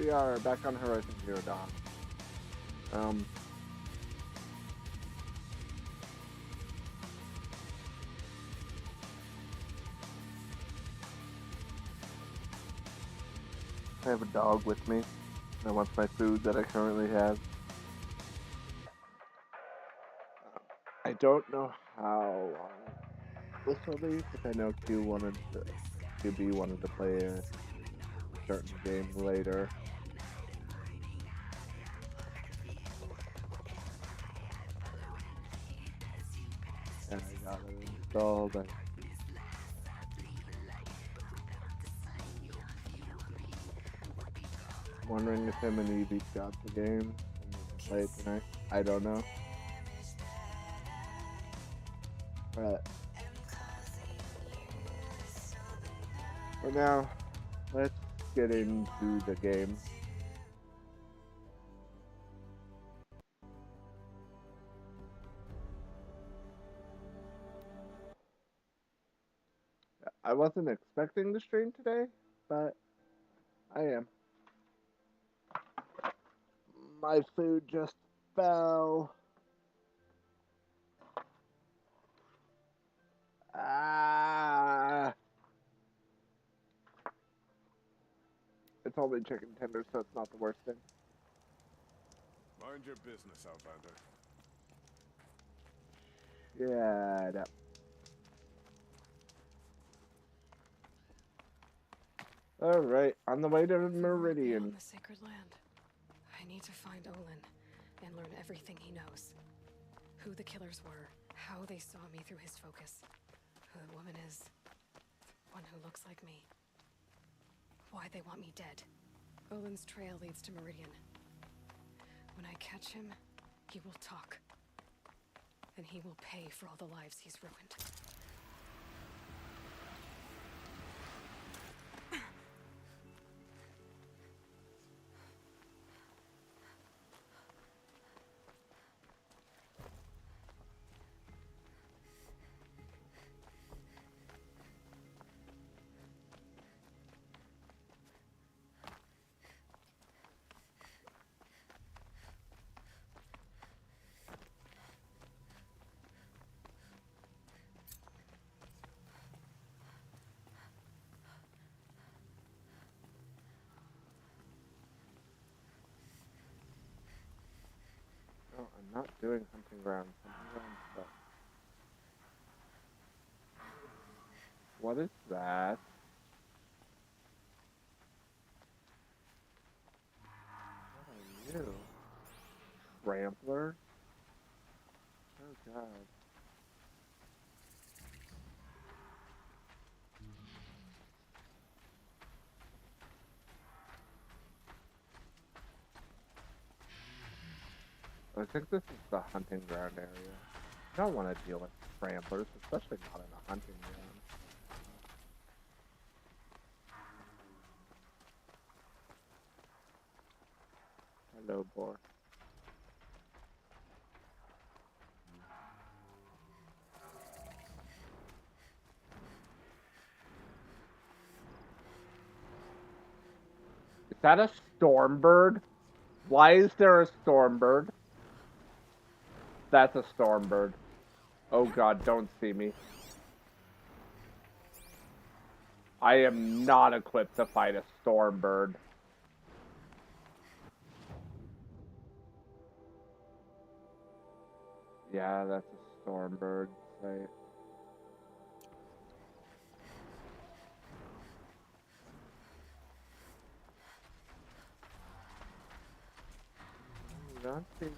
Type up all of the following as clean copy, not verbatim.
we are back on Horizon Zero Dawn. Um, I have a dog with me. That wants my food that I currently have. I don't know how long this will be because I know QB wanted to play a certain game later. And I got it installed. I'm wondering if him and Evie got the game and we can play it tonight. I don't know. But for now, let's get into the game. I wasn't expecting to stream today, but I am. My food just fell. Ah! It's only chicken tenders, so it's not the worst thing. Mind your business, Outlander. Shut up. Alright, on the way to Meridian. On the sacred land. I need to find Olin and learn everything he knows. Who the killers were, how they saw me through his focus, who the woman is, one who looks like me. Why they want me dead. Olin's trail leads to Meridian. When I catch him, he will talk. And he will pay for all the lives he's ruined. No, I'm not doing hunting ground. Hunting ground stuff. What is that? What are you? Trampler? Oh god. I think this is the hunting ground area. I don't want to deal with tramplers, especially not in a hunting ground. Hello, boy. Is that a stormbird? Why is there a stormbird? That's a stormbird. Oh god, don't see me. I am not equipped to fight a stormbird. Yeah, that's a stormbird site. Don't see me.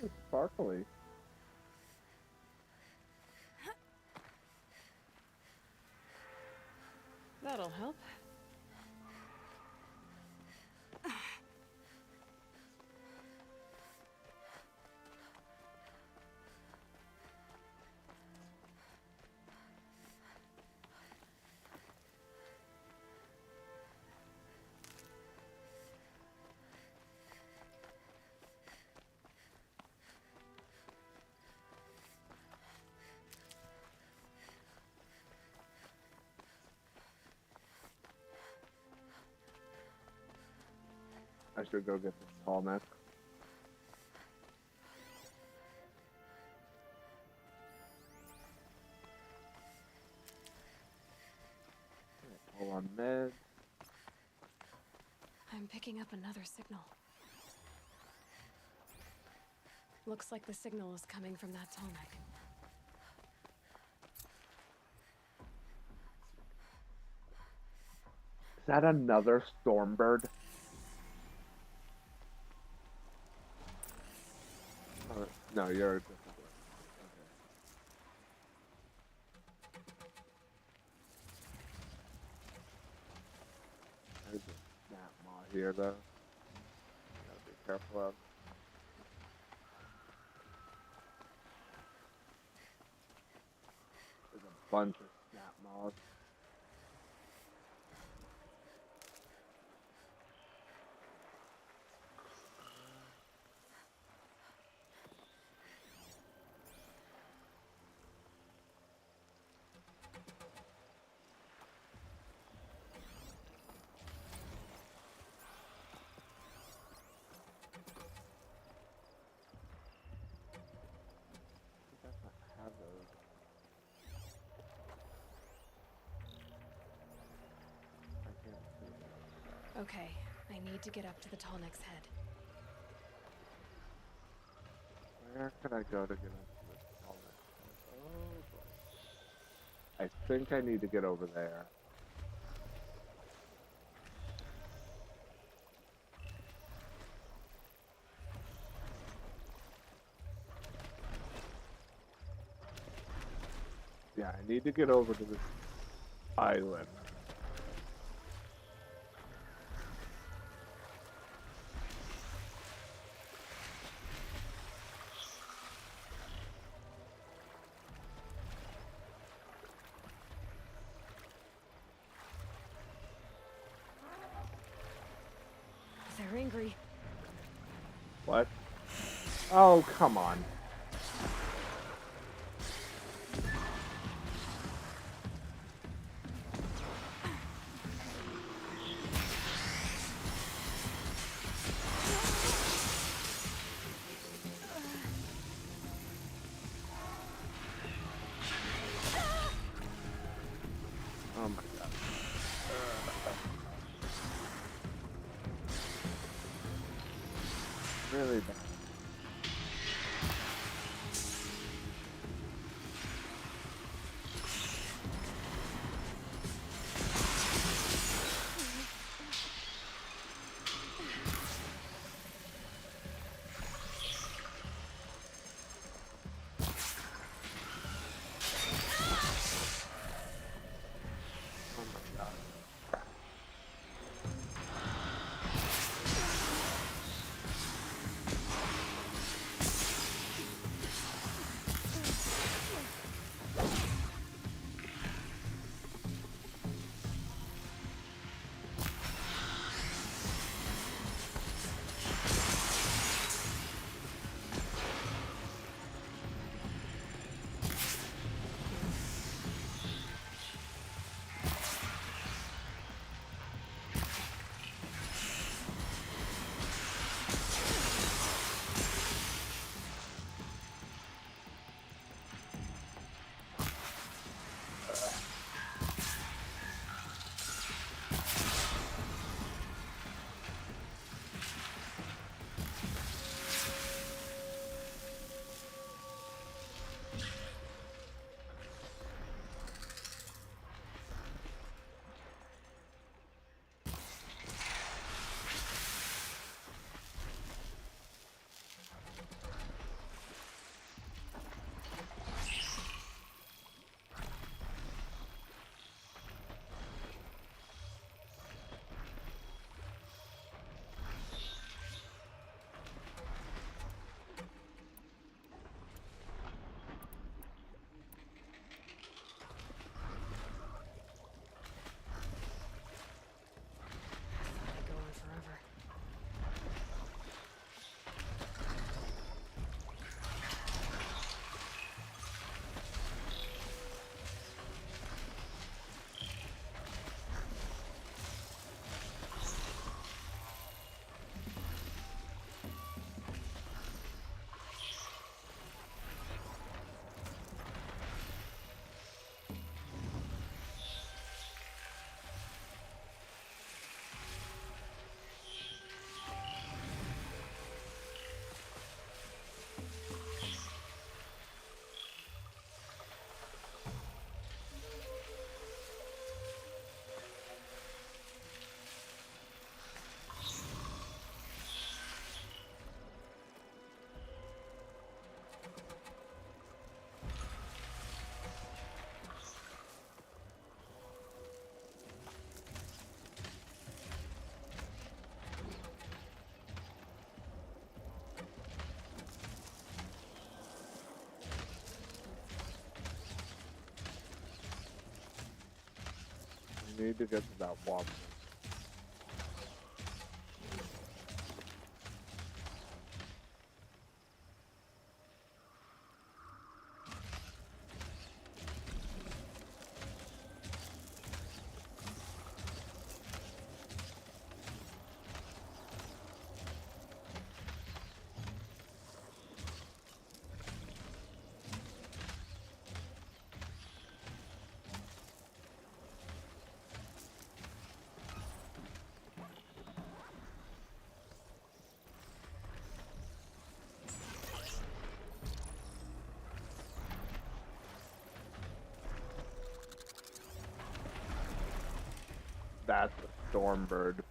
Ooh, sparkly. That'll help. I should go get this tall neck. Hold on, meds. I'm picking up another signal. Looks like the signal is coming from that tall neck. Is that another Stormbird? No, you're a different one. Okay. There's a snap maw here, though. Gotta be careful of. There's a bunch of snap maws. I think I have those. I can't see it. Okay, I need to get up to the tall neck's head. Where can I go to get up to this tall neck? Oh boy. I think I need to get over there. Yeah, I need to get over to this island. They're angry. What? Oh, come on. Oh my god. Really bad. We need to get to that water. That's a storm bird.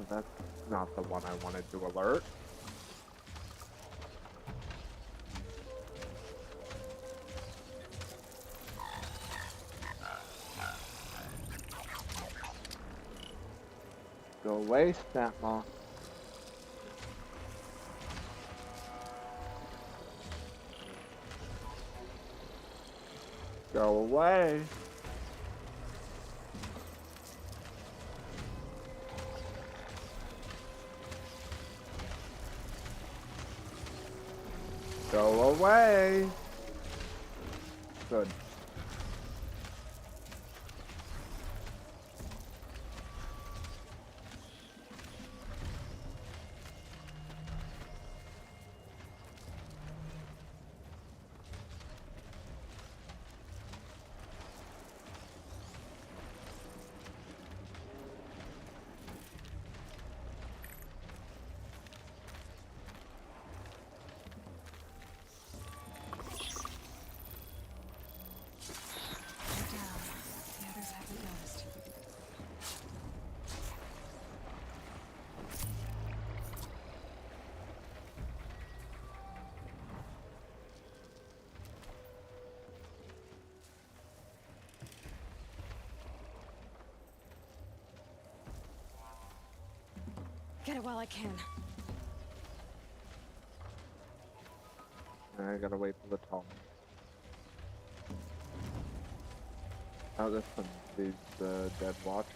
That's not the one I wanted to alert. Go away, Snapmaw. Go away. Go away. Good. Down. The others haven't noticed. Get it while I can. I gotta wait for the tall. Oh, this one, these dead watchers.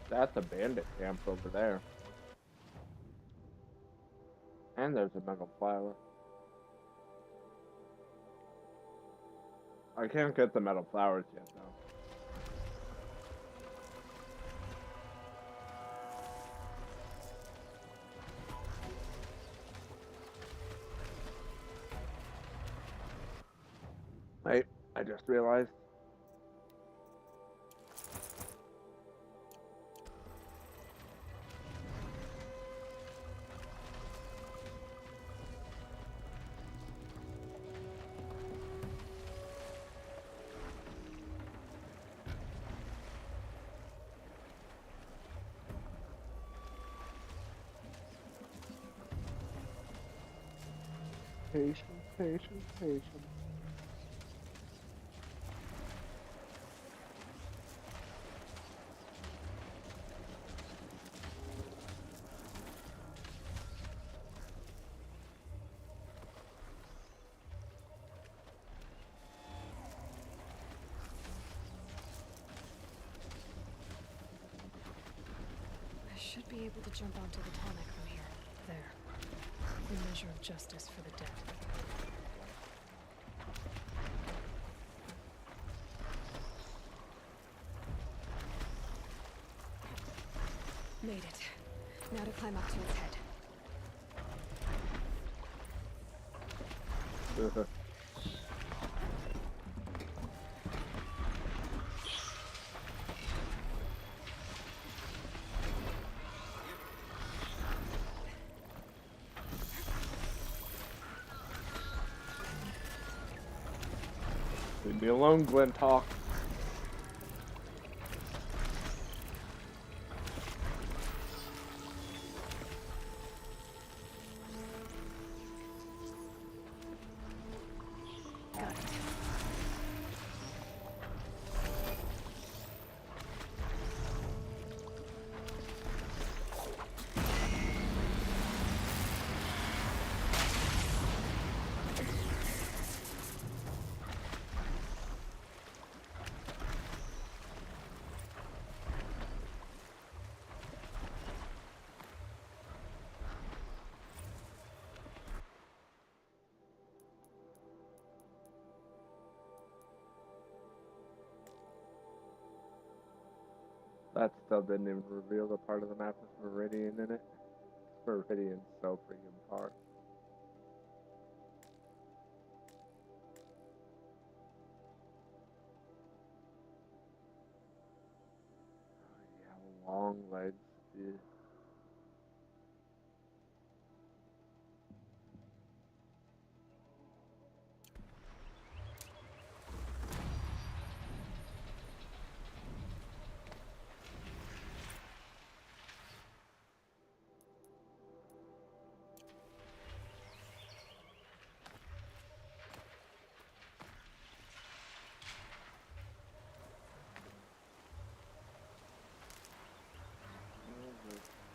That's a bandit camp over there. And there's a metal flower. I can't get the metal flowers yet, though. Wait, I just realized. Patience, patience, patience. I should be able to jump onto the tonic from here. There. The measure of justice for the dead. Made it. Now to climb up to its head. me alone, Glintock. Got it. That still didn't even reveal the part of the map with Meridian in it. Meridian's so freaking far. Yeah, long legs, dude.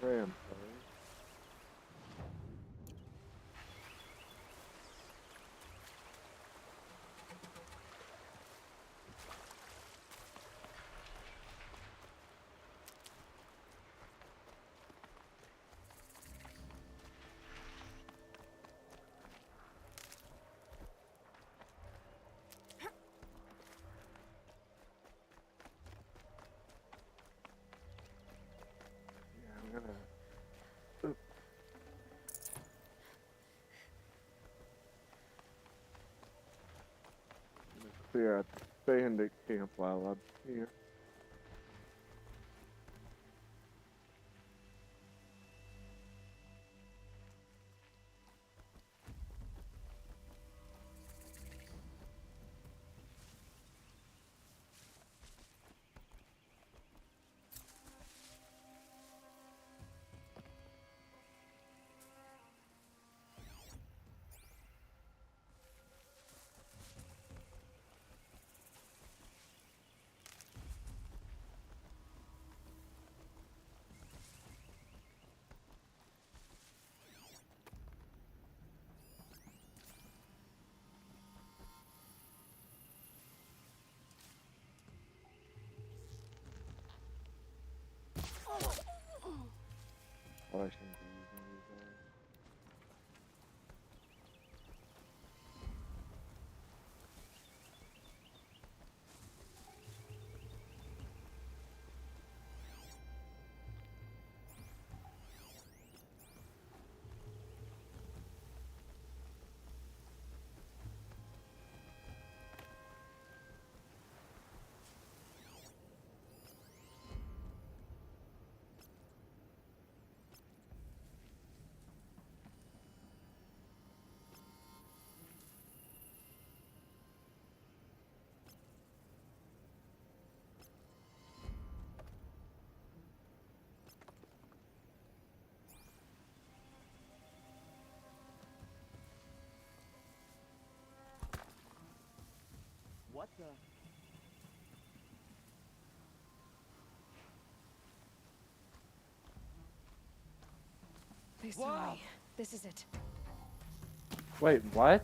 Vampires. Yeah, I'm gonna clear out the bandit camp while I'm here. Probably shouldn't be using these guys. What the? They saw Whoa. me. This is it. Wait, what?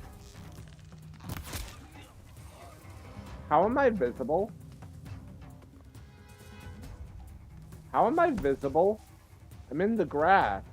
How am I visible? How am I visible? I'm in the grass.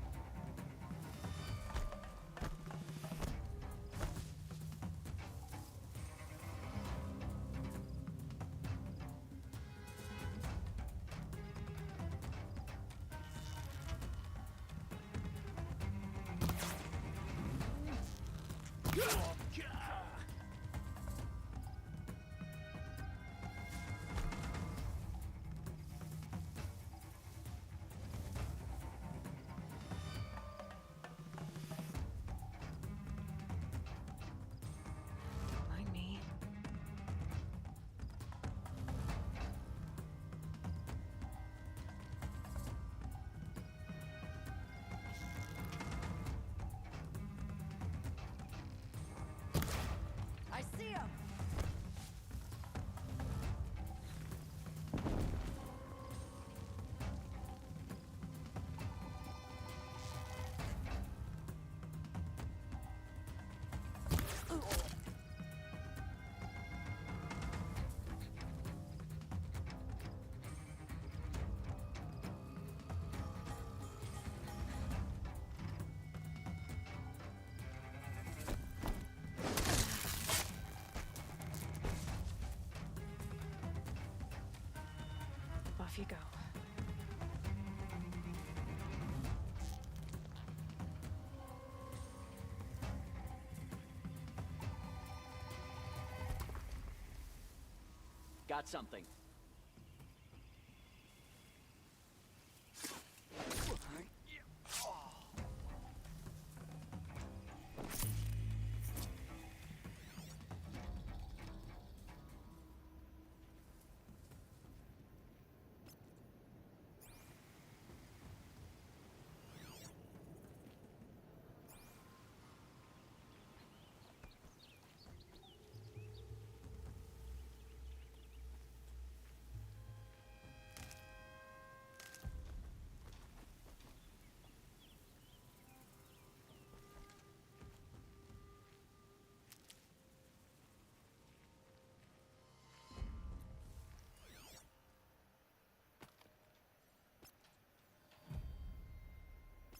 Mind me. Off you go. Got something.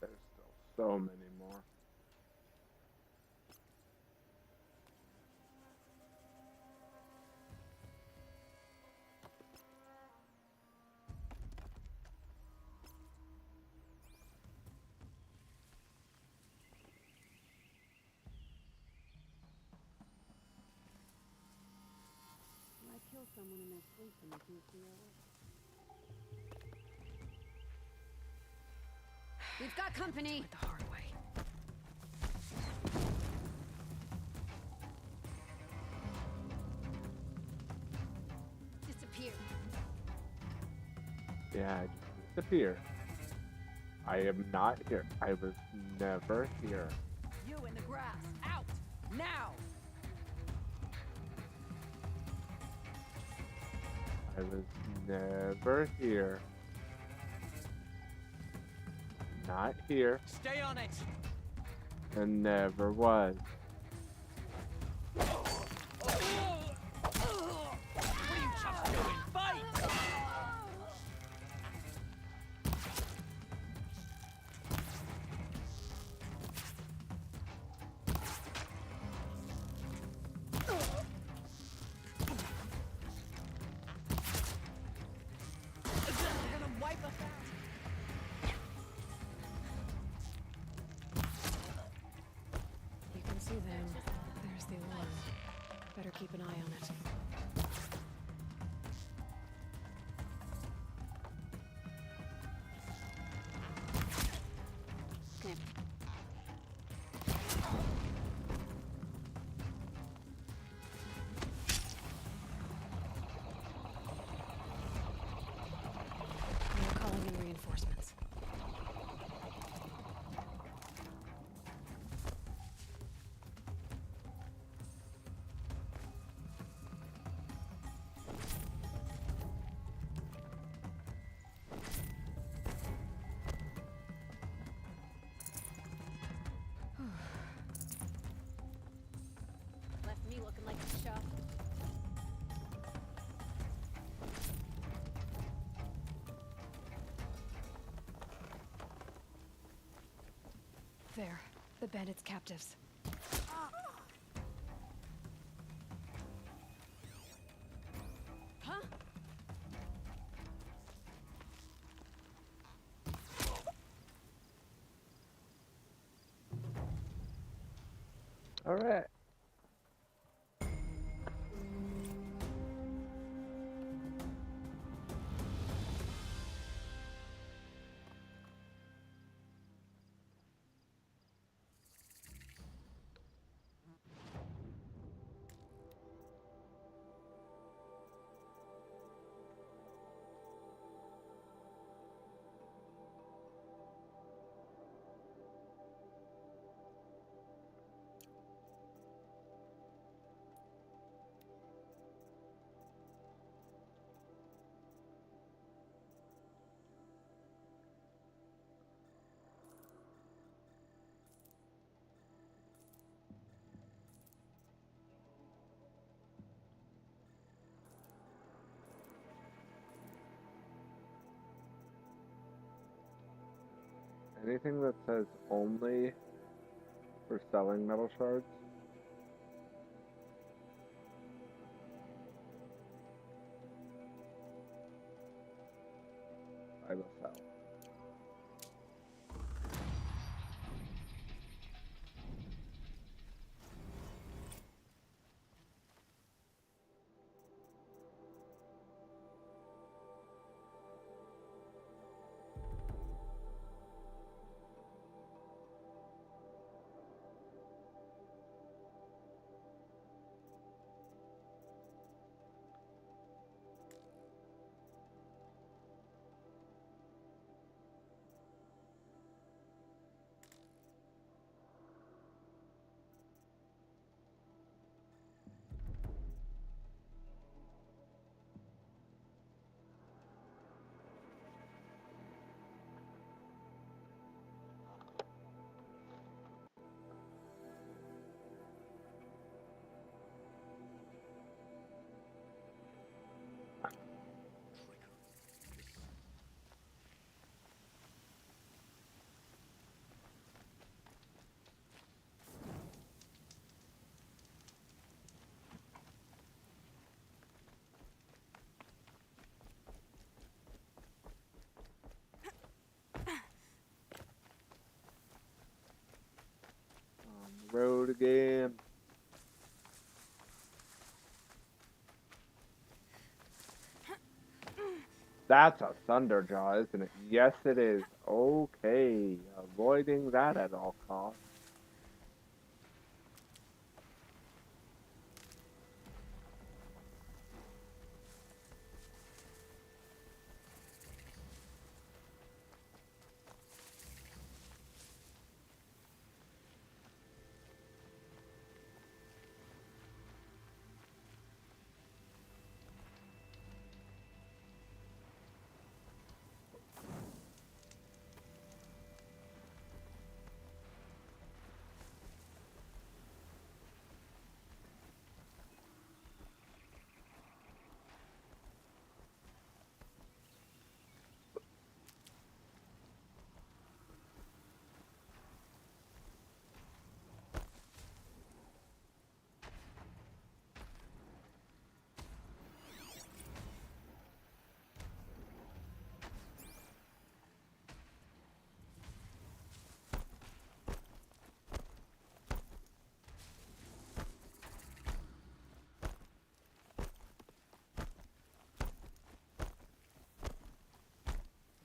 There's still so many more. I kill someone in their sleep and they can't see our work. We've got company! Do it the hard way. Disappear. Yeah, I just disappear. I am not here. I was never here. You in the grass. Out! Now! I was never here. Not here Stay on it! and never was. What are you chumps doing? Fight! They're gonna wipe us out. You can see them. There's the alarm. Better keep an eye on it. Okay. They're calling in reinforcements. Left me looking like a chump. There. The bandits' captives. Huh? All right. Anything that says only for selling metal shards? again. That's a Thunderjaw, isn't it? Yes, it is. Okay. Avoiding that at all costs.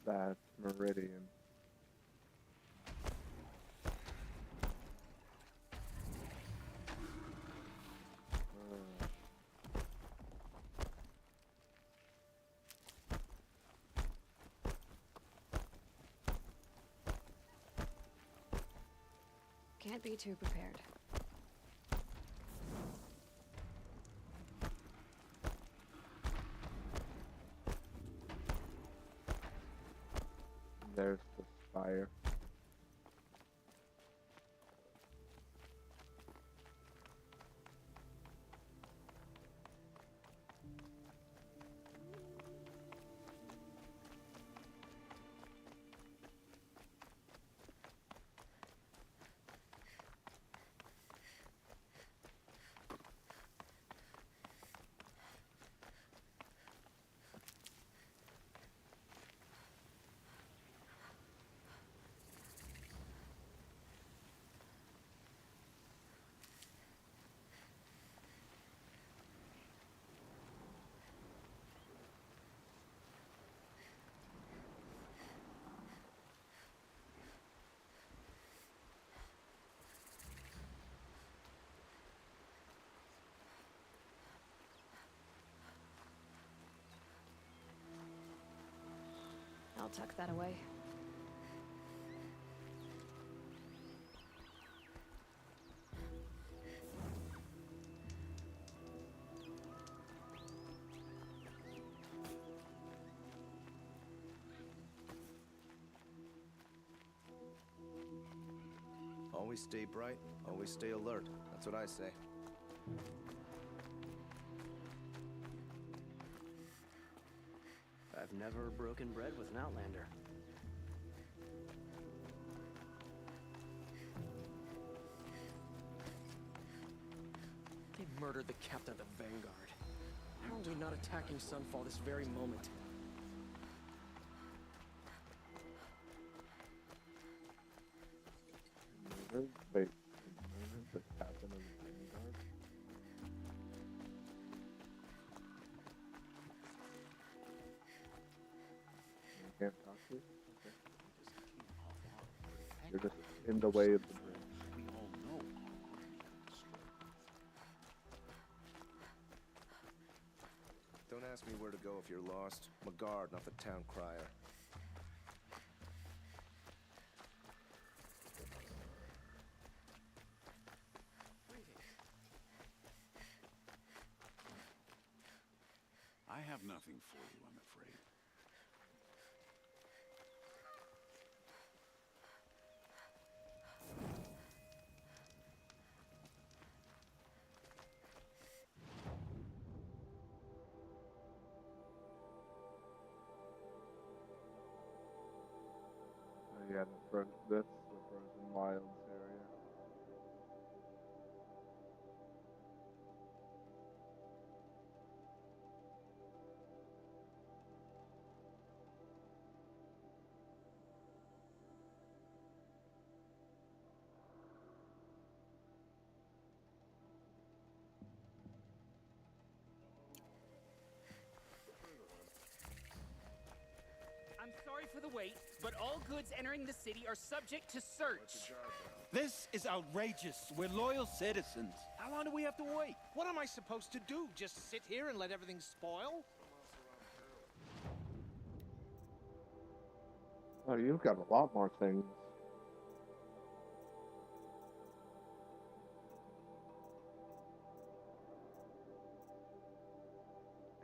That's Meridian. Can't be too prepared. There's the spire. I'll tuck that away. Always stay bright, always stay alert. That's what I say. I've never broken bread with an Outlander. They murdered the captain of the Vanguard. How are we not attacking Sunfall this very moment? Wait, the captain of the Vanguard? You can't talk to you? Okay. You're just in the way of the bridge. We all know. Don't ask me where to go if you're lost. I'm a guard, not the town crier. I have nothing for you, I'm afraid. Oh, yeah, this the Frozen Wilds area. the weight, but all goods entering the city are subject to search. This is outrageous. We're loyal citizens. How long do we have to wait? What am I supposed to do? Just sit here and let everything spoil? Oh, you've got a lot more things.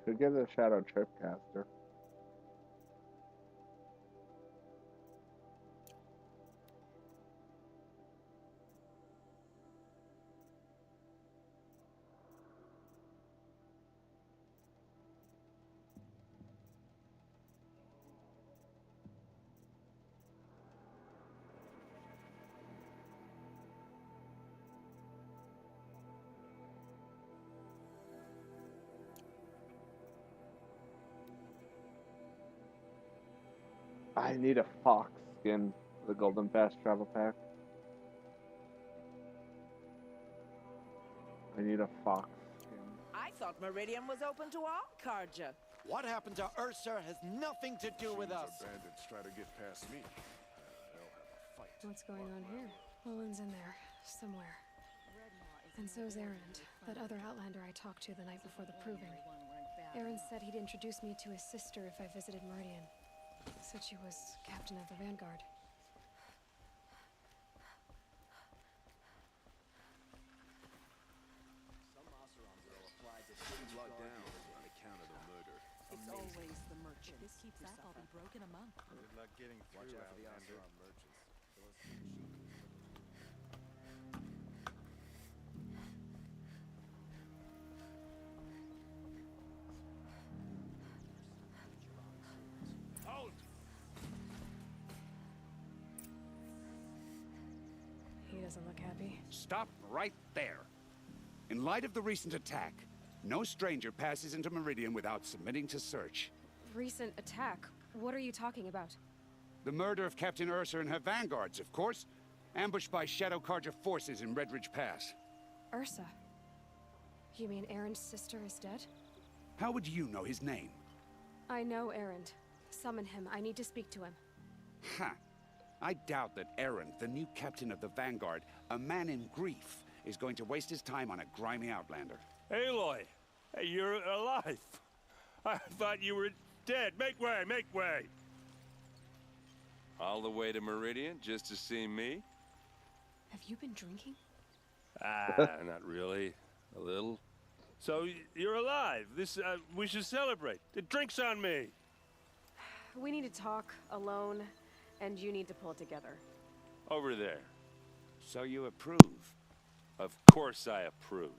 Could get a Shadow Tripcaster. I need a fox skin for the Golden Fast Travel Pack. I need a fox skin. I thought Meridian was open to all, Karja. What happened to Ursa has nothing to do with us. Bandits try to get past me. They'll have a fight. What's going on here? Olin's in there, somewhere. And so's Erend, that other Outlander I talked to the night before the proving. Erend said he'd introduce me to his sister if I visited Meridian. Said she was captain of the Vanguard. Some Oseram girl applied to city's locked down on account of the murder. It's always the merchant. This keeps up, I'll be broke in a month. Good luck getting Watch through, out for the Outlander. Oseram merchants. Halt! He doesn't look happy. Stop right there. In light of the recent attack, no stranger passes into Meridian without submitting to search. Recent attack? What are you talking about? The murder of Captain Ursa and her vanguards, of course. Ambushed by Shadow Carja forces in Redridge Pass. Ursa? You mean Erend's sister is dead? How would you know his name? I know Erend. Summon him. I need to speak to him. Ha! I doubt that Erend, the new captain of the Vanguard, a man in grief, is going to waste his time on a grimy outlander. Aloy! Hey, you're alive! I thought you were dead. Make way, make way! All the way to Meridian just to see me? Have you been drinking? Not really. A little. So, you're alive. We should celebrate. The drink's on me. We need to talk, alone, and you need to pull it together. Over there. So you approve? Of course I approve.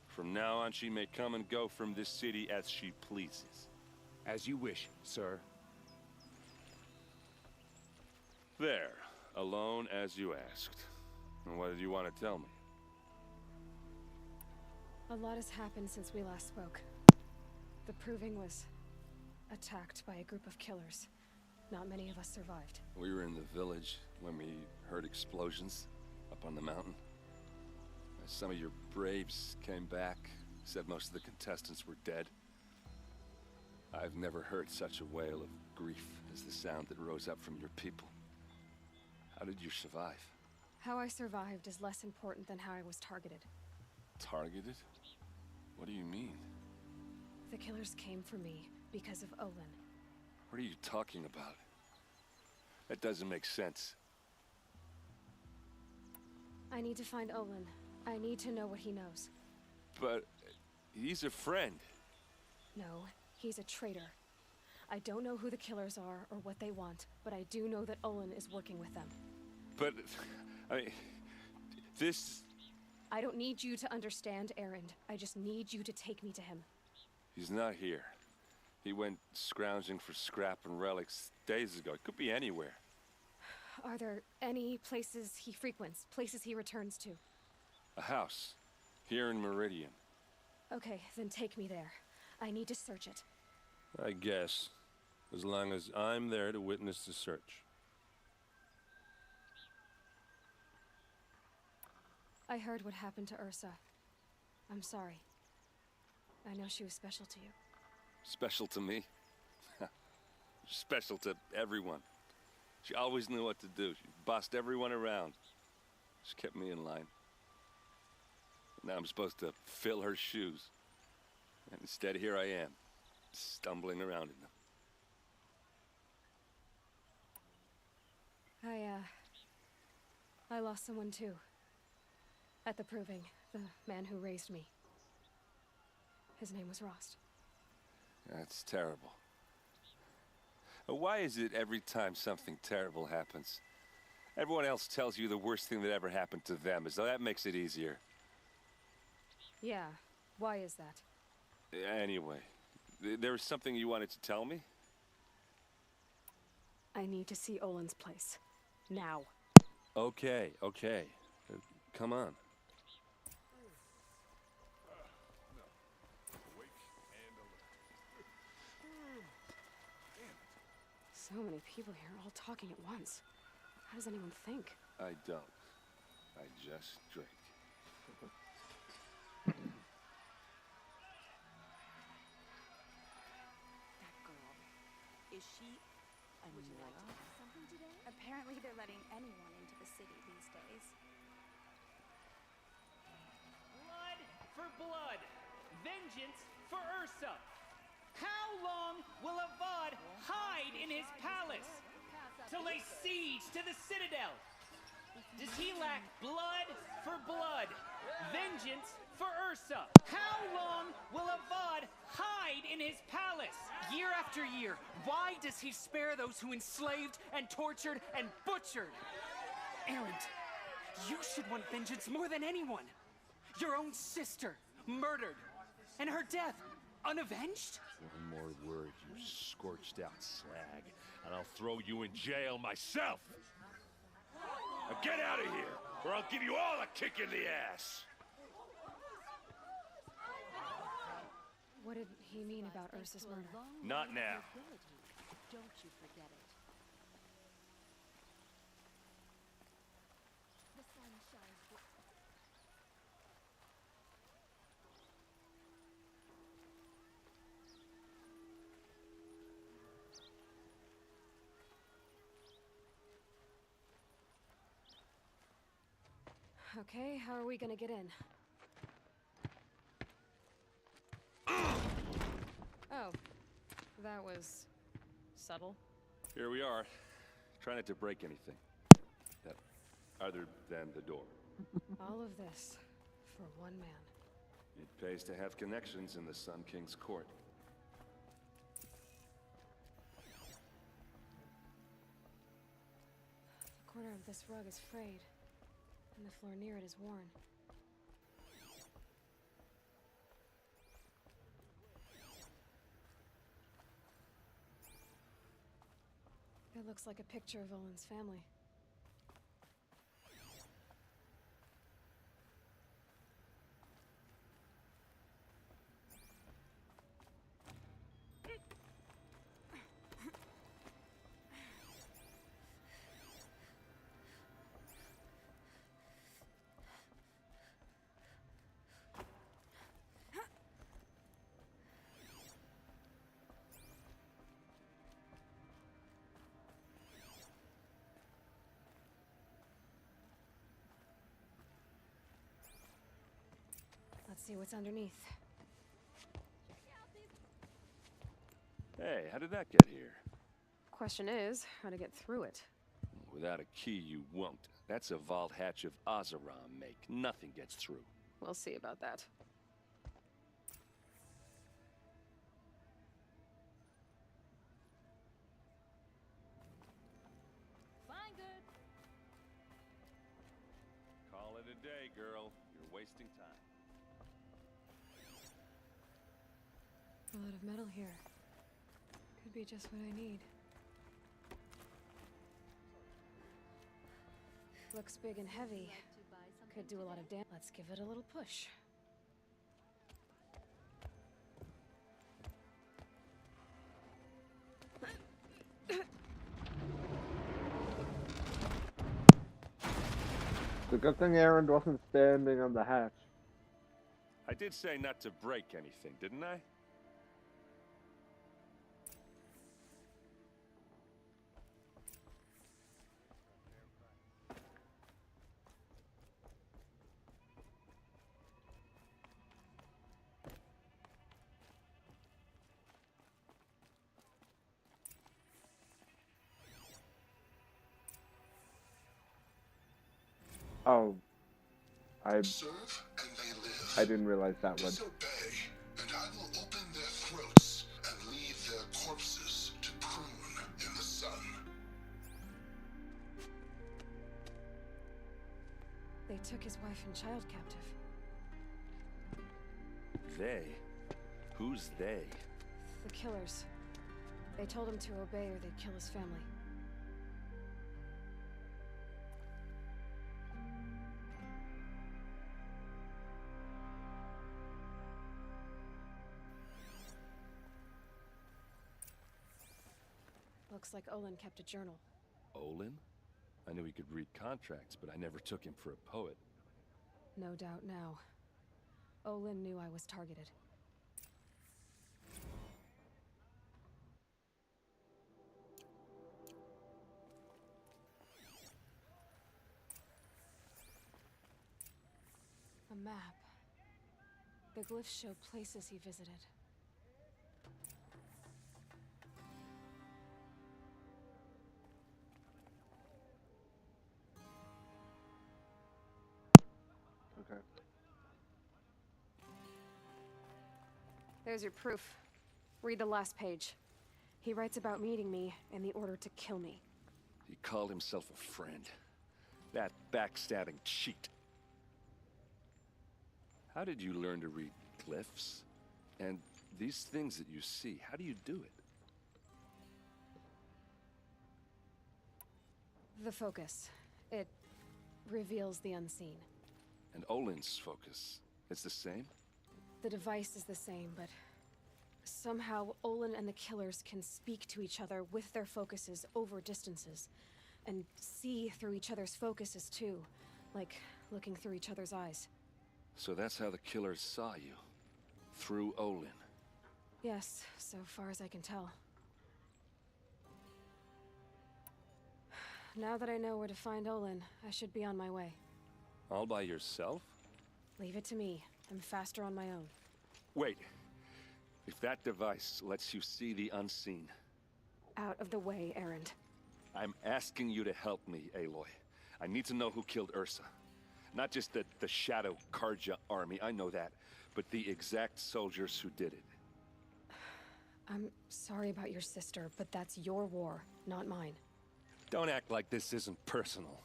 From now on, she may come and go from this city as she pleases. As you wish, sir. There. Alone as you asked. And what did you want to tell me? A lot has happened since we last spoke. The proving was attacked by a group of killers. Not many of us survived. We were in the village when we heard explosions up on the mountain. Some of your braves came back, said most of the contestants were dead. I've never heard such a wail of grief as the sound that rose up from your people. How did you survive? How I survived is less important than how I was targeted. Targeted? What do you mean? The killers came for me because of Olin. What are you talking about? That doesn't make sense. I need to find Olin. I need to know what he knows. But he's a friend. No, he's a traitor. I don't know who the killers are or what they want, but I do know that Olin is working with them. But, I mean, this... I don't need you to understand, Erend. I just need you to take me to him. He's not here. He went scrounging for scrap and relics days ago. It could be anywhere. Are there any places he frequents, places he returns to? A house. Here in Meridian. Okay, then take me there. I need to search it. I guess. As long as I'm there to witness the search. I heard what happened to Ursa. I'm sorry. I know she was special to you. Special to me? Special to everyone. She always knew what to do. She bossed everyone around. She kept me in line. Now I'm supposed to fill her shoes. And instead, here I am, stumbling around in them. I lost someone too. At the Proving, the man who raised me. His name was Rost. That's terrible. Why is it every time something terrible happens, everyone else tells you the worst thing that ever happened to them, as though that makes it easier? Yeah, why is that? Anyway, there was something you wanted to tell me? I need to see Olin's place. Now. Okay. Come on. So many people here, all talking at once. How does anyone think? I don't. I just drink. That girl. Is she a Nora? Something today? Apparently they're letting anyone into the city these days. Blood for blood. Vengeance for Ursa. How long will Avad hide in his palace to lay siege to the citadel? Does he lack blood for blood? Vengeance for Ursa. How long will Avad hide in his palace? Year after year, why does he spare those who enslaved and tortured and butchered? Erend, you should want vengeance more than anyone. Your own sister, murdered, and her death, unavenged? One more word, you scorched out slag, and I'll throw you in jail myself! Now get out of here, or I'll give you all a kick in the ass! What did he mean about Ursa's murder? Not now. Don't you forget it. The sun shines. Okay, how are we gonna get in? Oh, that was subtle. Here we are. Try not to break anything. That, other than the door. All of this for one man. It pays to have connections in the Sun King's court. The corner of this rug is frayed, and the floor near it is worn. It looks like a picture of Olin's family. Let's see what's underneath. Hey, how did that get here? Question is, how to get through it. Without a key, you won't. That's a vault hatch of Oseram make. Nothing gets through. We'll see about that. Fine, good. Call it a day, girl. You're wasting time. A lot of metal here. Could be just what I need. Looks big and heavy. Could do a lot of damage. Let's give it a little push. It's a good thing Erend wasn't standing on the hatch. I did say not to break anything, didn't I? Oh, I Serve and they live. I didn't realize that one. Disobey, and I will open their throats and leave their corpses to prune in the sun. They took his wife and child captive. They? Who's they? The killers. They told him to obey or they'd kill his family. Looks like Olin kept a journal. Olin? I knew he could read contracts, but I never took him for a poet. No doubt now. Olin knew I was targeted. A map. The glyphs show places he visited. Okay. There's your proof. Read the last page. He writes about meeting me and the order to kill me. He called himself a friend. That backstabbing cheat. How did you learn to read glyphs? And these things that you see, how do you do it? The focus. It reveals the unseen. And Olin's focus, it's the same? The device is the same, but somehow Olin and the killers can speak to each other with their focuses over distances. And see through each other's focuses too, like looking through each other's eyes. So that's how the killers saw you? Through Olin? Yes, so far as I can tell. Now that I know where to find Olin, I should be on my way. All by yourself? Leave it to me. I'm faster on my own. Wait. If that device lets you see the unseen... Out of the way, Erend. I'm asking you to help me, Aloy. I need to know who killed Ursa. Not just the Shadow Karja army, I know that, but the exact soldiers who did it. I'm sorry about your sister, but that's your war, not mine. Don't act like this isn't personal.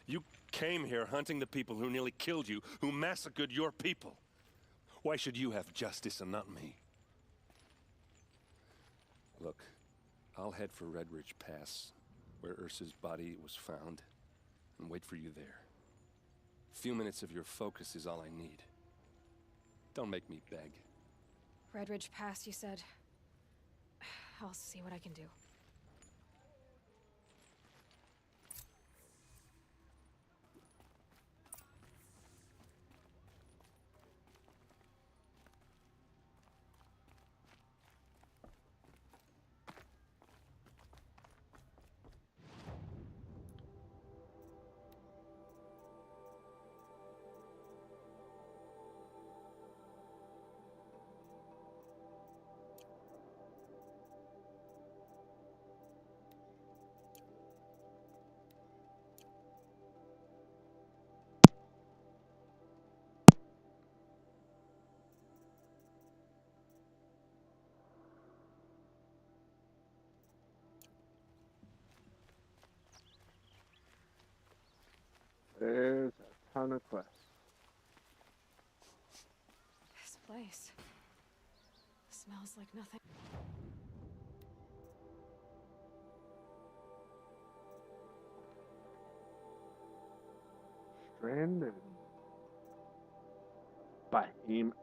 You came here hunting the people who nearly killed you, who massacred your people. Why should you have justice and not me? Look, I'll head for Red Ridge Pass, where Ursa's body was found, and wait for you there. A few minutes of your focus is all I need. Don't make me beg. Red Ridge Pass, you said? I'll see what I can do. There's a ton of quests. This place smells like nothing. Stranded.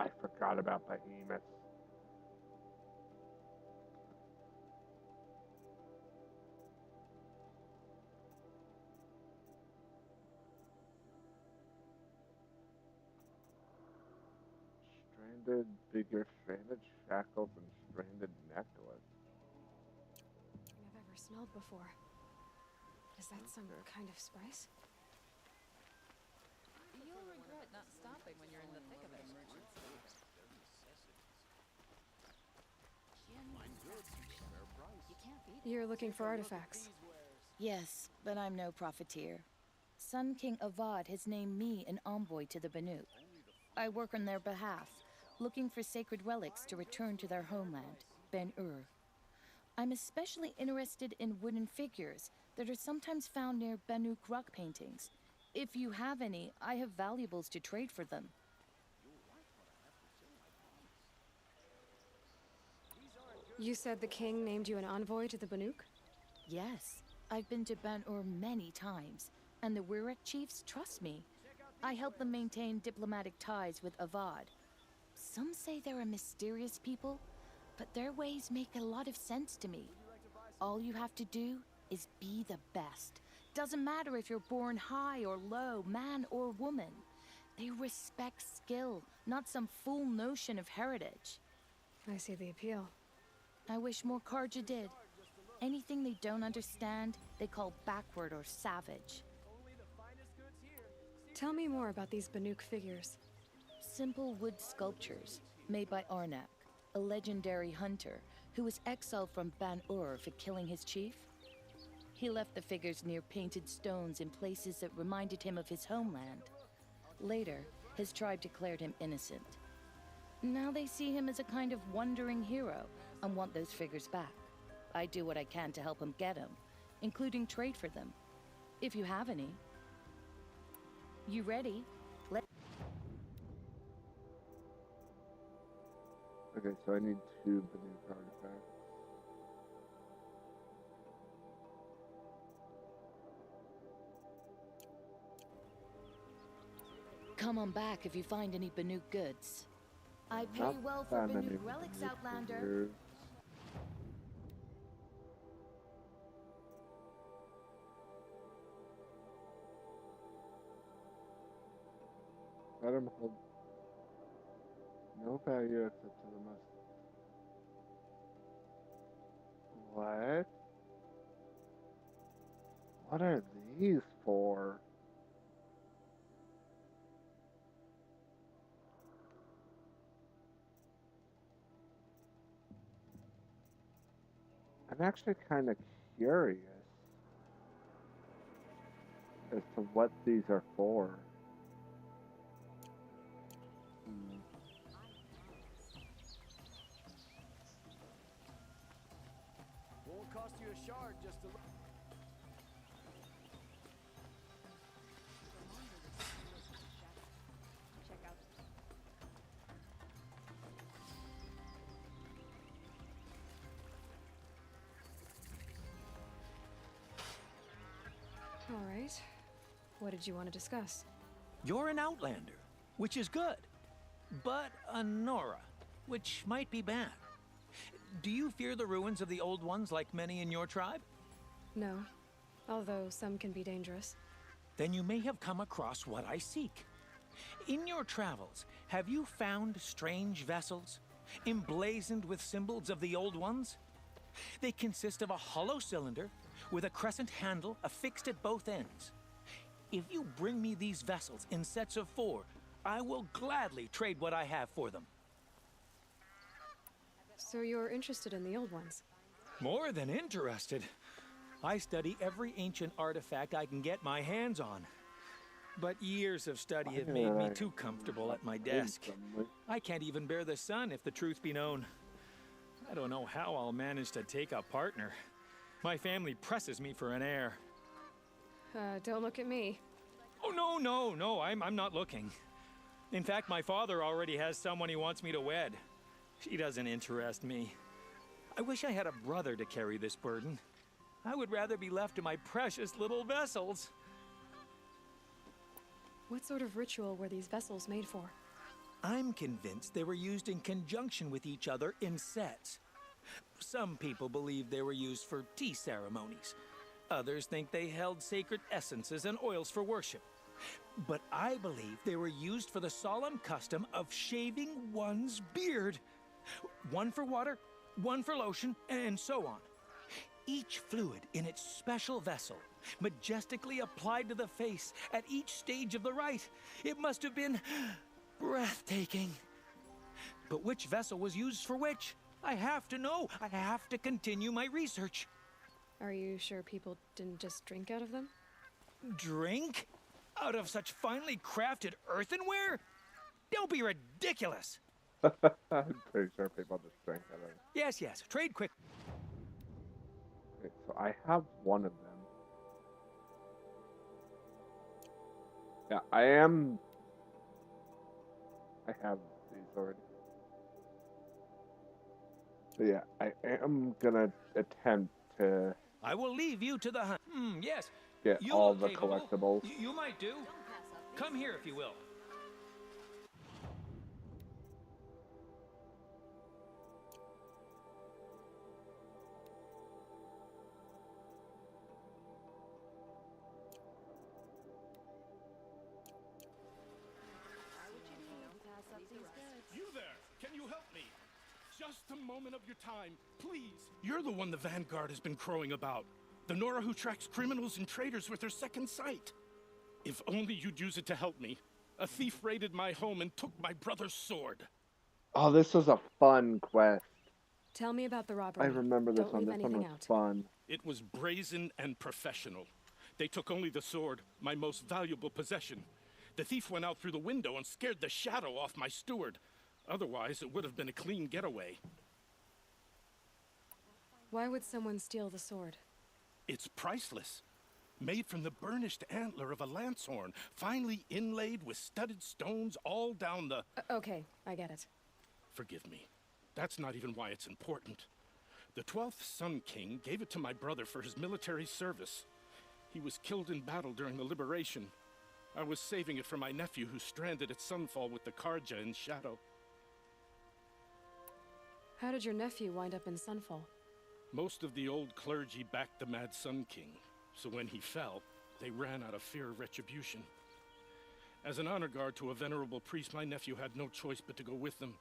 I forgot about Behemoth. Stranded, bigger stranded shackles, and stranded necklace. Nothing I've ever smelled before. Is that some kind of spice? You'll regret not stopping when you're in the thick of it. You're looking for artifacts. Yes, but I'm no profiteer. Sun King Avad has named me an envoy to the Banuk. I work on their behalf, looking for sacred relics to return to their homeland, Ben-Ur. I'm especially interested in wooden figures that are sometimes found near Banuk rock paintings. If you have any, I have valuables to trade for them. You said the king named you an envoy to the Banuk? Yes, I've been to Ben-Ur many times, and the Wirek chiefs trust me. I help them maintain diplomatic ties with Avad. Some say they're a mysterious people, but their ways make a lot of sense to me. All you have to do is be the best. Doesn't matter if you're born high or low, man or woman. They respect skill, not some fool notion of heritage. I see the appeal. I wish more Karja did. Anything they don't understand, they call backward or savage. Tell me more about these Banuk figures. Simple wood sculptures made by Arnak, a legendary hunter who was exiled from Ban-Ur for killing his chief. He left the figures near painted stones in places that reminded him of his homeland. Later, his tribe declared him innocent. Now they see him as a kind of wandering hero and want those figures back. I do what I can to help him get them, including trade for them, if you have any. You ready? Okay, so I need 2 Banuk artifacts. Come on back if you find any Banuk goods. I pay Not well for that many Banuk relics, Banuk Outlander. figures. Let him hold no value except to the must. What? What are these for? I'm actually kind of curious as to what these are for. Won't cost you a shard just to look. Check out. All right. What did you want to discuss? You're an outlander, which is good. But a Nora, which might be bad. Do you fear the ruins of the old ones like many in your tribe? No, although some can be dangerous. Then you may have come across what I seek. In your travels, have you found strange vessels, emblazoned with symbols of the old ones? They consist of a hollow cylinder with a crescent handle affixed at both ends. If you bring me these vessels in sets of 4, I will gladly trade what I have for them. So you're interested in the old ones? More than interested. I study every ancient artifact I can get my hands on. But years of study have made me too comfortable at my desk. I can't even bear the sun, if the truth be known. I don't know how I'll manage to take a partner. My family presses me for an heir. Don't look at me. Oh, no, I'm not looking. In fact, my father already has someone he wants me to wed. She doesn't interest me. I wish I had a brother to carry this burden. I would rather be left to my precious little vessels. What sort of ritual were these vessels made for? I'm convinced they were used in conjunction with each other in sets. Some people believe they were used for tea ceremonies. Others think they held sacred essences and oils for worship. But I believe they were used for the solemn custom of shaving one's beard. One for water, one for lotion, and so on. Each fluid in its special vessel, majestically applied to the face at each stage of the rite. It must have been breathtaking. But which vessel was used for which? I have to know. I have to continue my research. Are you sure people didn't just drink out of them? Drink? Out of such finely crafted earthenware? Don't be ridiculous. I'm pretty sure people just drank out of it. Yes, yes. Trade quick. Okay, so I have one of them. Yeah, I have these already. So yeah, I am gonna attempt to I will leave you to the hunt. Yes. get You all look the capable. collectibles. You might do. Come here if you will. You there! Can you help me? Just a moment of your time, please. You're the one the Vanguard has been crowing about. The Nora who tracks criminals and traitors with her second sight. If only you'd use it to help me. A thief raided my home and took my brother's sword. Oh, this was a fun quest. Tell me about the robbery. I remember this Don't one. leave This one anything was out. fun. It was brazen and professional. They took only the sword, my most valuable possession. The thief went out through the window and scared the shadow off my steward. Otherwise, it would have been a clean getaway. Why would someone steal the sword? It's priceless. Made from the burnished antler of a lancehorn, finely inlaid with studded stones all down the... Okay, I get it. Forgive me. That's not even why it's important. The 12th Sun King gave it to my brother for his military service. He was killed in battle during the liberation. I was saving it for my nephew who's stranded at Sunfall with the Karja in Shadow. How did your nephew wind up in Sunfall? Most of the old clergy backed the Mad Sun King, so when he fell, they ran out of fear of retribution. As an honor guard to a venerable priest, my nephew had no choice but to go with them.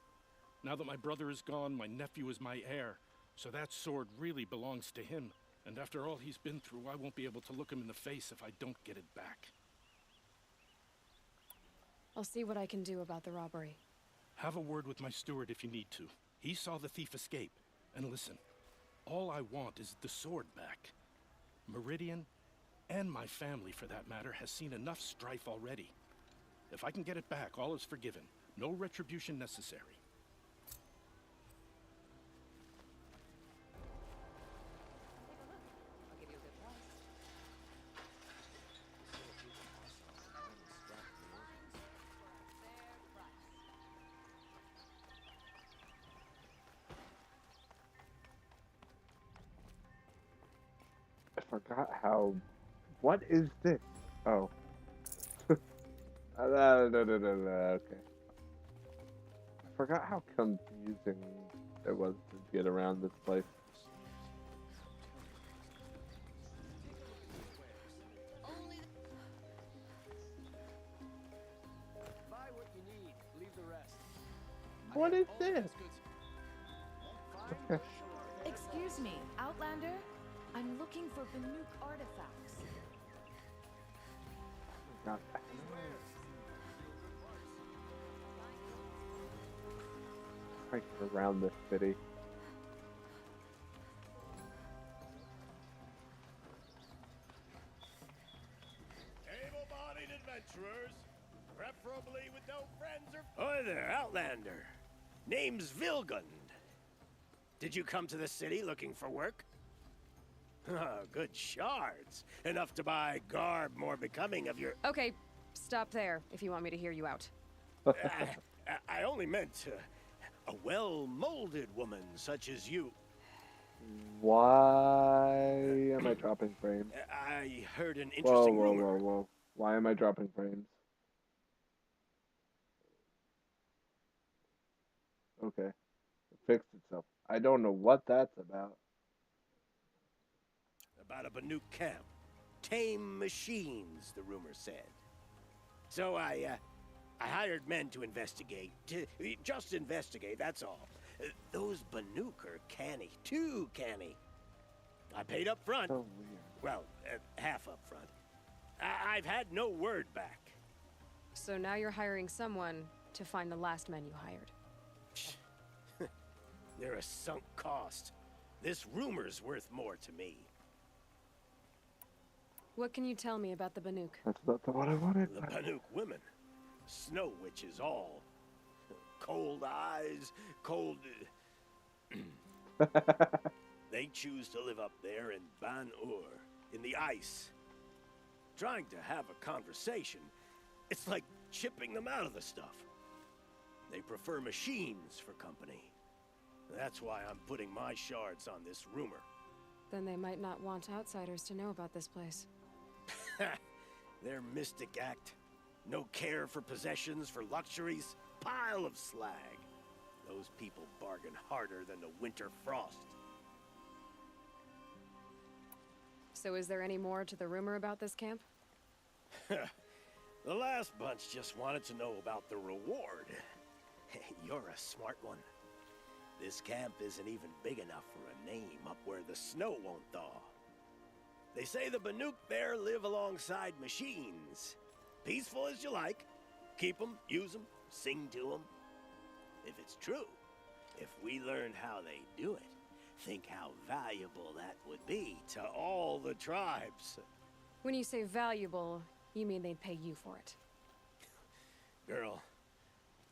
Now that my brother is gone, my nephew is my heir, so that sword really belongs to him. And after all he's been through, I won't be able to look him in the face if I don't get it back. I'll see what I can do about the robbery. Have a word with my steward if you need to. He saw the thief escape. And listen, all I want is the sword back. Meridian, and my family for that matter, has seen enough strife already. If I can get it back, all is forgiven. No retribution necessary. I forgot how. What is this? Oh. Okay. I forgot how confusing it was to get around this place. Buy what you need, leave the rest. What is this? Excuse me, Outlander? I'm looking for Banuk artifacts. God. Like around this city. Able-bodied adventurers, preferably with no friends or... Hi there, Outlander. Name's Vilgund. Did you come to the city looking for work? Good shards. Enough to buy garb more becoming of your... Okay, stop there if you want me to hear you out. I only meant a well-molded woman such as you. Why am I dropping frames? I heard an interesting rumor. Whoa. Why am I dropping frames? Okay. It fixed itself. I don't know what that's about. About a Banuk camp. Tame machines, the rumor said. So I hired men to investigate. Just investigate, that's all. Those Banuk are canny. Too canny. I paid up front. So weird. Well, half up front. I've had no word back. So now you're hiring someone to find the last men you hired. They're a sunk cost. This rumor's worth more to me. What can you tell me about the Banuk? That's not the one I wanted. The Banuk women. Snow witches all. Cold eyes, cold... They choose to live up there in Ban-Ur, in the ice. Trying to have a conversation, it's like chipping them out of the stuff. They prefer machines for company. That's why I'm putting my shards on this rumor. Then they might not want outsiders to know about this place. Their mystic act. No care for possessions, for luxuries. Pile of slag. Those people bargain harder than the winter frost. So is there any more to the rumor about this camp? The last bunch just wanted to know about the reward. You're a smart one. This camp isn't even big enough for a name up where the snow won't thaw. They say the Banuk there live alongside machines. Peaceful as you like. Keep them, use them, sing to them. If it's true, if we learned how they do it, think how valuable that would be to all the tribes. When you say valuable, you mean they'd pay you for it. Girl,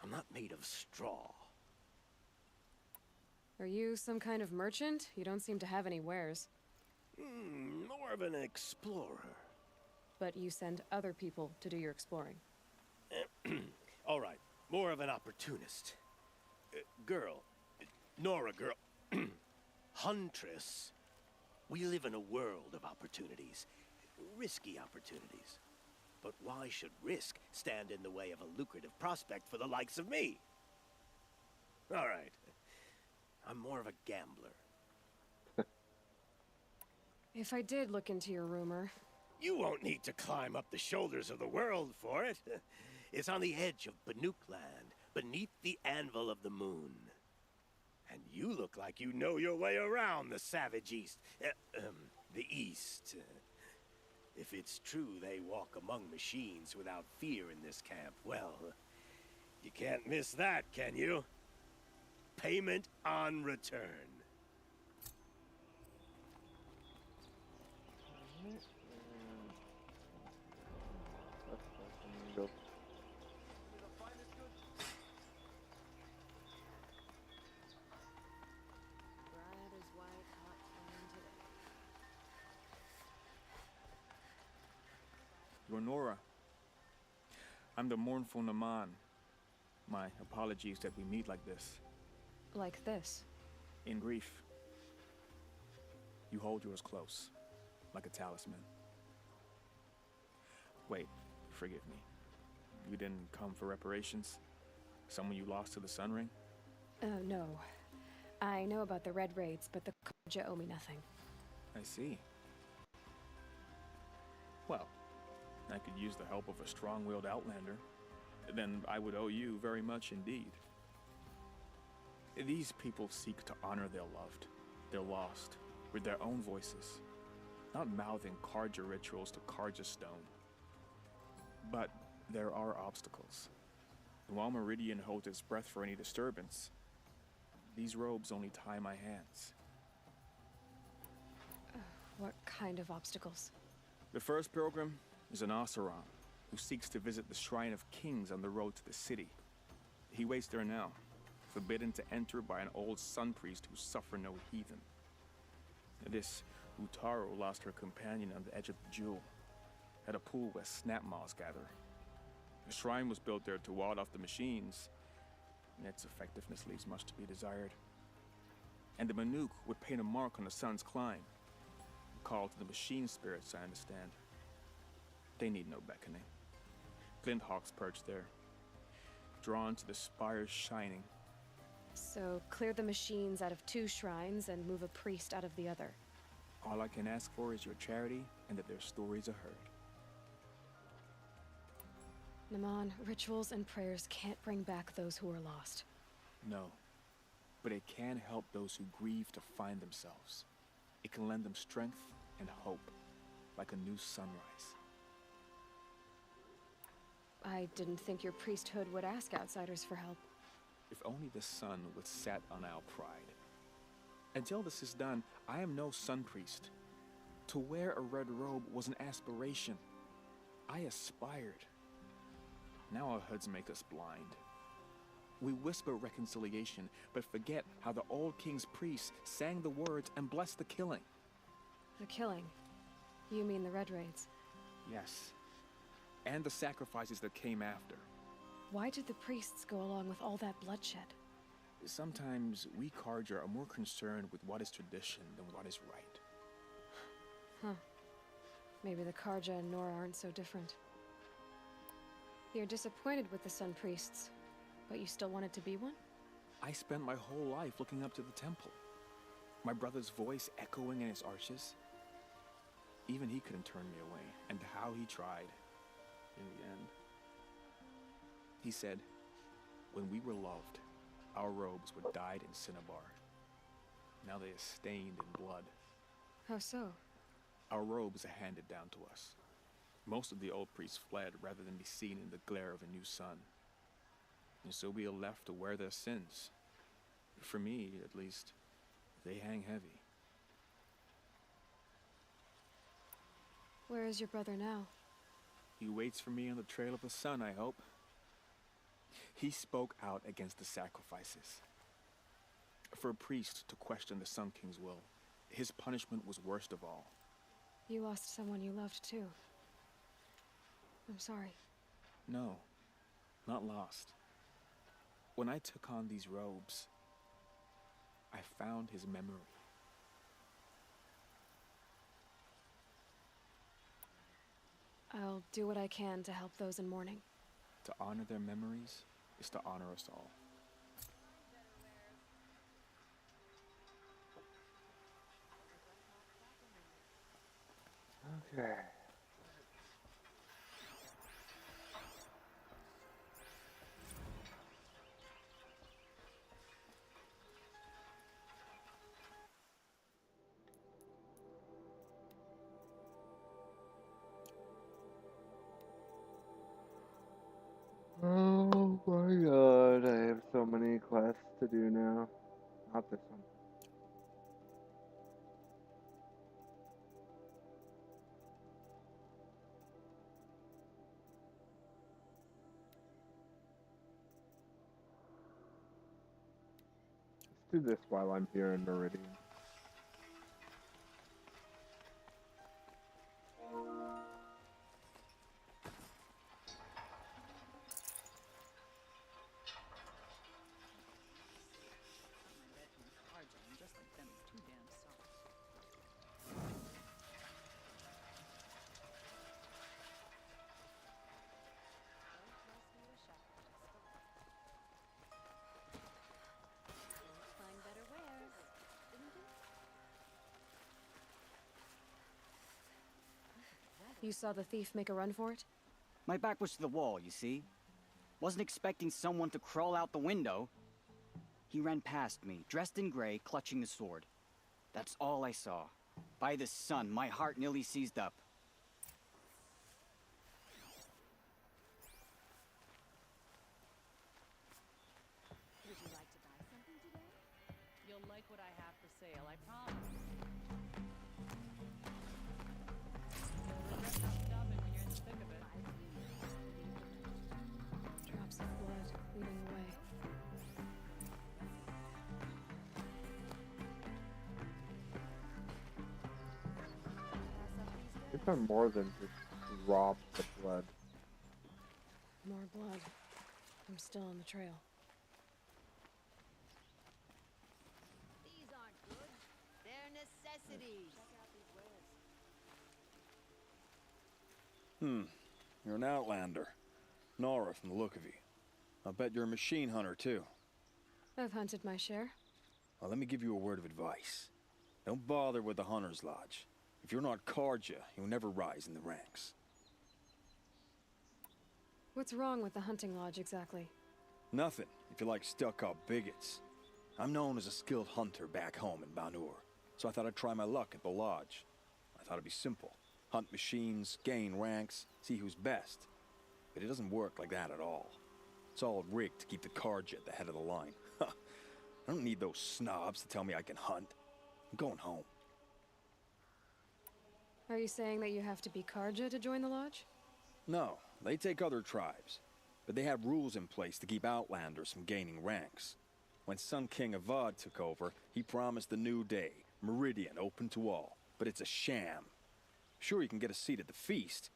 I'm not made of straw. Are you some kind of merchant? You don't seem to have any wares. More of an explorer. But you send other people to do your exploring. All right, more of an opportunist. Girl, Nora girl, Huntress. We live in a world of opportunities. Risky opportunities. But why should risk stand in the way of a lucrative prospect for the likes of me? All right. I'm more of a gambler. If I did look into your rumor... You won't need to climb up the shoulders of the world for it. It's on the edge of Banuk land, beneath the anvil of the moon. And you look like you know your way around the savage east. The east. If it's true they walk among machines without fear in this camp, well, you can't miss that, can you? Payment on return. You're Nora. I'm the mournful Naman. My apologies that we meet like this. Like this? In grief. You hold yours close, like a talisman. Wait, forgive me. You didn't come for reparations? Someone you lost to the Sun Ring? No. I know about the Red Raids, but the Kharja owe me nothing. I see. Well, I could use the help of a strong-willed outlander. Then I would owe you very much indeed. These people seek to honor their loved, their lost, with their own voices, not mouthing Kharja rituals to Kharja stone. But there are obstacles. And while Meridian holds its breath for any disturbance, these robes only tie my hands. What kind of obstacles? The first pilgrim is an Oseram who seeks to visit the Shrine of Kings on the road to the city. He waits there now, forbidden to enter by an old sun priest who suffer no heathen. This Utaro lost her companion on the edge of the Jewel, at a pool where snap moths gather. The shrine was built there to ward off the machines, and its effectiveness leaves much to be desired. And the Banuk would paint a mark on the sun's climb, called to the machine spirits, I understand. They need no beckoning. Glint hawks perch there, drawn to the spires shining. So, clear the machines out of 2 shrines and move a priest out of the other. All I can ask for is your charity and that their stories are heard. Naman, rituals and prayers can't bring back those who are lost. No, but it can help those who grieve to find themselves. It can lend them strength and hope, like a new sunrise. I didn't think your priesthood would ask outsiders for help. If only the sun would set on our pride. Until this is done, I am no sun priest. To wear a red robe was an aspiration. I aspired. Now our hoods make us blind. We whisper reconciliation, but forget how the old king's priests sang the words and blessed the killing. The killing? You mean the Red Raids? Yes. And the sacrifices that came after. Why did the priests go along with all that bloodshed? Sometimes we Carja are more concerned with what is tradition than what is right. Huh. Maybe the Carja and Nora aren't so different. You're disappointed with the Sun Priests, but you still wanted to be one? I spent my whole life looking up to the temple. My brother's voice echoing in his arches. Even he couldn't turn me away, and how he tried. In the end. He said, when we were loved, our robes were dyed in cinnabar. Now they are stained in blood. How so? Our robes are handed down to us. Most of the old priests fled rather than be seen in the glare of a new sun. And so we are left to wear their sins. For me, at least, they hang heavy. Where is your brother now? He waits for me on the trail of the sun, I hope. He spoke out against the sacrifices. For a priest to question the Sun King's will, his punishment was worst of all. You lost someone you loved too. I'm sorry. No, not lost. When I took on these robes, I found his memory. I'll do what I can to help those in mourning. To honor their memories is to honor us all. Okay. Oh my god, I have so many quests to do now. Not this one. Let's do this while I'm here in Meridian. Just like them, too damn soft. Find better wares, didn't you? You saw the thief make a run for it? My back was to the wall, you see. Wasn't expecting someone to crawl out the window. He ran past me, dressed in gray, clutching the sword. That's all I saw. By the sun, my heart nearly seized up. Would you like to buy something today? You'll like what I have for sale, I promise. You'll regret not stopping when you're in the thick of it. Drops of blood leading the way. These are more than just drops of blood. More blood. I'm still on the trail. These aren't good. They're necessities. You're an outlander. Nora from the look of you. I'll bet you're a machine hunter, too. I've hunted my share. Well, let me give you a word of advice. Don't bother with the Hunter's Lodge. If you're not Carja, you'll never rise in the ranks. What's wrong with the hunting lodge exactly? Nothing, if you like stuck-up bigots. I'm known as a skilled hunter back home in Banur, so I thought I'd try my luck at the lodge. I thought it'd be simple. Hunt machines, gain ranks, see who's best. But it doesn't work like that at all. It's all rigged to keep the Carja at the head of the line. I don't need those snobs to tell me I can hunt. I'm going home. Are you saying that you have to be Karja to join the lodge? No, they take other tribes. But they have rules in place to keep outlanders from gaining ranks. When Sun King Avad took over, he promised a new day, Meridian open to all. But it's a sham. Sure, you can get a seat at the feast,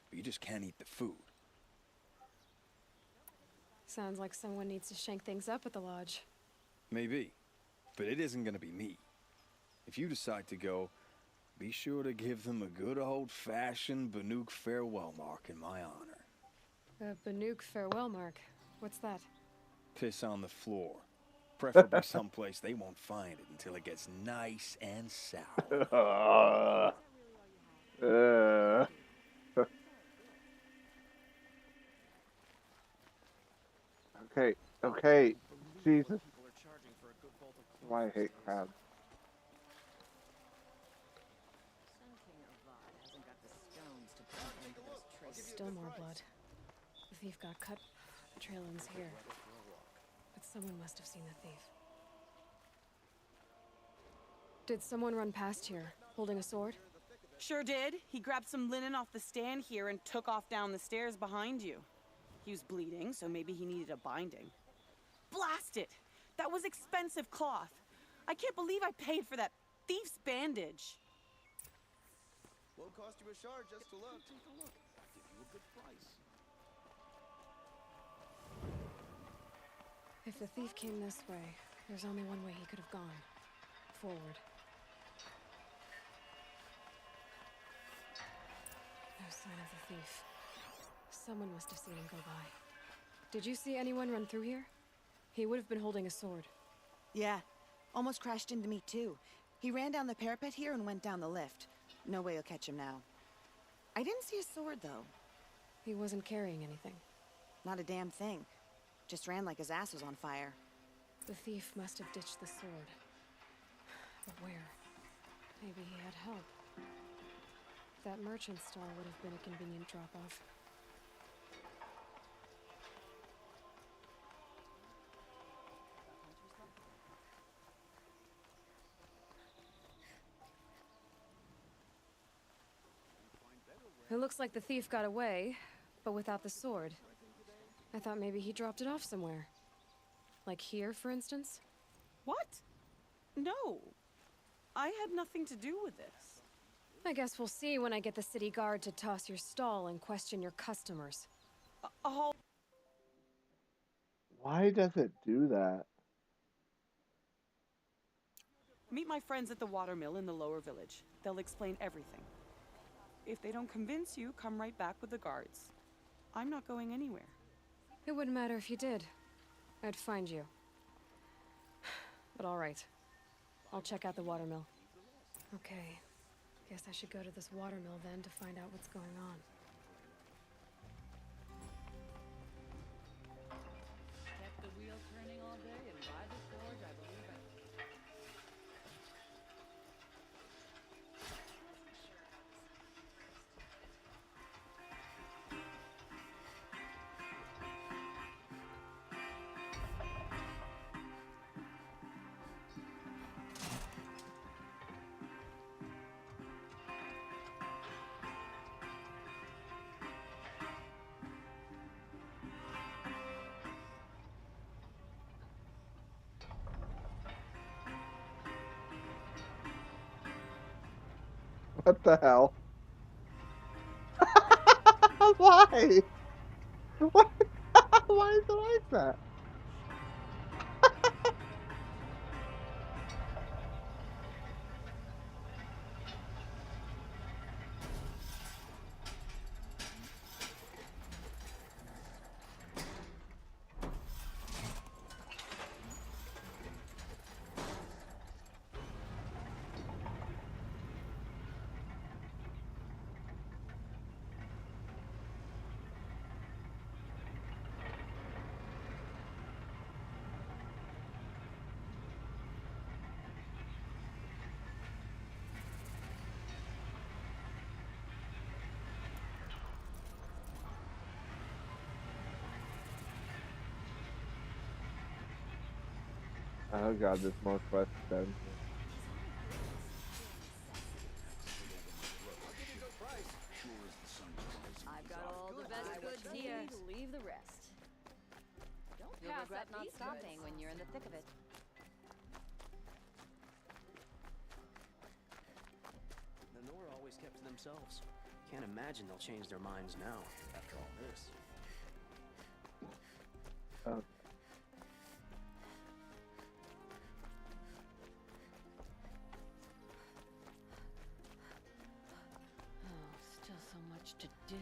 but you just can't eat the food. Sounds like someone needs to shank things up at the lodge. Maybe, but it isn't gonna be me. If you decide to go, be sure to give them a good old-fashioned Banuk farewell mark in my honor. A Banuk farewell mark. What's that? Piss on the floor. Preferably someplace they won't find it until it gets nice and sour. Okay, okay. Jesus. Why I hate crowds. Still more blood. The thief got cut. The trail ends here. But someone must have seen the thief. Did someone run past here, holding a sword? Sure did. He grabbed some linen off the stand here and took off down the stairs behind you. He was bleeding, so maybe he needed a binding. Blast it! That was expensive cloth. I can't believe I paid for that thief's bandage. Won't cost you a shard just to look. Take a look. I'll give you a good price. If the thief came this way, there's only one way he could have gone. Forward. No sign of the thief. Someone must have seen him go by. Did you see anyone run through here? He would have been holding a sword. Yeah. Almost crashed into me, too. He ran down the parapet here and went down the lift. No way you'll catch him now. I didn't see a sword, though. He wasn't carrying anything. Not a damn thing. Just ran like his ass was on fire. The thief must have ditched the sword. But where? Maybe he had help. That merchant stall would have been a convenient drop-off. It looks like the thief got away, but without the sword. I thought maybe he dropped it off somewhere. Like here, for instance? What? No. I had nothing to do with this. I guess we'll see when I get the city guard to toss your stall and question your customers. Why does it do that? Meet my friends at the watermill in the lower village. They'll explain everything. If they don't convince you, come right back with the guards. I'm not going anywhere. It wouldn't matter if you did. I'd find you. But all right. I'll check out the watermill. Okay. Guess I should go to this watermill then to find out what's going on. Kept the wheel turning all day, and by the forge, I believe What the hell? Why? Why? Why is it like that? Oh god, there's more quests down here. regret not stopping when you're in the thick of it. The Nora always kept to themselves. Can't imagine they'll change their minds now, after all this. Oh. Oh, still so much to do,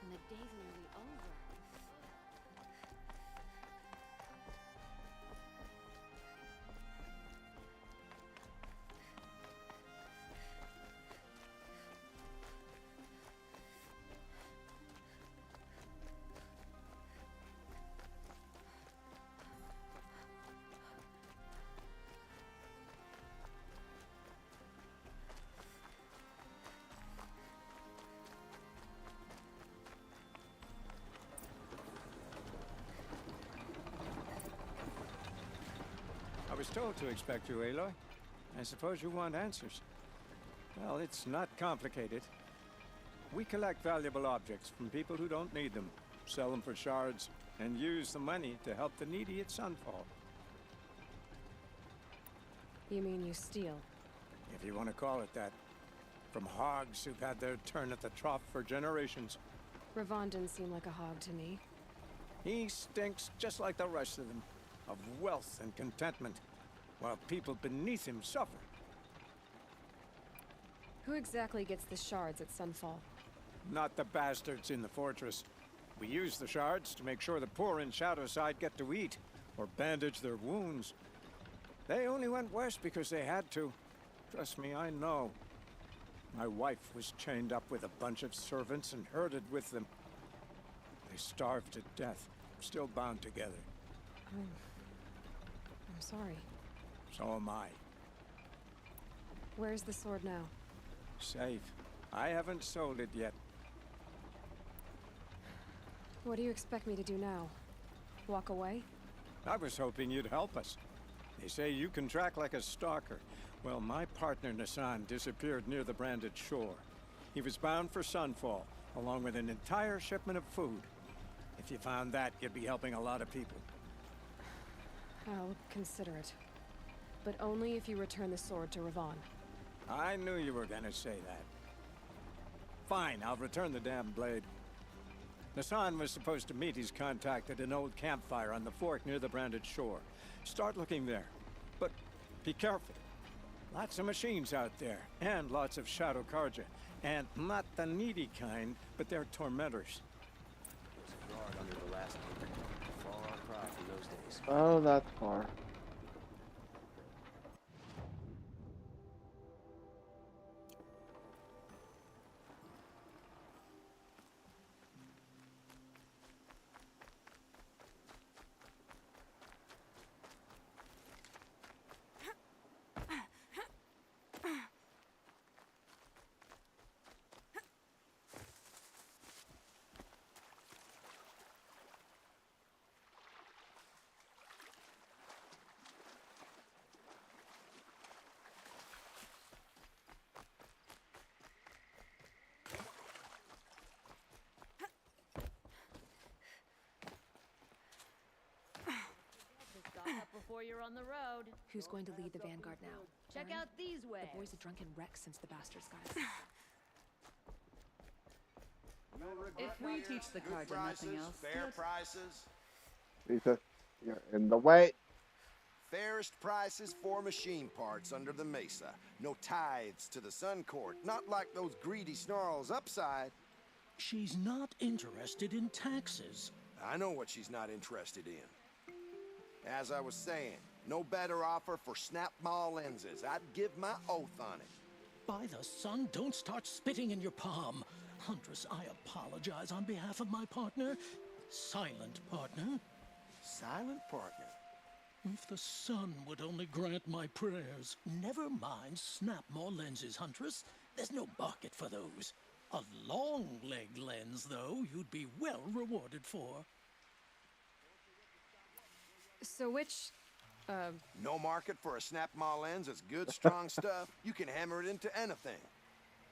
and the day's nearly over. I was told to expect you, Aloy. I suppose you want answers. Well, it's not complicated. We collect valuable objects from people who don't need them, sell them for shards, and use the money to help the needy at Sunfall. You mean you steal? If you want to call it that. From hogs who've had their turn at the trough for generations. Ravon didn't seem like a hog to me. He stinks just like the rest of them, of wealth and contentment, while people beneath him suffer. Who exactly gets the shards at Sunfall? Not the bastards in the fortress. We use the shards to make sure the poor in Shadowside get to eat, or bandage their wounds. They only went west because they had to. Trust me, I know. My wife was chained up with a bunch of servants and herded with them. They starved to death, still bound together. I'm sorry. So am I. Where's the sword now? Safe. I haven't sold it yet. What do you expect me to do now? Walk away? I was hoping you'd help us. They say you can track like a stalker. Well, my partner Nassan disappeared near the branded shore. He was bound for Sunfall, along with an entire shipment of food. If you found that, you'd be helping a lot of people. I'll consider it. But only if you return the sword to Ravon. I knew you were gonna say that. Fine, I'll return the damn blade. Nassan was supposed to meet his contact at an old campfire on the fork near the branded shore. Start looking there. But be careful. Lots of machines out there, and lots of Shadow Karja. And not the needy kind, but they're tormentors. There's a guard under the last one. Far cry from those days. Oh, that's far. Before you're on the road. Who's going to lead the vanguard now? Check out these wares. The boy's a drunken wreck since the bastards got us. If we teach the cards and nothing else, fair prices. Jesus, you're in the way. Fairest prices for machine parts under the mesa. No tithes to the Sun Court. Not like those greedy snarls upside. She's not interested in taxes. I know what she's not interested in. As I was saying, no better offer for snap maw lenses. I'd give my oath on it. By the sun, don't start spitting in your palm. Huntress, I apologize on behalf of my partner. Silent partner. Silent partner? If the sun would only grant my prayers. Never mind snap maw lenses, Huntress. There's no market for those. A long-leg lens, though, you'd be well rewarded for. So which, No market for a snap maw lens that's good, strong stuff. You can hammer it into anything.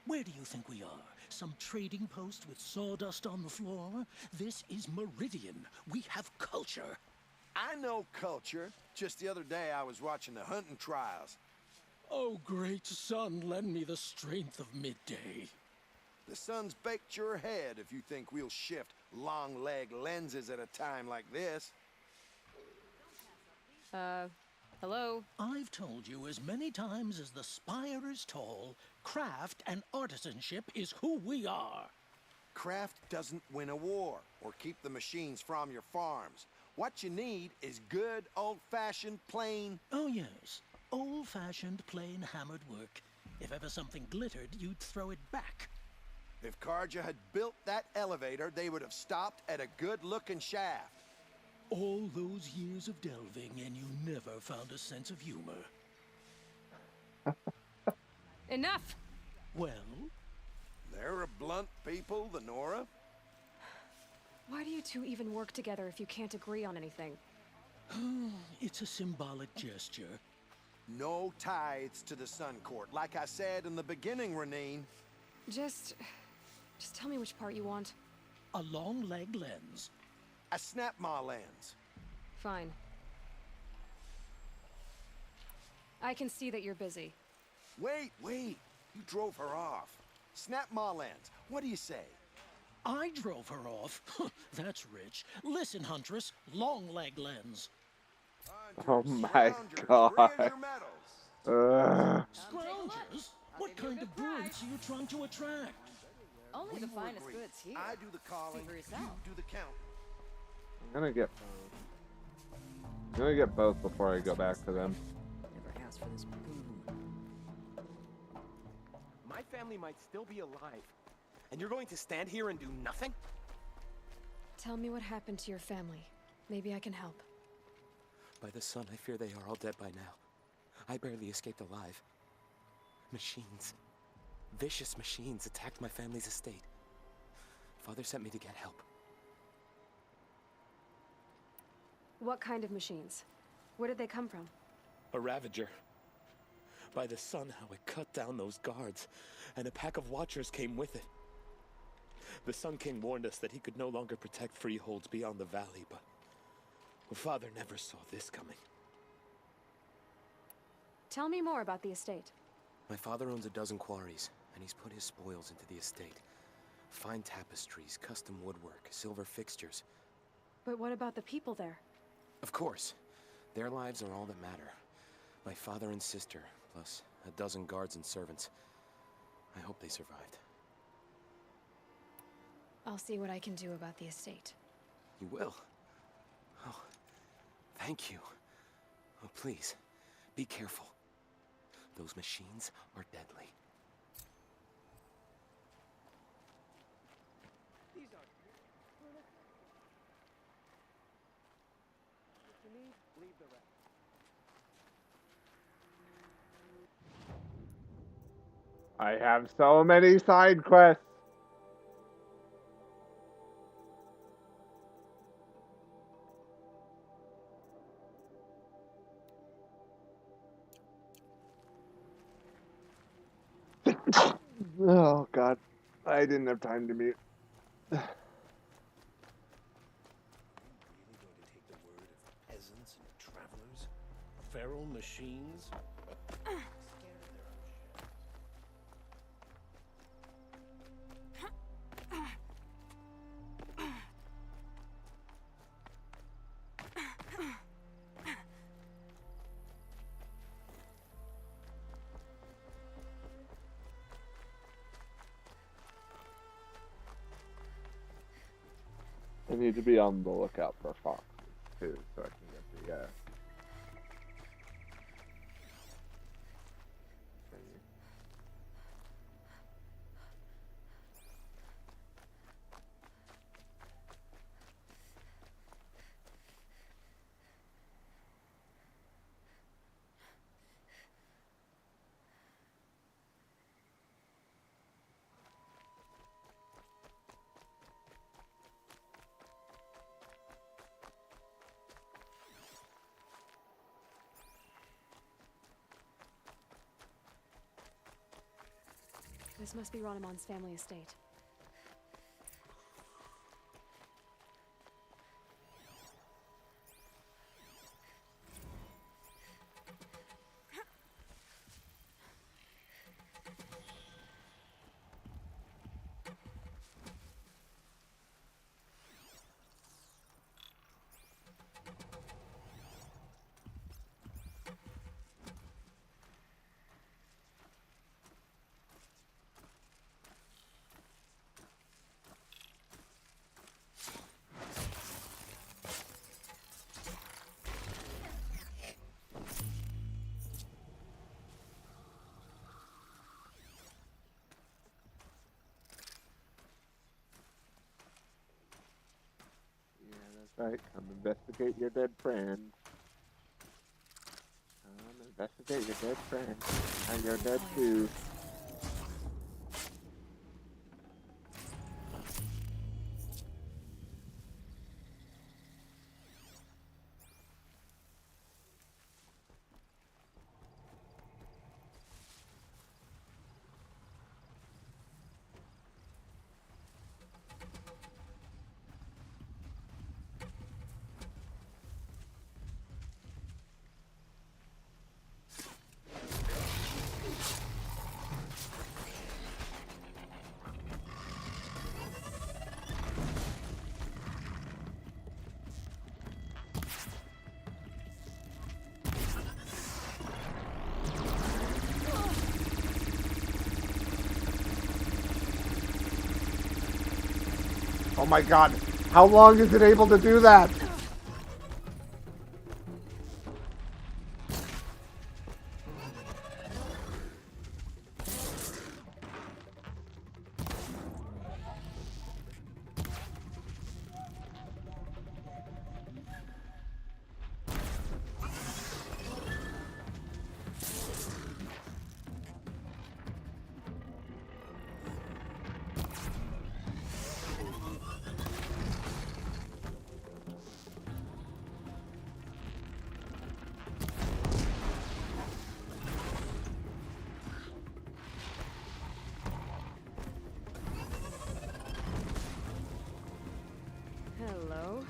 Where do you think we are? Some trading post with sawdust on the floor? This is Meridian. We have culture. I know culture. Just the other day I was watching the hunting trials. Oh, great sun, lend me the strength of midday. The sun's baked your head if you think we'll shift long leg lenses at a time like this. Hello? I've told you as many times as the spire is tall, craft and artisanship is who we are. Craft doesn't win a war or keep the machines from your farms. What you need is good, old-fashioned, plain... Oh, yes. Old-fashioned, plain hammered work. If ever something glittered, you'd throw it back. If Karja had built that elevator, they would have stopped at a good-looking shaft. All those years of delving, and you never found a sense of humor. Enough! Well? They're a blunt people, the Nora. Why do you two even work together if you can't agree on anything? It's a symbolic gesture. No tithes to the Sun Court, like I said in the beginning, Renine. Just tell me which part you want. A long leg lens. A snap-maw lens. Fine. I can see that you're busy. Wait. You drove her off. Snap-maw lens. What do you say? I drove her off. That's rich. Listen, Huntress, long leg lens. Oh my god. Scroungers? What kind of brutes are you trying to attract? Only the finest goods here. I do the calling, See for you yourself. do the count. I'm gonna get both before I go back to them. Never asked for this boon. My family might still be alive. And you're going to stand here and do nothing? Tell me what happened to your family. Maybe I can help. By the sun, I fear they are all dead by now. I barely escaped alive. Machines. Vicious machines attacked my family's estate. Father sent me to get help. What kind of machines? Where did they come from? A Ravager. By the sun, how it cut down those guards, and a pack of watchers came with it. The Sun King warned us that he could no longer protect freeholds beyond the valley, but Father never saw this coming. Tell me more about the estate. My father owns a dozen quarries, and he's put his spoils into the estate. Fine tapestries, custom woodwork, silver fixtures. But what about the people there? Of course. Their lives are all that matter. My father and sister, plus a dozen guards and servants. I hope they survived. I'll see what I can do about the estate. You will? Oh, thank you. Oh, please, be careful. Those machines are deadly. These are... What you need, leave the rest. I have so many side quests. Oh god, I didn't have time to mute. Peasants and travelers? Feral machines? I need to be on the lookout for foxes too, so I can get the This must be Ronamon's family estate. Right, come investigate your dead friend. Come investigate your dead friend. And you're dead too. Oh my god, how long is it able to do that? Hello.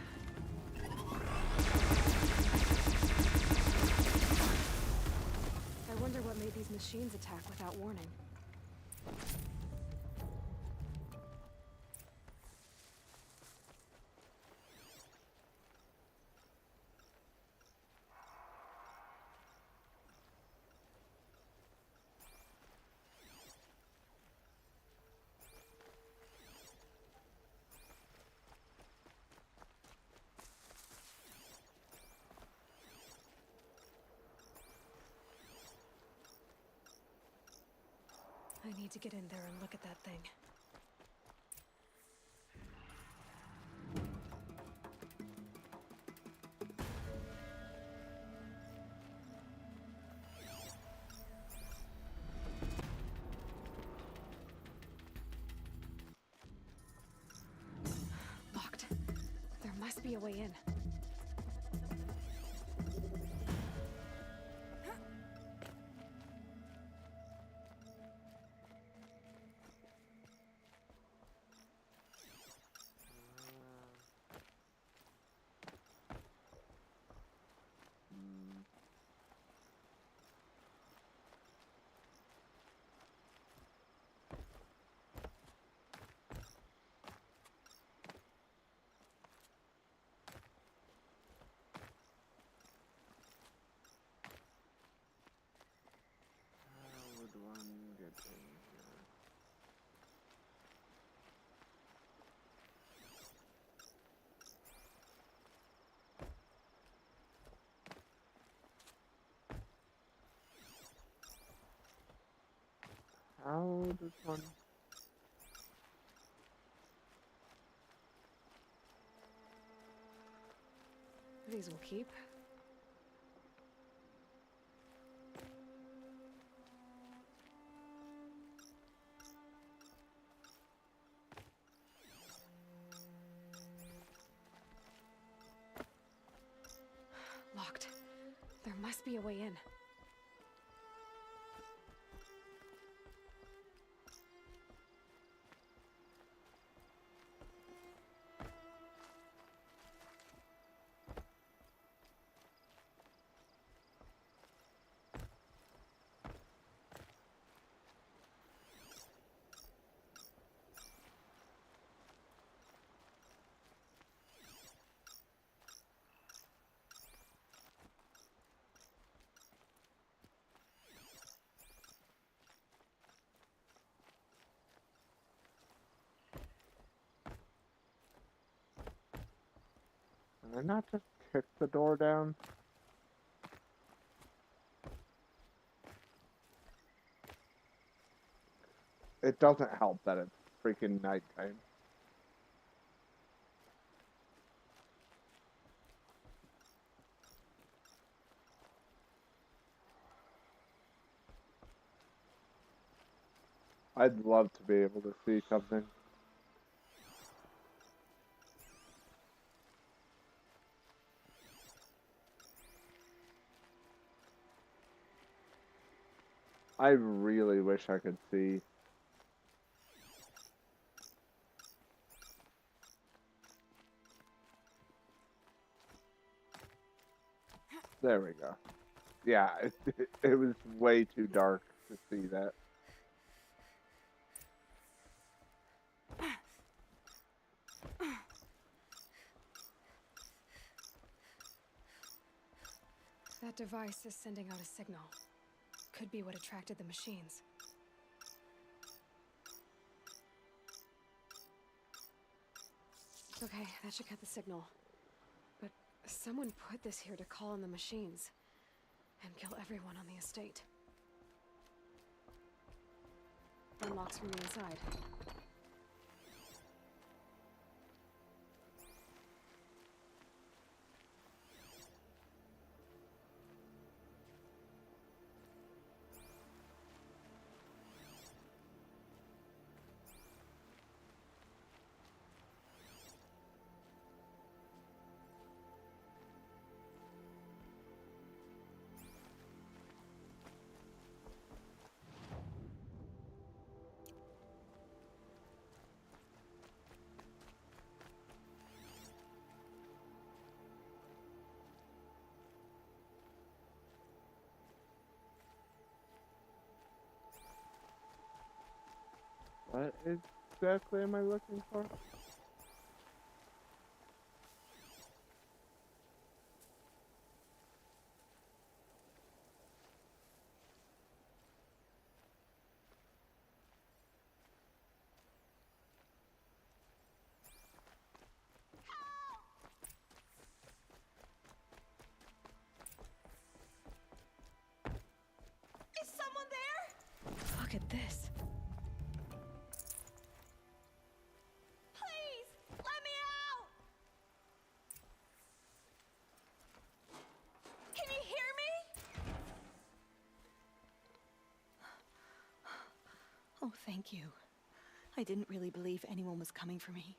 I wonder what made these machines attack without warning. I need to get in there and look at that thing. Locked. There must be a way in. How would one get in here? How does one... These will keep. Locked. There must be a way in. Can I not just kick the door down? It doesn't help that it's freaking nighttime. I'd love to be able to see something. I really wish I could see. There we go. Yeah, it was way too dark to see that. That device is sending out a signal. Could be what attracted the machines. Okay, that should cut the signal. But someone put this here to call on the machines and kill everyone on the estate. Unlocks from the inside. What exactly am I looking for? Is someone there? Look at this. Please, let me out! Can you hear me? Oh, thank you. I didn't really believe anyone was coming for me.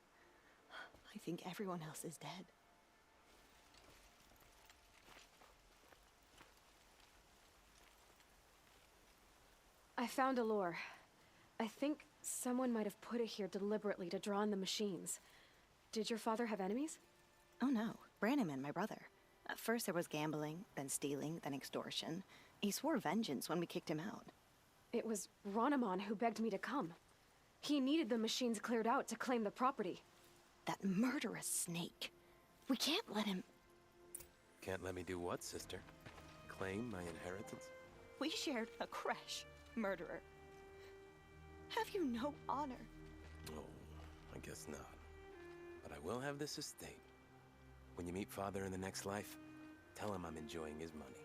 I think everyone else is dead. I found a lure. I think someone might have put it here deliberately to draw on the machines. Did your father have enemies? Oh no, Branniman, my brother. At first there was gambling, then stealing, then extortion. He swore vengeance when we kicked him out. It was Ronamon who begged me to come. He needed the machines cleared out to claim the property. That murderous snake. We can't let him... Can't let me do what, sister? Claim my inheritance? We shared a creche, murderer. Have you no honor? Oh, I guess not. But I will have this estate. When you meet Father in the next life, tell him I'm enjoying his money.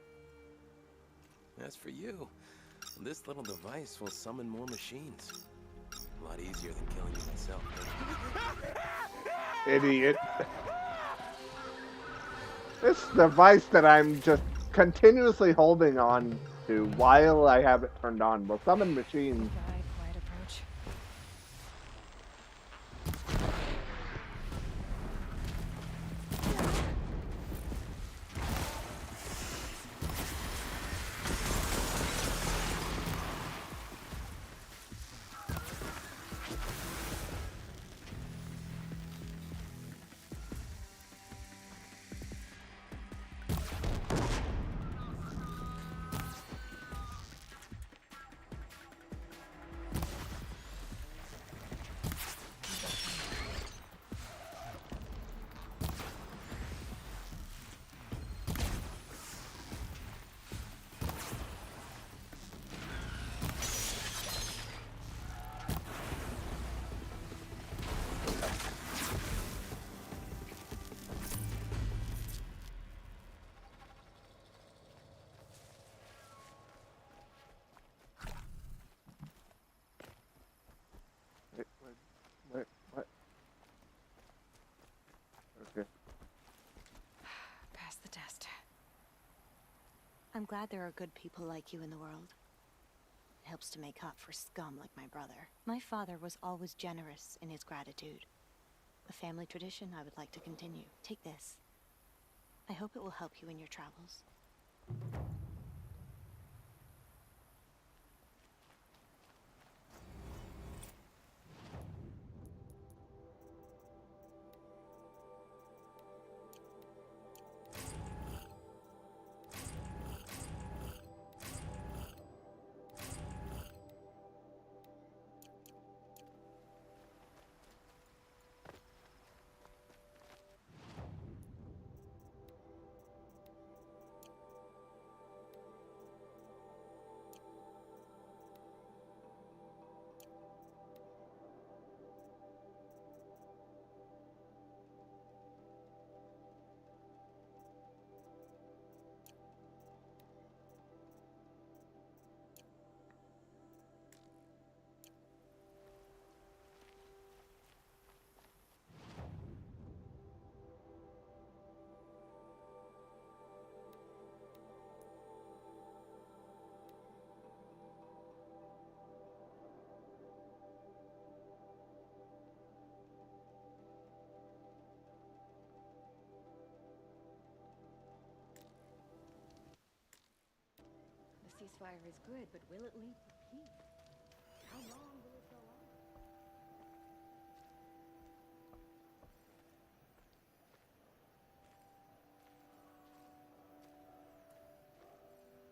As for you, this little device will summon more machines. A lot easier than killing you myself. Idiot. This device that I'm just continuously holding on to while I have it turned on will summon machines. Quiet approach. Wait, what? Okay. Pass the test. I'm glad there are good people like you in the world. It helps to make up for scum like my brother. My father was always generous in his gratitude. A family tradition I would like to continue. Take this. I hope it will help you in your travels. The ceasefire is good, but will it lead to peace? How long will it go on?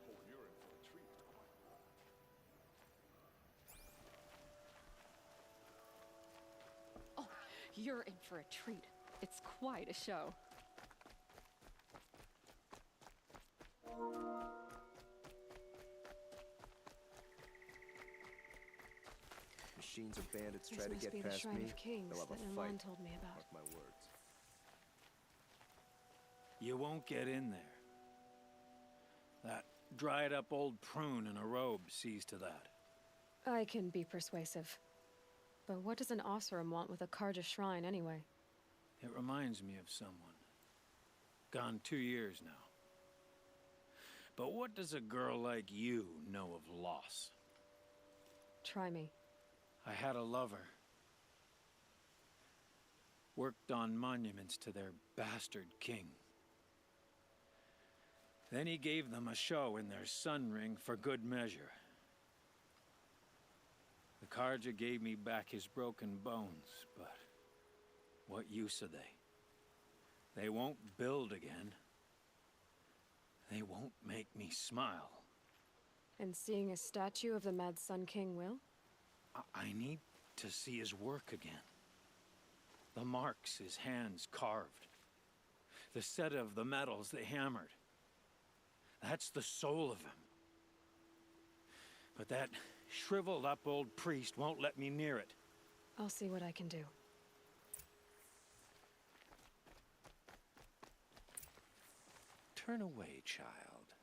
Oh, you're in for a treat. Oh, you're in for a treat. It's quite a show. Machines or bandits This try to must get be the past Shrine me, of Kings they'll have that a Milan fight. told me about. Mark my words. You won't get in there. That dried-up old prune in a robe sees to that. I can be persuasive. But what does an Osram want with a Karja shrine anyway? It reminds me of someone. Gone 2 years now. But what does a girl like you know of loss? Try me. I had a lover. Worked on monuments to their bastard king. Then he gave them a show in their sun ring for good measure. The Karja gave me back his broken bones, but what use are they? They won't build again. They won't make me smile. And seeing a statue of the Mad Sun King will? I need to see his work again. The marks his hands carved. The set of the metals they hammered. That's the soul of him. But that shriveled up old priest won't let me near it. I'll see what I can do. Turn away, child.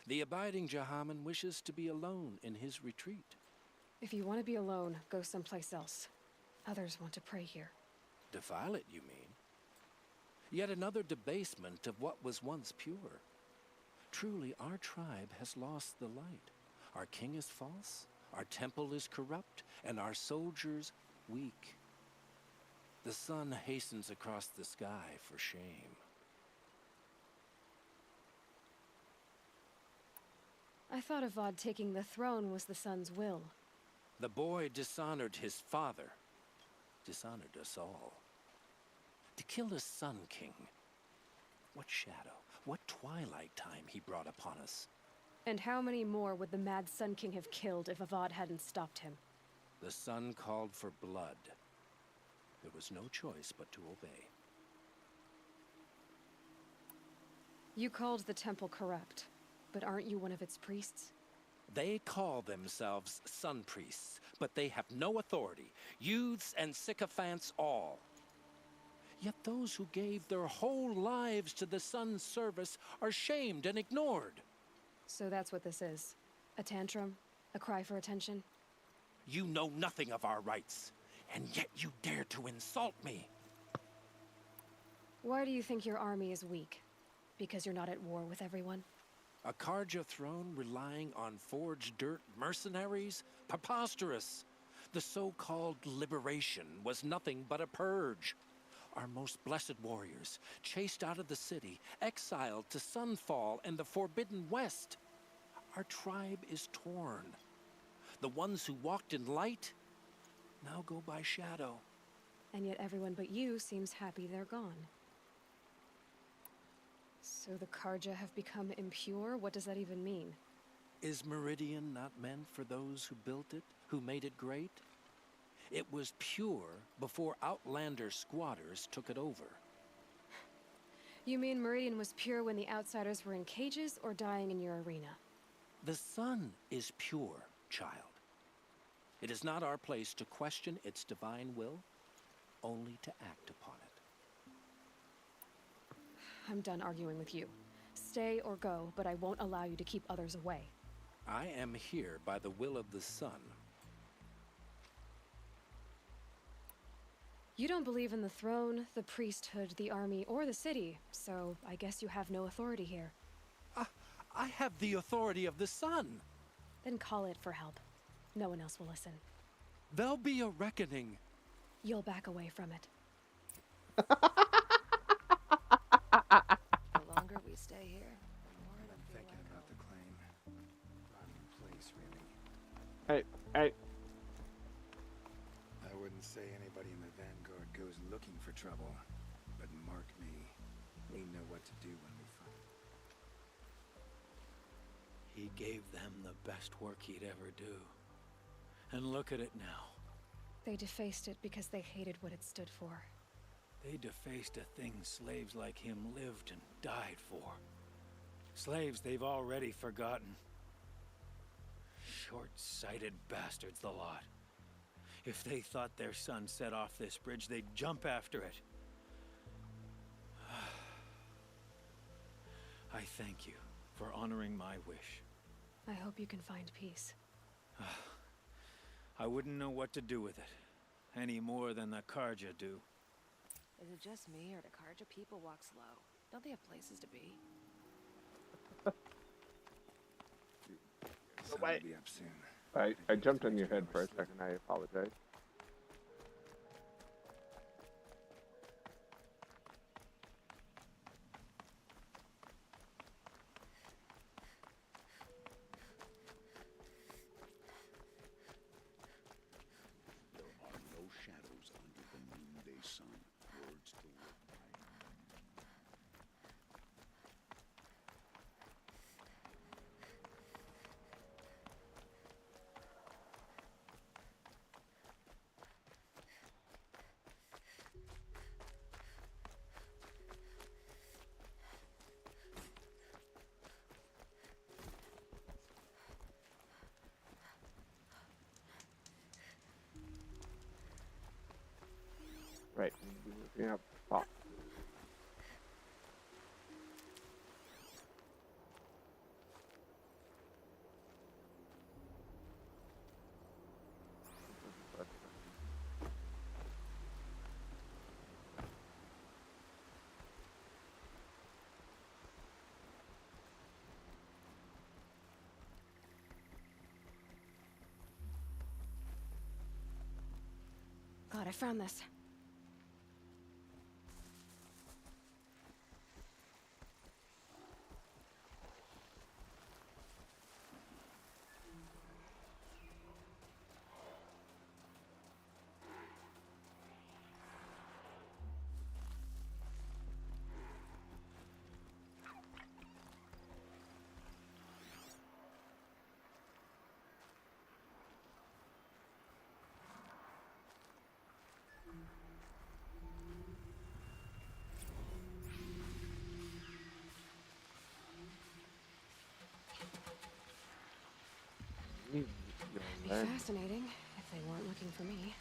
The abiding Jahaman wishes to be alone in his retreat. If you want to be alone, go someplace else. Others want to pray here. Defile it, you mean? Yet another debasement of what was once pure. Truly, our tribe has lost the light. Our king is false, our temple is corrupt, and our soldiers weak. The sun hastens across the sky for shame. I thought Avad taking the throne was the sun's will. The boy dishonored his father, dishonored us all. To kill a sun king, what shadow, what twilight time he brought upon us. And how many more would the Mad Sun King have killed if Avad hadn't stopped him? The sun called for blood. There was no choice but to obey. You called the temple corrupt, but aren't you one of its priests? They call themselves sun priests, but they have no authority. Youths and sycophants all. Yet those who gave their whole lives to the sun's service are shamed and ignored. So that's what this is. A tantrum? A cry for attention? You know nothing of our rights, and yet you dare to insult me. Why do you think your army is weak? Because you're not at war with everyone? A Karja throne relying on forged dirt mercenaries? Preposterous! The so-called liberation was nothing but a purge. Our most blessed warriors, chased out of the city, exiled to Sunfall and the Forbidden West. Our tribe is torn. The ones who walked in light now go by shadow. And yet everyone but you seems happy they're gone. So the Karja have become impure? What does that even mean? Is Meridian not meant for those who built it, who made it great? It was pure before Outlander squatters took it over. You mean Meridian was pure when the outsiders were in cages or dying in your arena? The sun is pure, child. It is not our place to question its divine will, only to act upon it. I'm done arguing with you. Stay or go, but I won't allow you to keep others away. I am here by the will of the sun. You don't believe in the throne, the priesthood, the army, or the city, so I guess you have no authority here. I have the authority of the sun. Then call it for help. No one else will listen. There'll be a reckoning. You'll back away from it. The longer we stay here, the more it'll feel Thinking like about the claim. Rotten place, really. Hey. I wouldn't say anybody in the Vanguard goes looking for trouble, but mark me, we know what to do when we find it. He gave them the best work he'd ever do. And look at it now. They defaced it because they hated what it stood for. They defaced a thing slaves like him lived and died for. Slaves they've already forgotten. Short-sighted bastards, the lot. If they thought their son set off this bridge, they'd jump after it. I thank you for honoring my wish. I hope you can find peace. I wouldn't know what to do with it, any more than the Karja do. Is it just me, or do Karja people walk slow? Don't they have places to be? Sun Wait. will be up soon. I jumped on your head for a second. I apologize. There are no shadows under the noonday sun. Words to live by. Right. Yeah. Pop. God, I found this. You'll Be learn. fascinating if they weren't looking for me.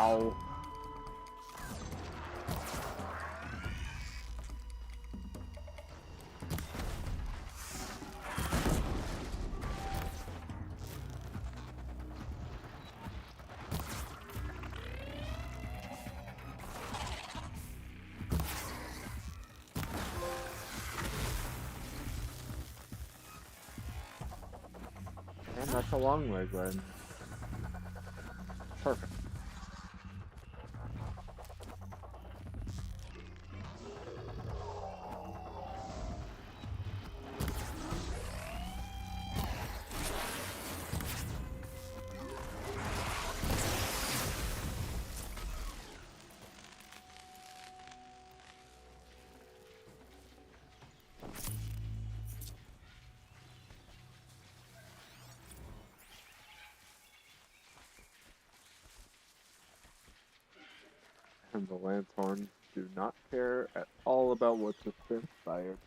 Ow. And that's a long leg run. Perfect. And the Lanthorns do not care at all about what just transpired.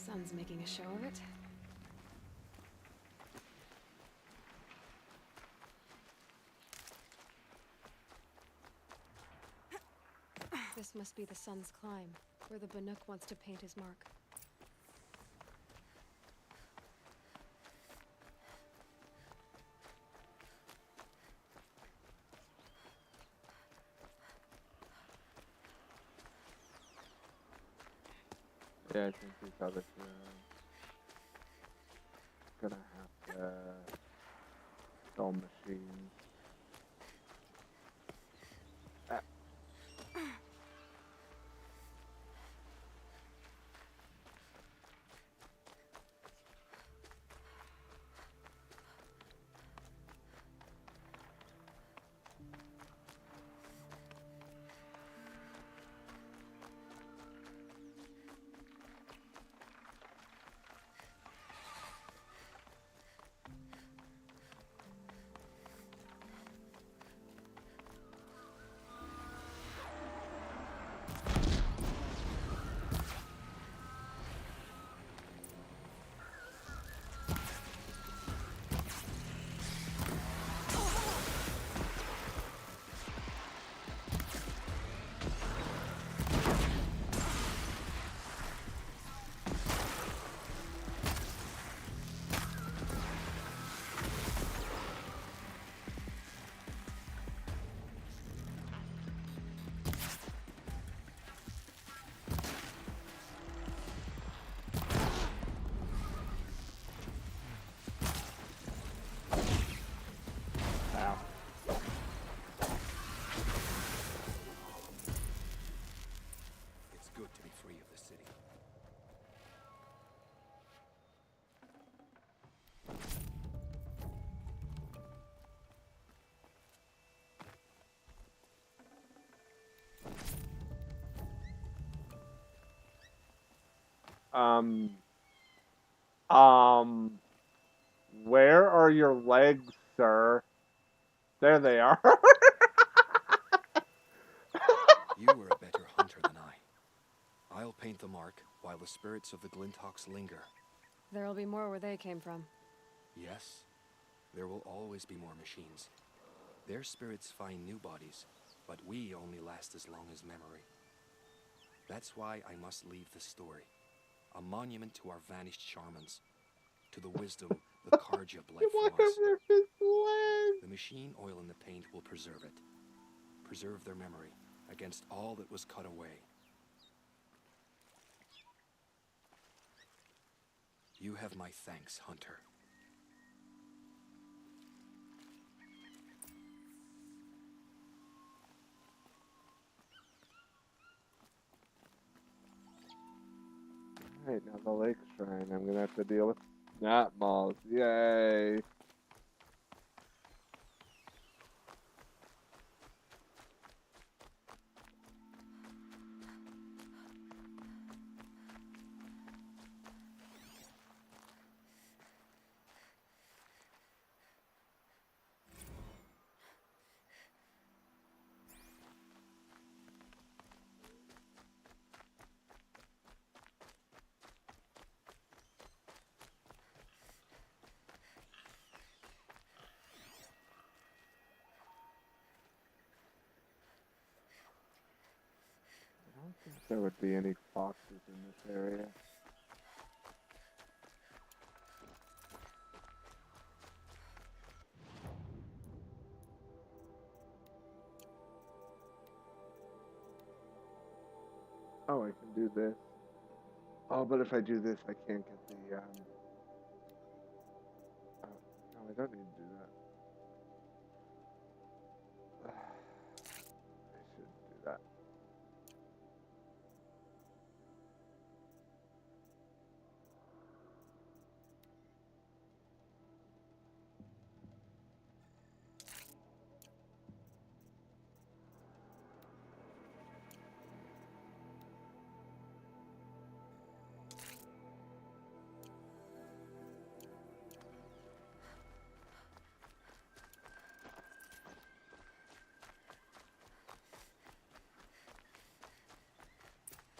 Sun's making a show of it. This must be the Sun's climb, where the Banuk wants to paint his mark. Yeah, I think these other gonna have to sell machines. It's good to be free of the city. Where are your legs, sir? There they are. You were a better hunter than I. I'll paint the mark while the spirits of the Glinthawks linger. There'll be more where they came from. Yes, there will always be more machines. Their spirits find new bodies, but we only last as long as memory. That's why I must leave the story. A monument to our vanished shamans, to the wisdom the Karja bled from us. The machine oil in the paint will preserve it. Preserve their memory against all that was cut away. You have my thanks, Hunter. Alright, now the lake shrine I'm gonna have to deal with. Not malls. Yay. I don't think there would be any foxes in this area. Oh, I can do this. Oh, but if I do this, I can't get the, oh, no, I don't need to do that. I should do that.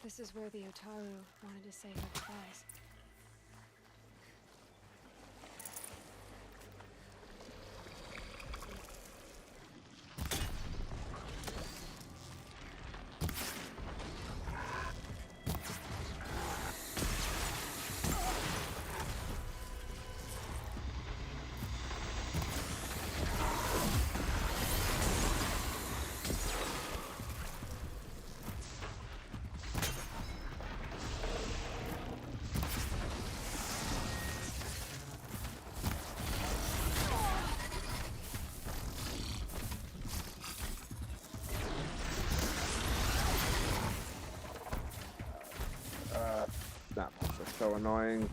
This is where the Otaru wanted to say their goodbyes. That monster's so annoying.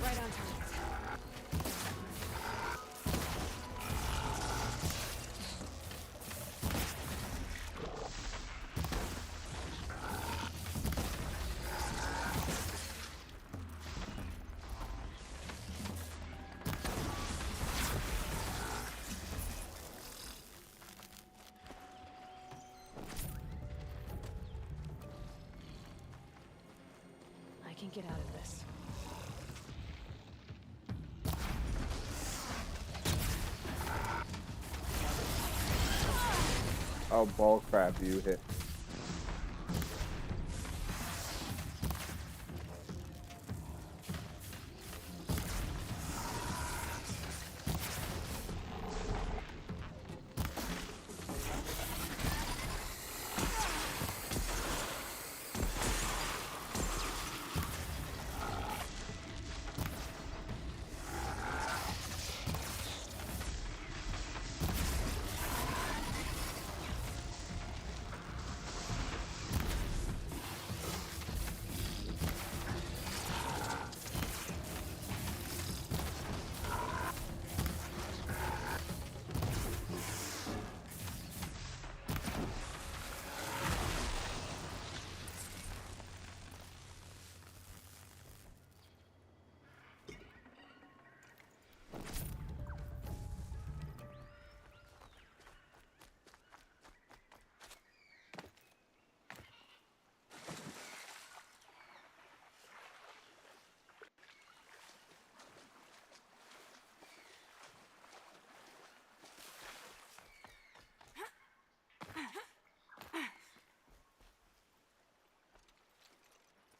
Right on target. I can get out of this. Oh, bull crap, you hit.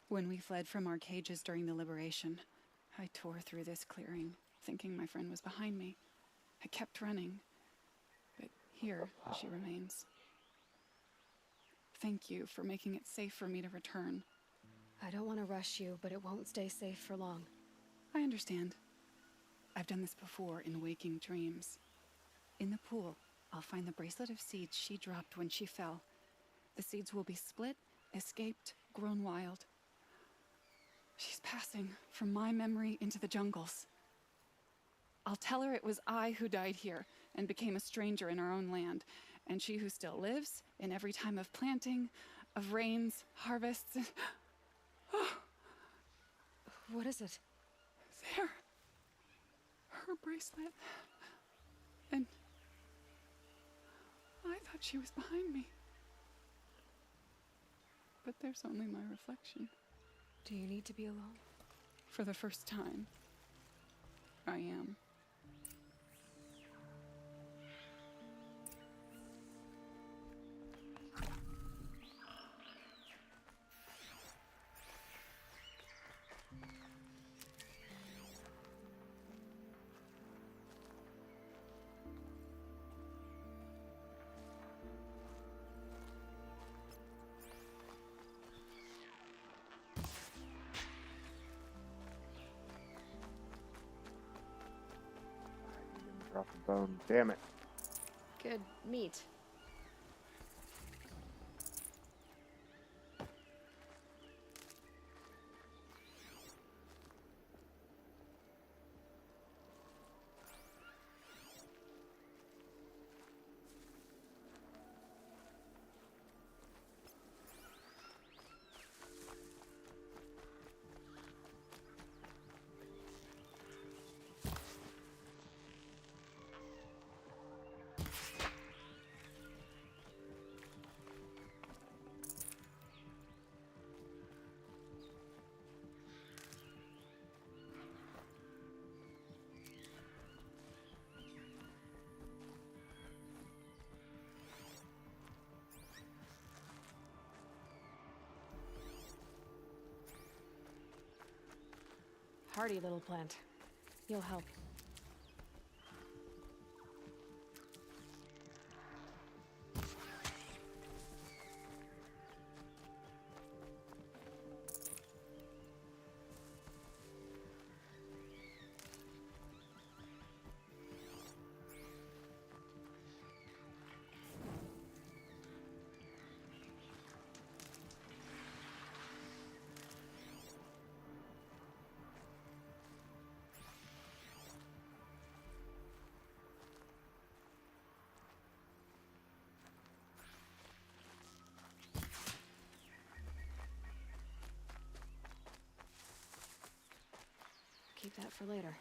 When we fled from our cages during the liberation, I tore through this clearing, thinking my friend was behind me. I kept running, but here she remains. Thank you for making it safe for me to return. I don't want to rush you, but it won't stay safe for long. I understand. I've done this before in waking dreams. In the pool, I'll find the bracelet of seeds she dropped when she fell. The seeds will be split, escaped, grown wild. She's passing from my memory into the jungles. I'll tell her it was I who died here and became a stranger in our own land, and she who still lives in every time of planting, of rains, harvests, and... What is it? There. Her bracelet. And I thought she was behind me. But there's only my reflection. Do you need to be alone? For the first time, I am. Drop a bone. Damn it. Good meat. Hardy little plant. You'll help. Keep that for later.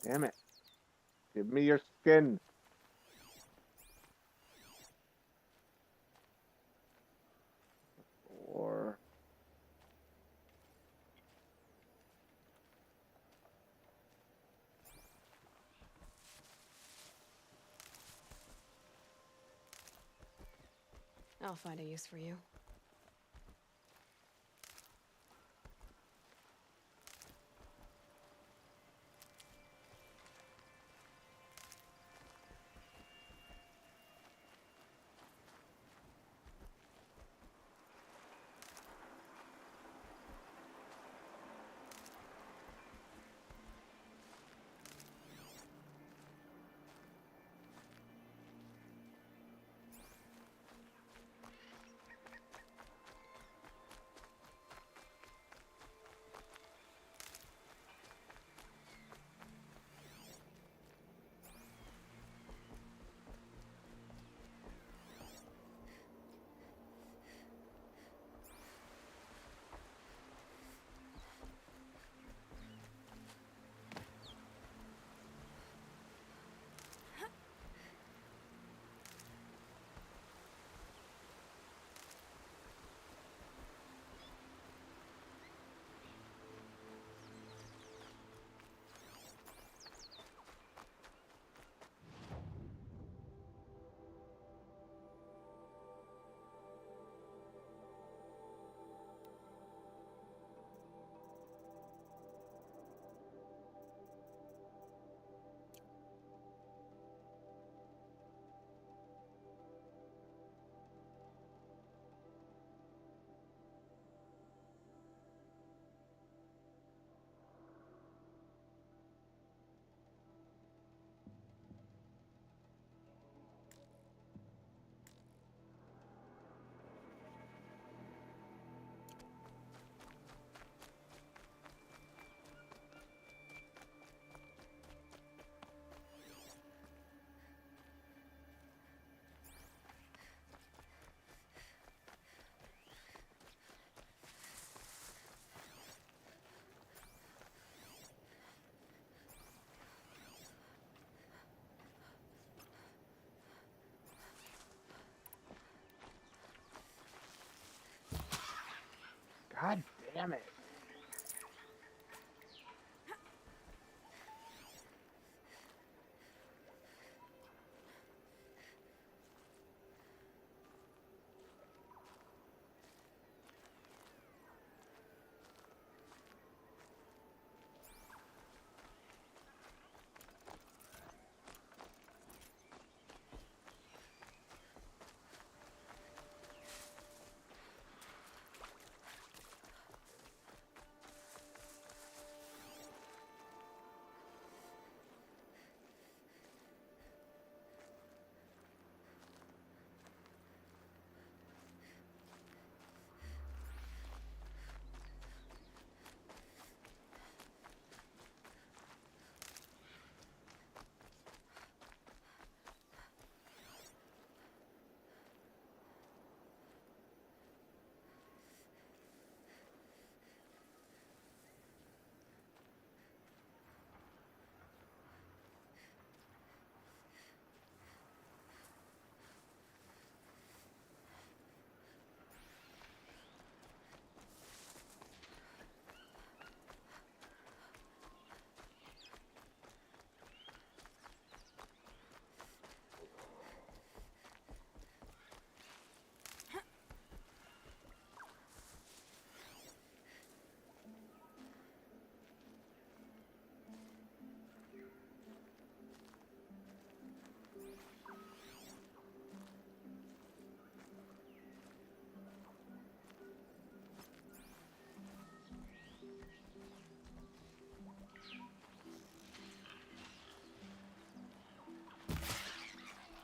Damn it. Give me your skin. Or... I'll find a use for you. God damn it.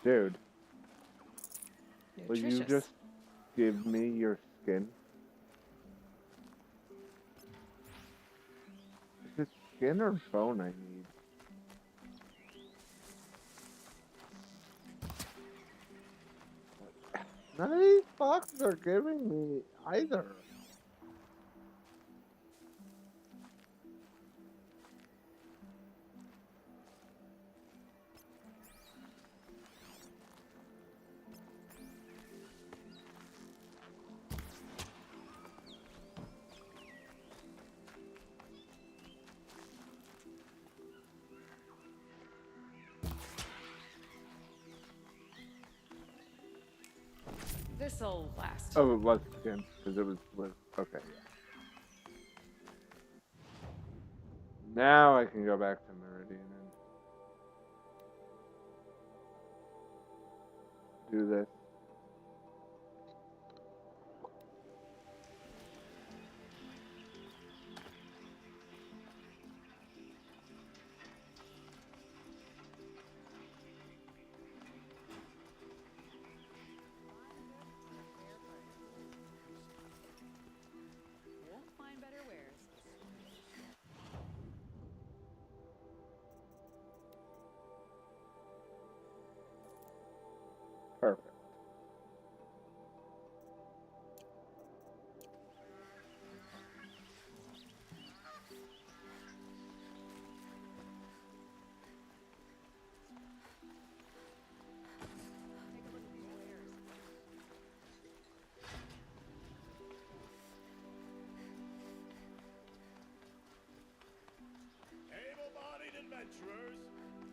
Dude, will you Nutritious. just give me your skin? Is it skin or bone I need? None of these boxes are giving me either. This'll last. Oh, it was skin, because it was okay, yeah. Now I can go back to Meridian and do this. Won't find better wares. Perfect. Able-bodied adventurers,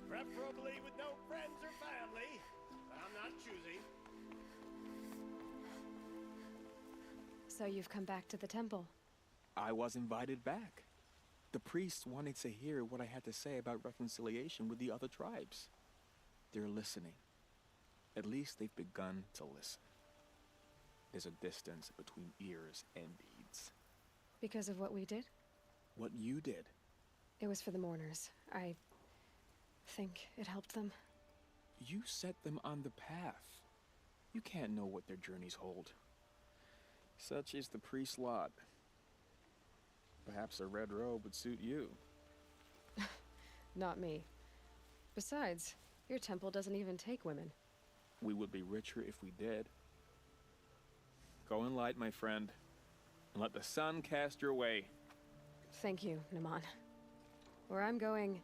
preferably with no friends or family, but I'm not choosy. So you've come back to the temple. I was invited back. The priests wanted to hear what I had to say about reconciliation with the other tribes. They're listening. At least they've begun to listen. There's a distance between ears and deeds. Because of what we did? What you did. It was for the mourners. I think it helped them. You set them on the path. You can't know what their journeys hold. Such is the priest's lot. Perhaps a red robe would suit you. Not me. Besides, your temple doesn't even take women. We would be richer if we did. Go in light, my friend, and let the sun cast your way. Thank you, Naman. Where I'm going,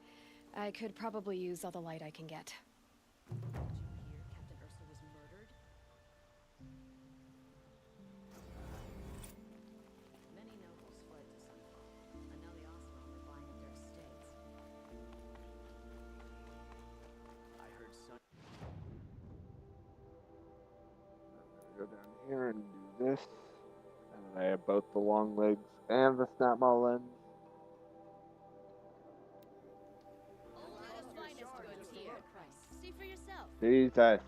I could probably use all the light I can get. Did you hear Captain Ursa was murdered? Many go down here and do this. And I have both the long legs and the snap maul lens. See for yourself. Jesus.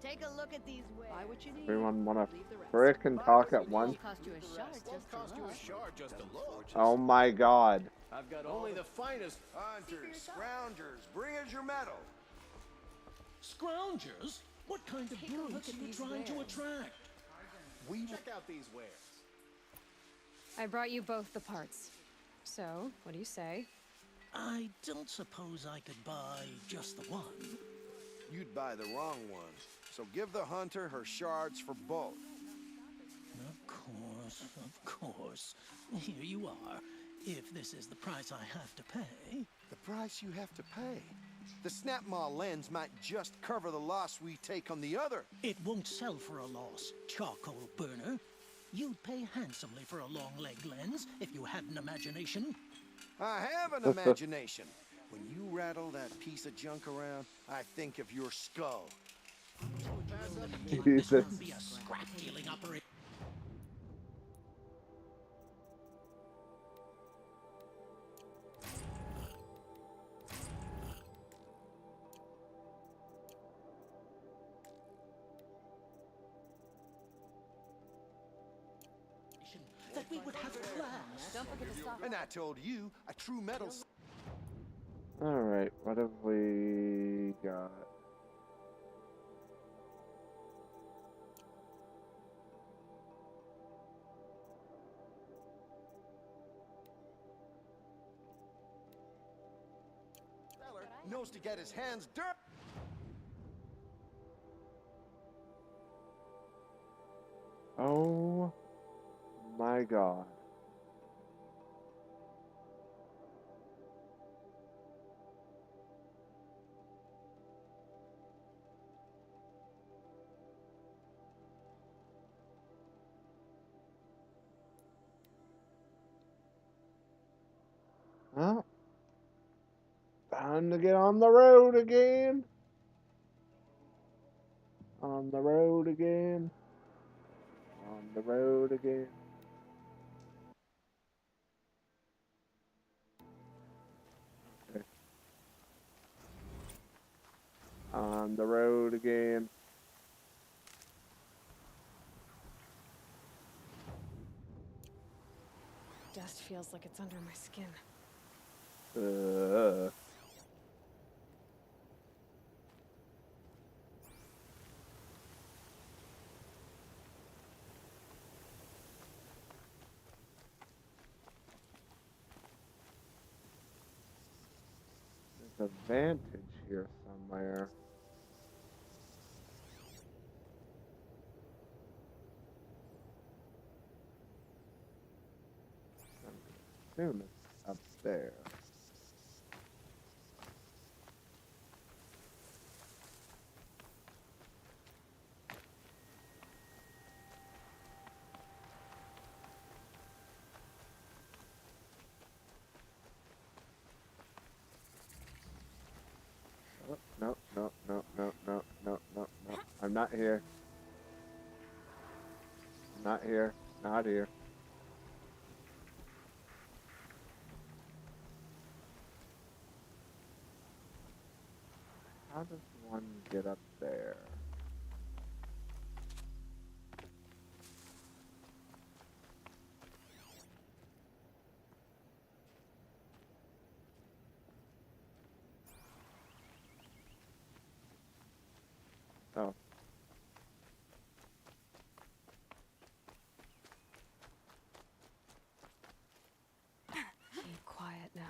Take a look at these wares. Buy what you need. Everyone wanna Leave the rest. frickin' talk at once? Won't cost you a shard just to look. Oh my god. I've got only the finest. Hunters, scroungers, bring us your metal. Scroungers? What kind of brutes are you trying to attract? We check out these wares. I brought you both the parts. So, what do you say? I don't suppose I could buy just the one. You'd buy the wrong one. So give the hunter her shards for both. Of course. Here you are. If this is the price I have to pay. The price you have to pay? The snap maul lens might just cover the loss we take on the other. It won't sell for a loss, charcoal burner. You'd pay handsomely for a long leg lens if you had an imagination. I have an imagination. When you rattle that piece of junk around, I think of your skull. This won't be a scrap dealing operation. That we would have class. Don't forget to stop. And I told you, a true metal. Alright, what have we got? Knows to get his hands dirty. Oh my god. Well, time to get on the road again. On the road again. On the road again. Okay. On the road again. Dust feels like it's under my skin. There's a vantage here somewhere. I'm assuming it's up there. Oh, no, no, no, no, no, no, no, no. I'm not here. I'm not here. Not here. How does one get up there? Oh. Keep quiet now.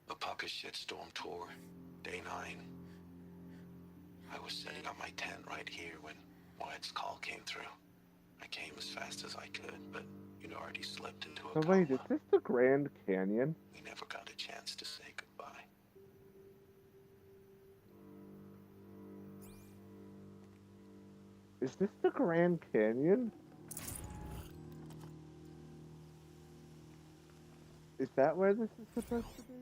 Apaka Shitstorm Tour, Day 9. I was setting up my tent right here when Wyatt's call came through. I came as fast as I could, but you'd already slipped into a So coma. wait, is this the Grand Canyon? We never got a chance to say goodbye. Is this the Grand Canyon? Is that where this is supposed to be?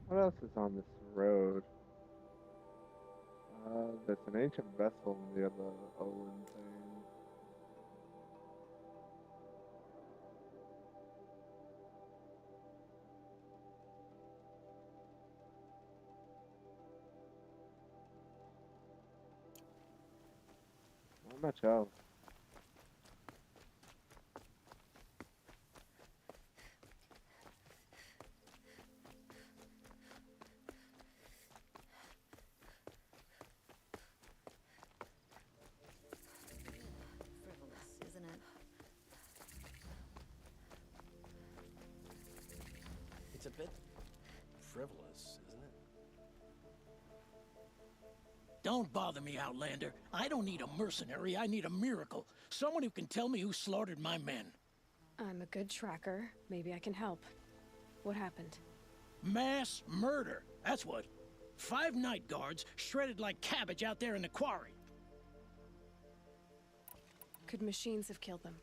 What else is on this road? There's an ancient vessel near the Olin thing. Not much else. Frivolous, isn't it? It's a bit frivolous, isn't it? Don't bother me, Outlander. I don't need a mercenary, I need a miracle. Someone who can tell me who slaughtered my men. I'm a good tracker. Maybe I can help. What happened? Mass murder, that's what. 5 night guards shredded like cabbage out there in the quarry. Could machines have killed them?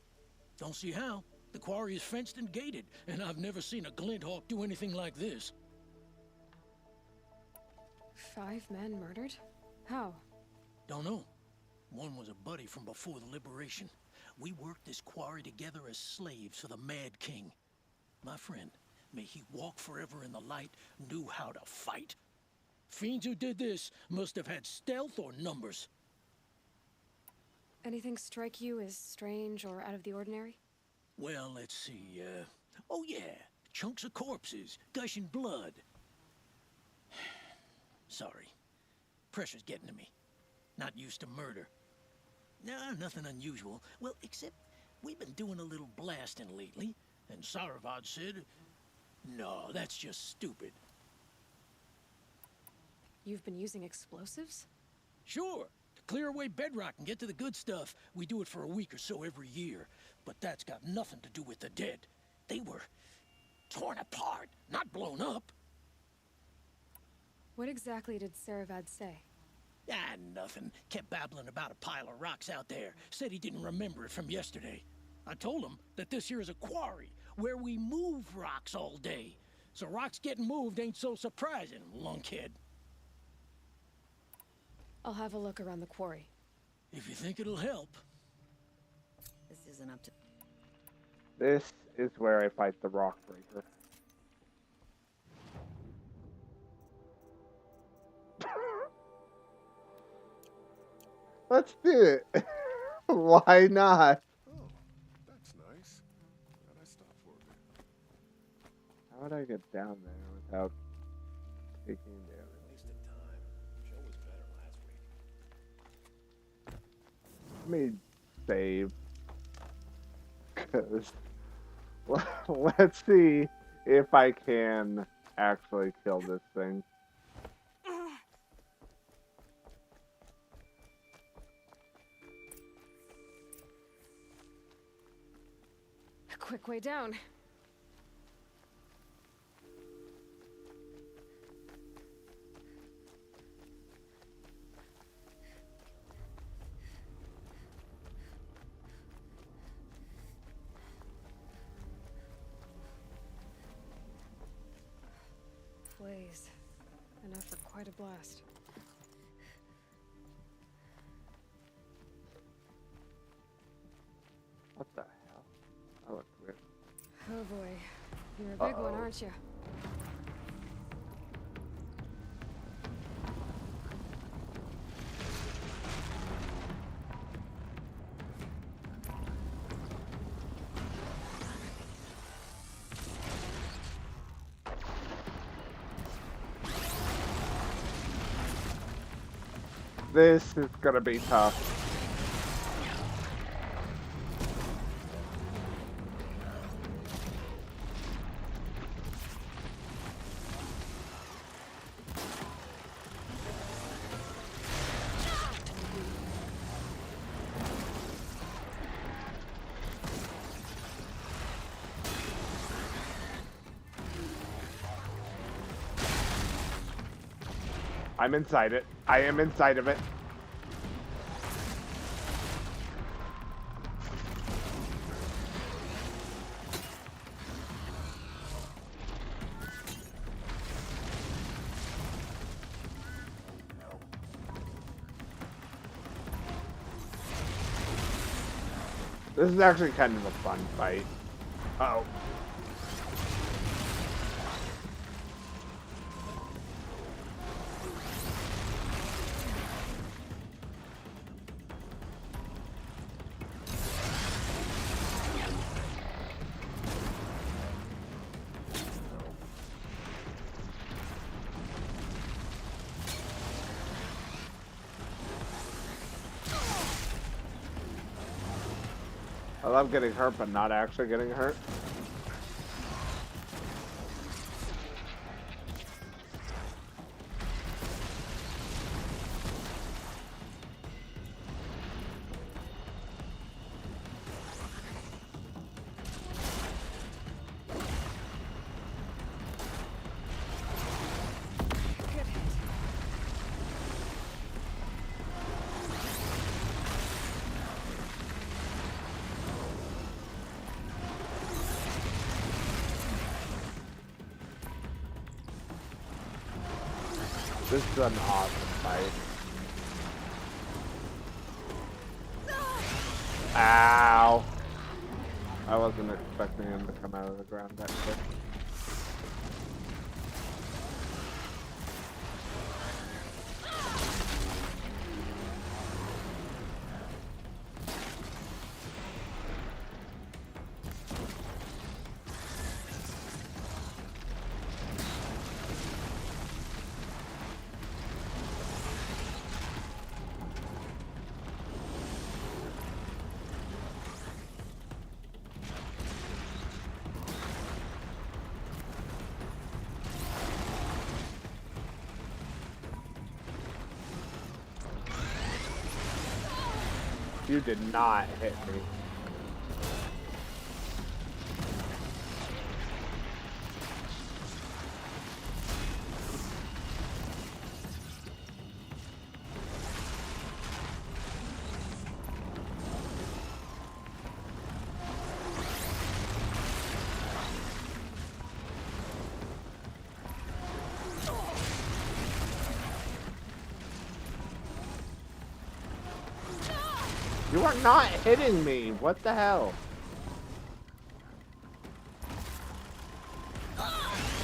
Don't see how. The quarry is fenced and gated, and I've never seen a Glinthawk do anything like this. 5 men murdered? How? Don't know. One was a buddy from before the liberation. We worked this quarry together as slaves for the Mad King. My friend, may he walk forever in the light, knew how to fight. Fiends who did this must have had stealth or numbers. Anything strike you as strange or out of the ordinary? Well, let's see, oh yeah, chunks of corpses, gushing blood. Sorry. Pressure's getting to me. Not used to murder. Nah, nothing unusual. Well, except we've been doing a little blasting lately, and Saravad said, no, that's just stupid. You've been using explosives? Sure. To clear away bedrock and get to the good stuff, we do it for a week or so every year. But that's got nothing to do with the dead. They were torn apart, not blown up. What exactly did Saravad say? Ah, nothing. Kept babbling about a pile of rocks out there. Said he didn't remember it from yesterday. I told him that this here is a quarry, where we move rocks all day. So rocks getting moved ain't so surprising, lunkhead. I'll have a look around the quarry. If you think it'll help. This isn't up to... This is where I fight the rock breaker. Let's do it. Why not? Oh, that's nice. Glad I stopped for a bit. How would I get down there without taking damage? Wasted time. Show was better last week. Let me save. Because let's see if I can actually kill this thing. A quick way down. Blaze. Enough for quite a blast. What the hell? That looks weird. Oh boy. You're a big one, aren't you? This is gonna be tough. I'm inside it. I am inside of it. This is actually kind of a fun fight. Uh-oh. I love getting hurt, but not actually getting hurt. This is an awesome fight. Ow! I wasn't expecting him to come out of the ground that quick. You did not hit me. You are not hitting me. What the hell?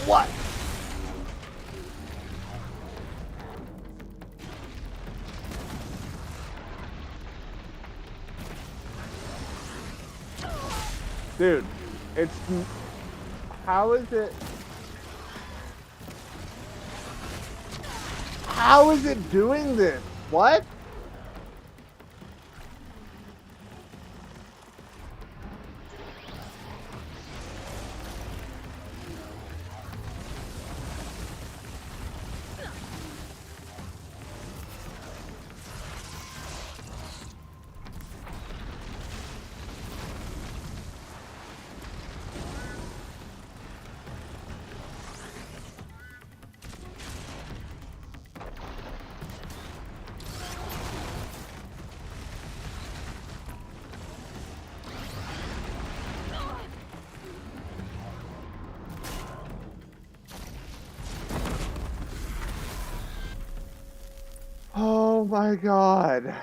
What? Dude, it's... How is it... How is it doing this? What? Oh my god.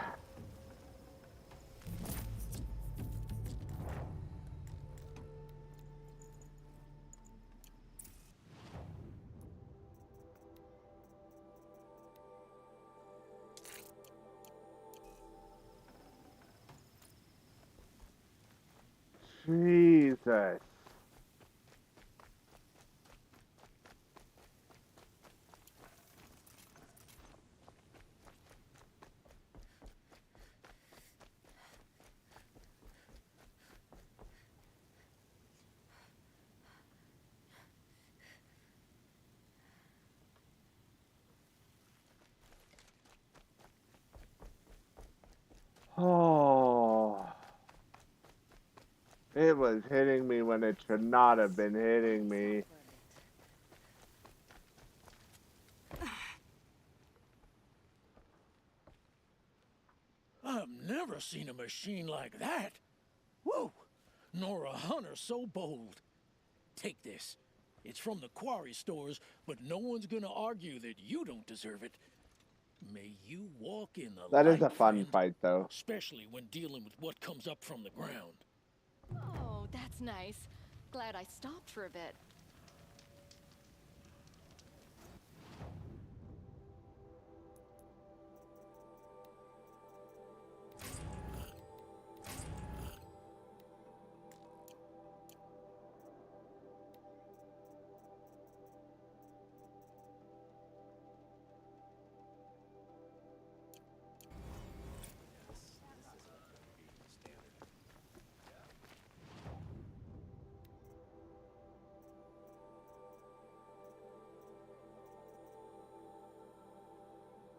Jesus. It was hitting me when it should not have been hitting me. I've never seen a machine like that. Whoa! Nor a hunter so bold. Take this. It's from the quarry stores, but no one's gonna argue that you don't deserve it. May you walk in the That is light, a fun friend, fight, though. especially when dealing with what comes up from the ground. Oh, that's nice. Glad I stopped for a bit.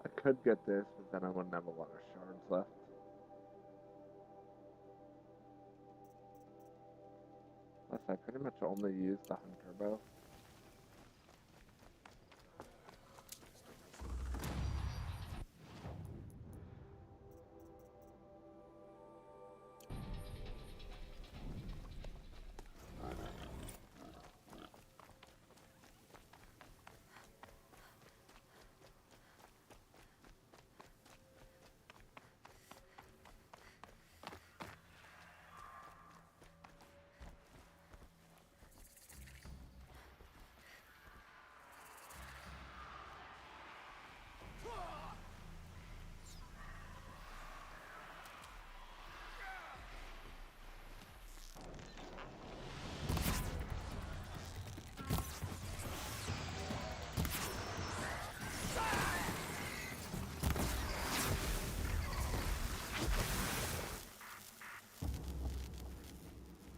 I could get this, but then I wouldn't have a lot of shards left. Plus, I pretty much only use the hunter bow.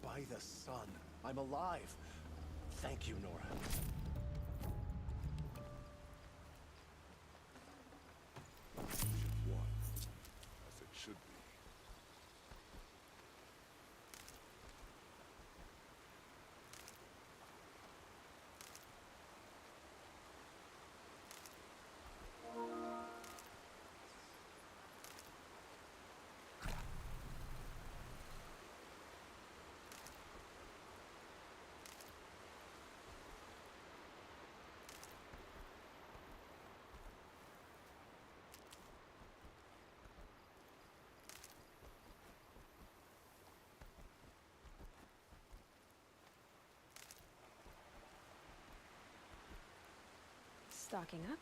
By the sun, I'm alive. Thank you, Nora. One, as it should be. Stocking up.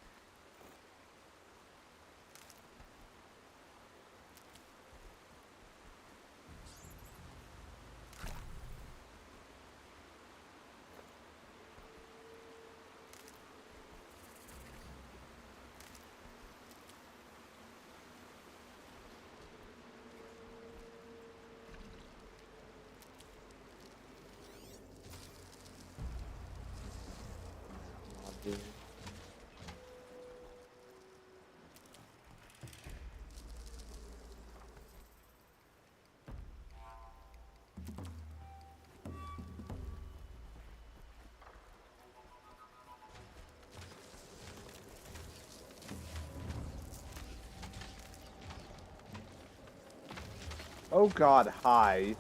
Oh god, hi.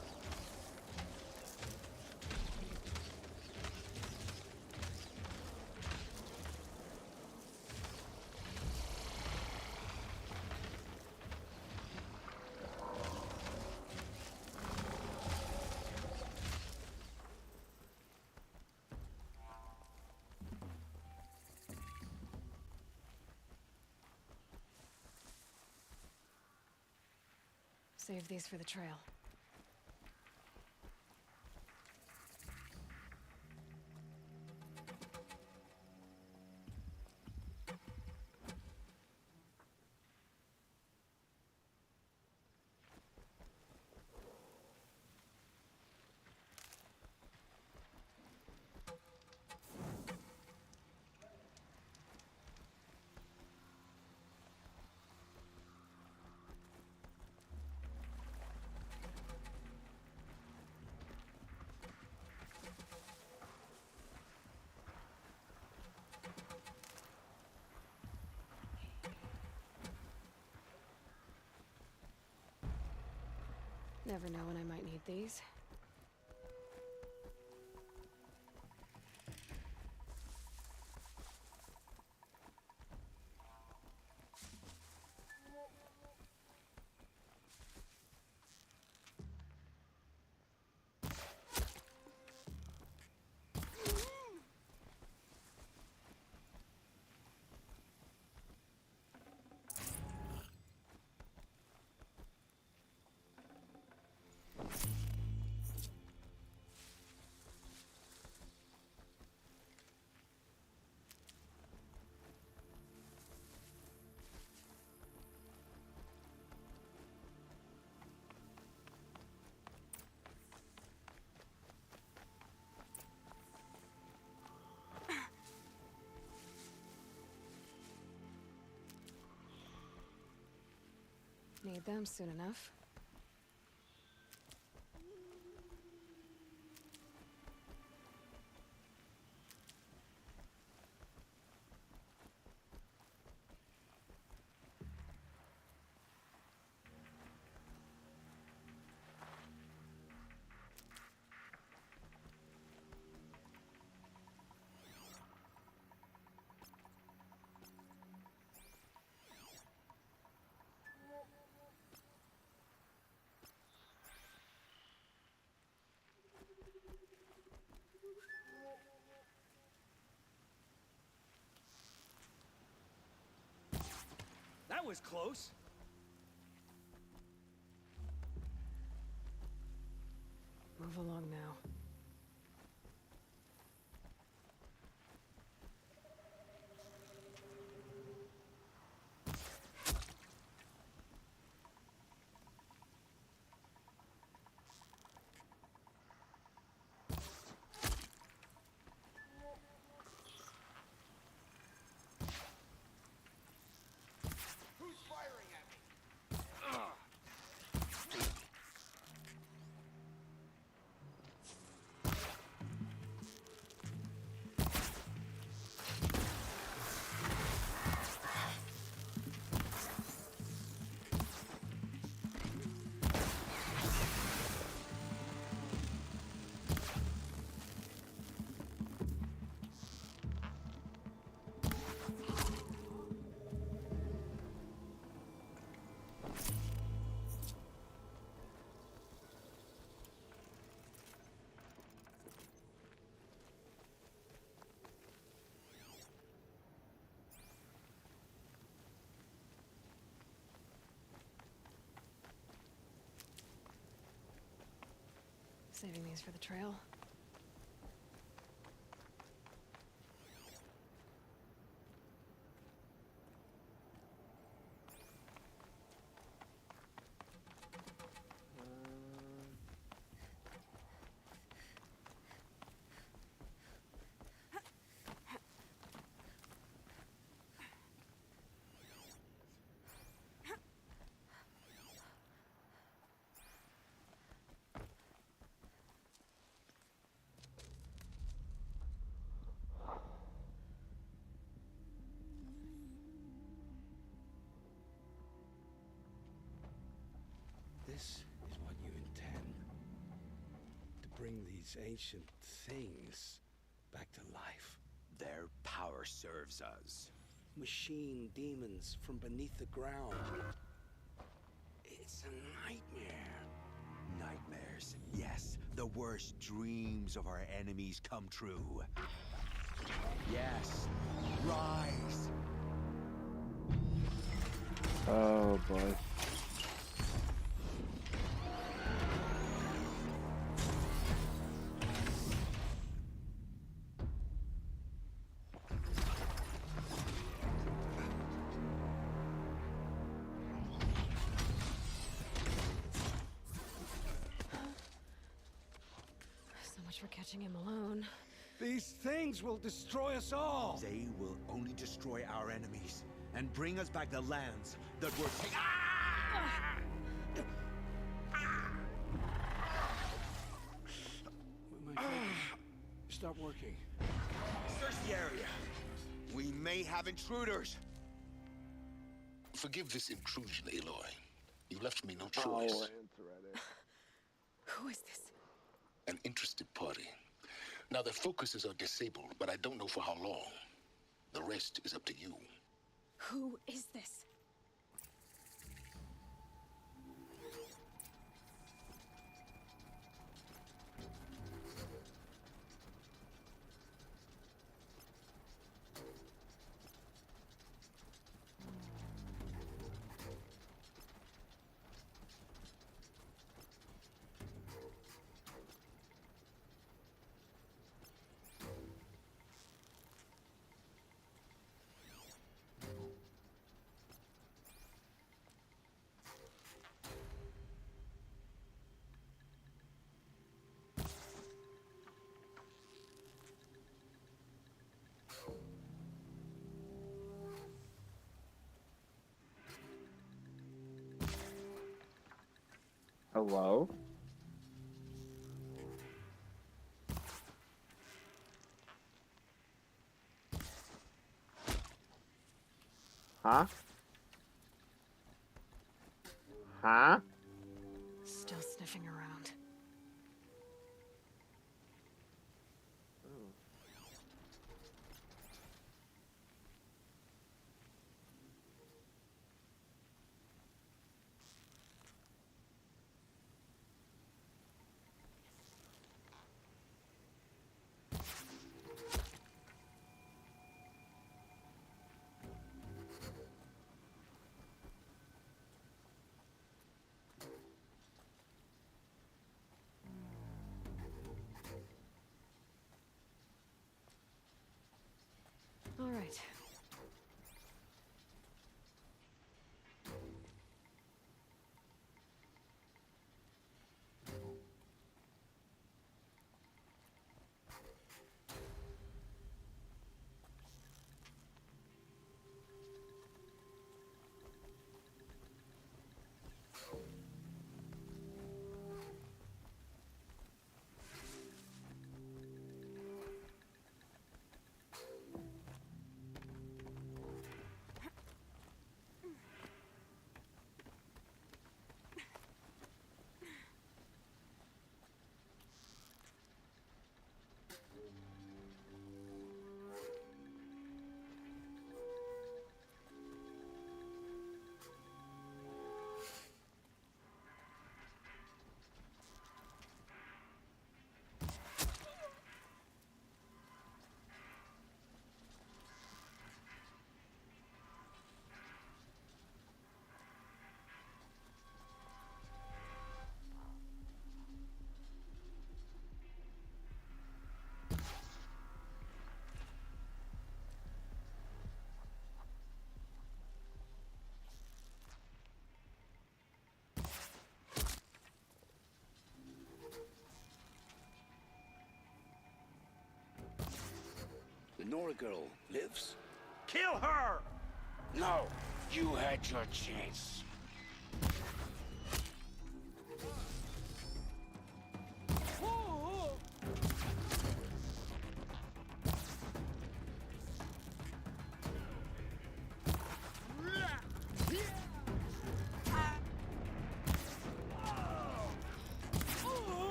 Save these for the trail. Never know when I might need these. Need them soon enough. That was close. Move along now. Saving these for the trail. This is what you intend. To bring these ancient things back to life. Their power serves us. Machine demons from beneath the ground. It's a nightmare. Nightmares, yes. The worst dreams of our enemies come true. Yes. Rise. Oh boy. So much for catching him alone. These things will destroy us all! They will only destroy our enemies and bring us back the lands that were taken. My fingers stop working. Search the area. We may have intruders. Forgive this intrusion, Aloy. You left me no Oh, choice. answer it. Who is this? An interested party. Now, their focuses are disabled, but I don't know for how long. The rest is up to you. Who is this? Hello? Huh? Huh? Still sniffing around. All right. The Nora girl lives? Kill her! No, you had your chance.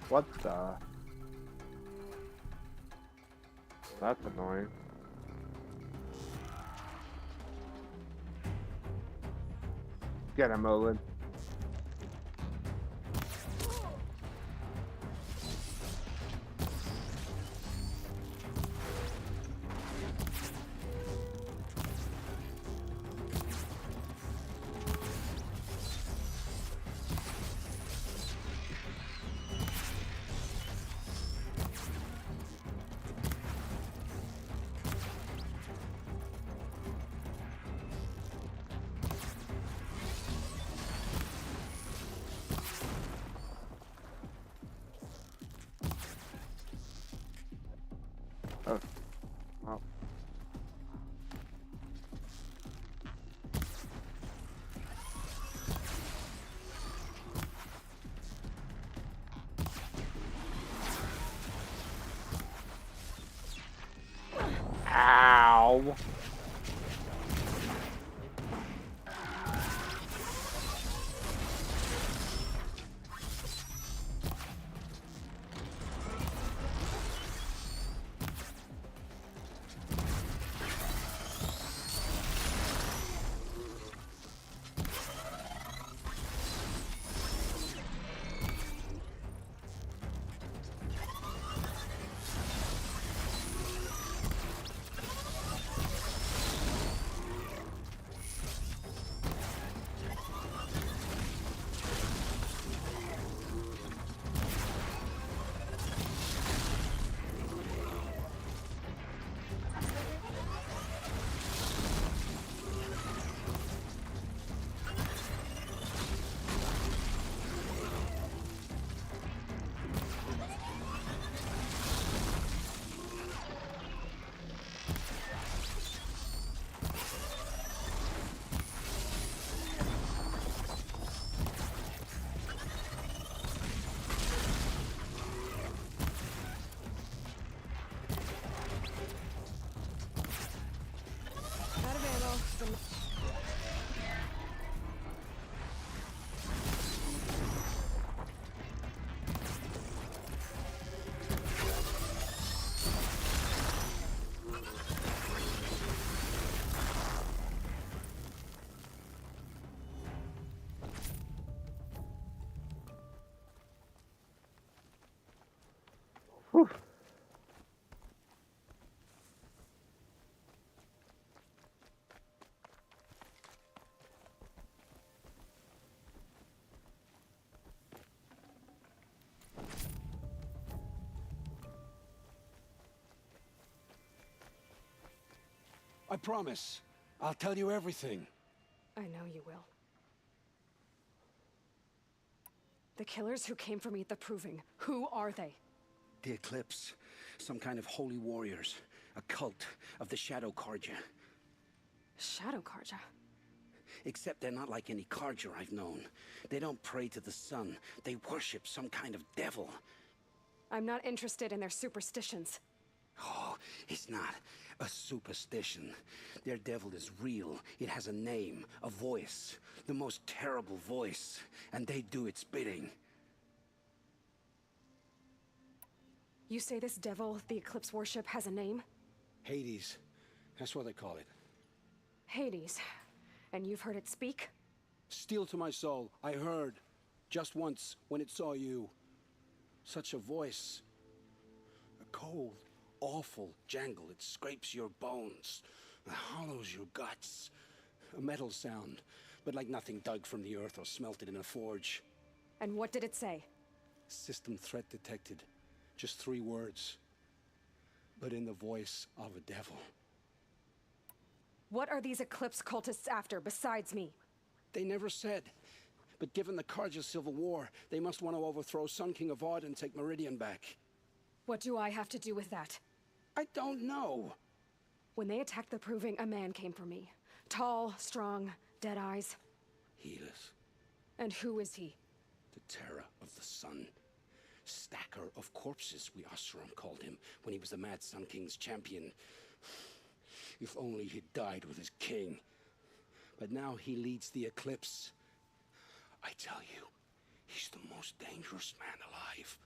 What the? That's annoying. Get him, Olin. Whew. I promise. I'll tell you everything. I know you will. The killers who came for me at the Proving, who are they? The Eclipse. Some kind of holy warriors. A cult of the Shadow Carja. Shadow Carja? Except they're not like any Carja I've known. They don't pray to the sun. They worship some kind of devil. I'm not interested in their superstitions. Oh, it's not a superstition. Their devil is real. It has a name, a voice. The most terrible voice. And they do its bidding. You say this devil the Eclipse worship has a name? Hades. That's what they call it. Hades. And you've heard it speak? Steel to my soul. I heard. Just once, when it saw you. Such a voice. A cold, awful jangle. It scrapes your bones. It hollows your guts. A metal sound, but like nothing dug from the earth or smelted in a forge. And what did it say? System threat detected. Just 3 words. But in the voice of a devil. What are these Eclipse cultists after, besides me? They never said. But given the Carja civil war, they must want to overthrow Sun King Avad and take Meridian back. What do I have to do with that? I don't know. When they attacked the Proving, a man came for me. Tall, strong, dead eyes. Helis. And who is he? The terror of the sun. Stacker of corpses, we Oseram called him, when he was the Mad Sun King's champion. If only he'd died with his king. But now he leads the Eclipse. I tell you, he's the most dangerous man alive.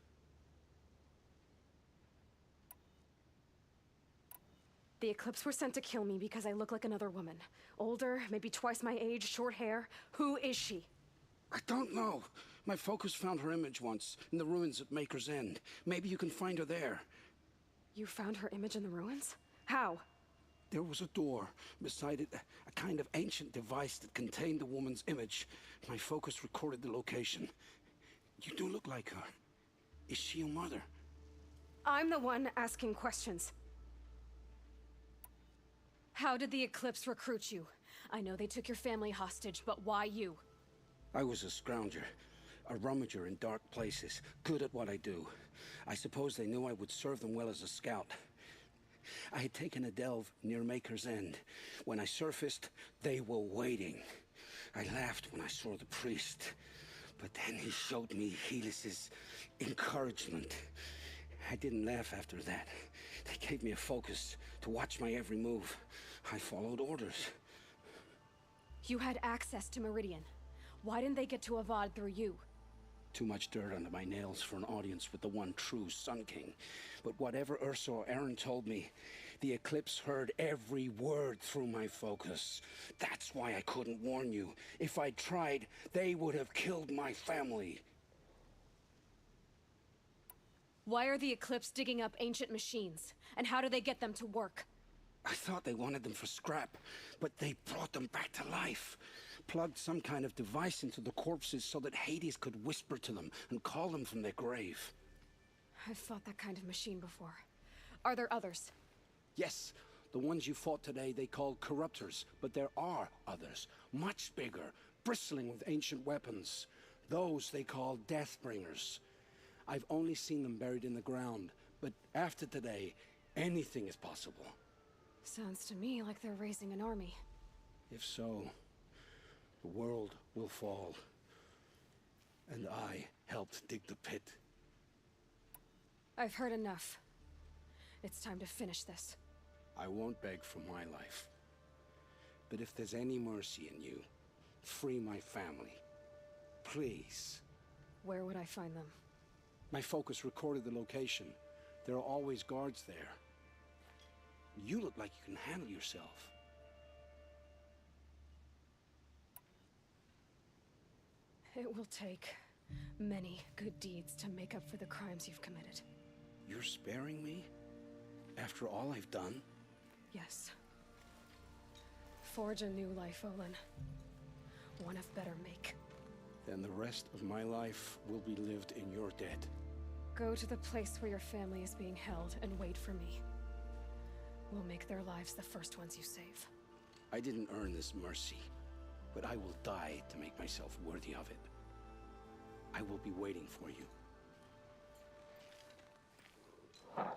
The Eclipse were sent to kill me because I look like another woman. Older, maybe twice my age, short hair. Who is she? I don't know. My focus found her image once, in the ruins at Maker's End. Maybe you can find her there. You found her image in the ruins? How? There was a door. Beside it, a kind of ancient device that contained the woman's image. My focus recorded the location. You do look like her. Is she your mother? I'm the one asking questions. How did the Eclipse recruit you? I know they took your family hostage, but why you? I was a scrounger. A rummager in dark places. Good at what I do. I suppose they knew I would serve them well as a scout. I had taken a delve near Maker's End. When I surfaced, they were waiting. I laughed when I saw the priest. But then he showed me Helis's encouragement. I didn't laugh after that. They gave me a focus to watch my every move. I followed orders. You had access to Meridian. Why didn't they get to Avad through you? Too much dirt under my nails for an audience with the one true Sun King. But whatever Ursa or Aaron told me, the Eclipse heard every word through my focus. That's why I couldn't warn you. If I'd tried, they would have killed my family. Why are the Eclipse digging up ancient machines? And how do they get them to work? I thought they wanted them for scrap, but they brought them back to life. Plugged some kind of device into the corpses so that Hades could whisper to them and call them from their grave. I've fought that kind of machine before. Are there others? Yes, the ones you fought today they called corruptors, but there are others, much bigger, bristling with ancient weapons. Those they call Deathbringers. I've only seen them buried in the ground, but after today, anything is possible. Sounds to me like they're raising an army. If so, the world will fall. And I helped dig the pit. I've heard enough. It's time to finish this. I won't beg for my life. But if there's any mercy in you, free my family. Please. Where would I find them? My focus recorded the location. There are always guards there. You look like you can handle yourself. It will take many good deeds to make up for the crimes you've committed. You're sparing me? After all I've done? Yes. Forge a new life, Olin. One of better make. Then the rest of my life will be lived in your debt. Go to the place where your family is being held and wait for me. We'll make their lives the first ones you save. I didn't earn this mercy, but I will die to make myself worthy of it. I will be waiting for you. Oh god.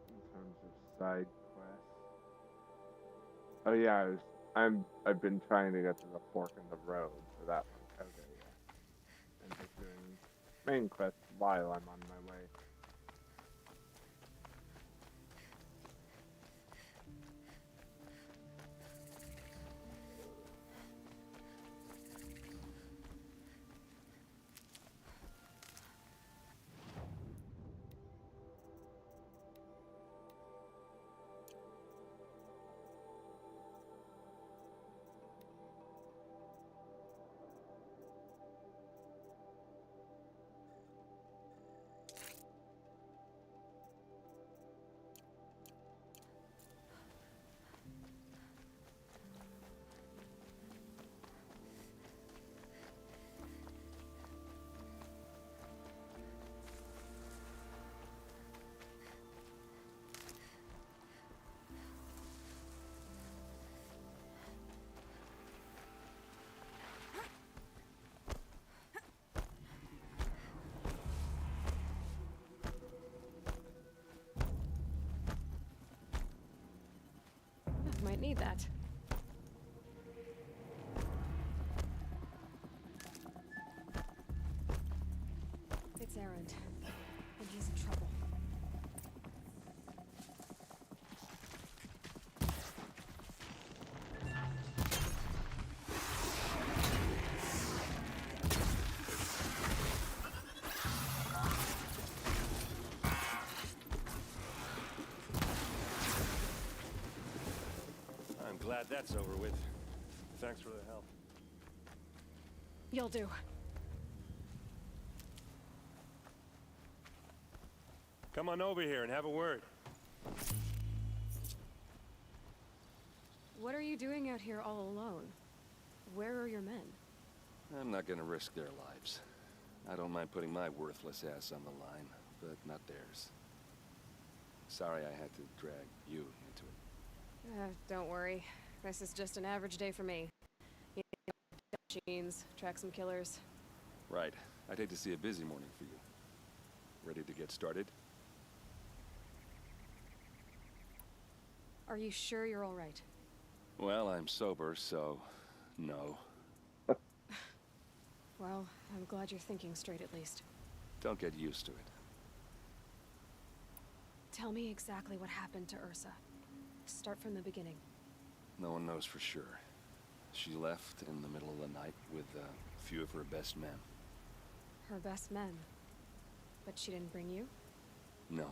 In terms of side quests. Oh yeah, I've been trying to get to the fork in the road for that one. Okay, yeah. And just doing main quests while I'm on my way. Might need that. It's Erend, and he's in trouble. I'm glad that's over with. Thanks for the help. You'll do. Come on over here and have a word. What are you doing out here all alone? Where are your men? I'm not gonna risk their lives. I don't mind putting my worthless ass on the line, but not theirs. Sorry I had to drag you into it. Don't worry. This is just an average day for me. You know, machines, track some killers. Right. I'd hate to see a busy morning for you. Ready to get started? Are you sure you're all right? Well, I'm sober, so no. Well, I'm glad you're thinking straight at least. Don't get used to it. Tell me exactly what happened to Ursa. Start from the beginning. No one knows for sure. She left in the middle of the night with a few of her best men. Her best men? But she didn't bring you? No.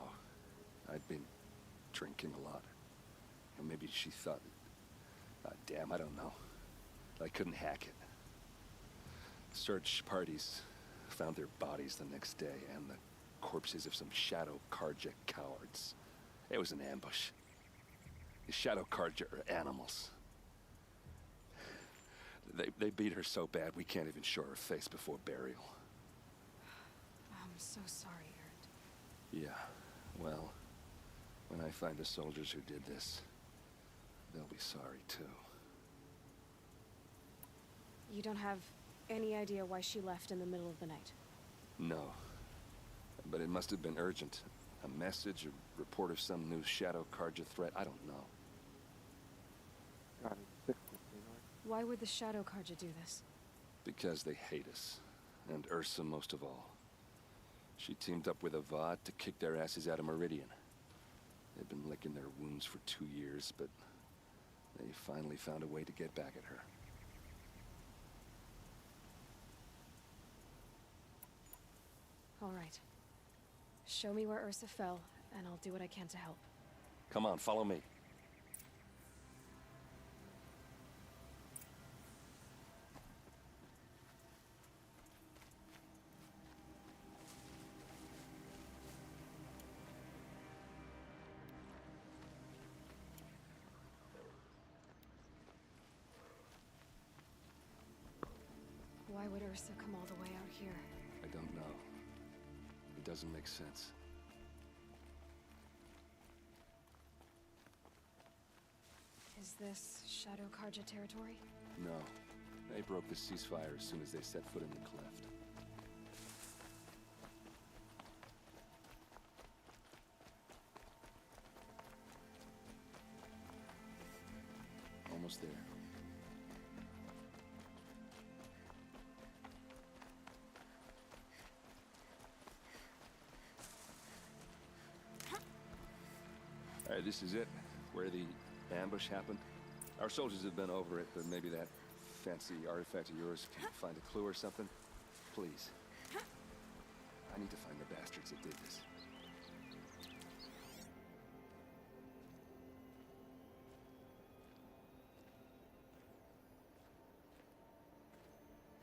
I'd been drinking a lot. And maybe she thought... damn, I don't know. I couldn't hack it. Search parties found their bodies the next day and the corpses of some Shadow Karja cowards. It was an ambush. The Shadow Karja are animals. They beat her so bad we can't even show her face before burial. I'm so sorry, Aaron. Yeah, well, when I find the soldiers who did this, they'll be sorry too. You don't have any idea why she left in the middle of the night? No. But it must have been urgent. A message, a report of some new Shadow Karja threat, I don't know. God, it's 6:15. Why would the Shadow Karja do this? Because they hate us. And Ursa most of all. She teamed up with Avad to kick their asses out of Meridian. They've been licking their wounds for 2 years, but they finally found a way to get back at her. All right. Show me where Ursa fell, and I'll do what I can to help. Come on, follow me. Why would Ursa come all the way out here? I don't know. It doesn't make sense. Is this Shadow Karja territory? No. They broke the ceasefire as soon as they set foot in the cleft. Almost there. All right, this is it, where the ambush happened. Our soldiers have been over it, but maybe that fancy artifact of yours can find a clue or something? Please. I need to find the bastards that did this.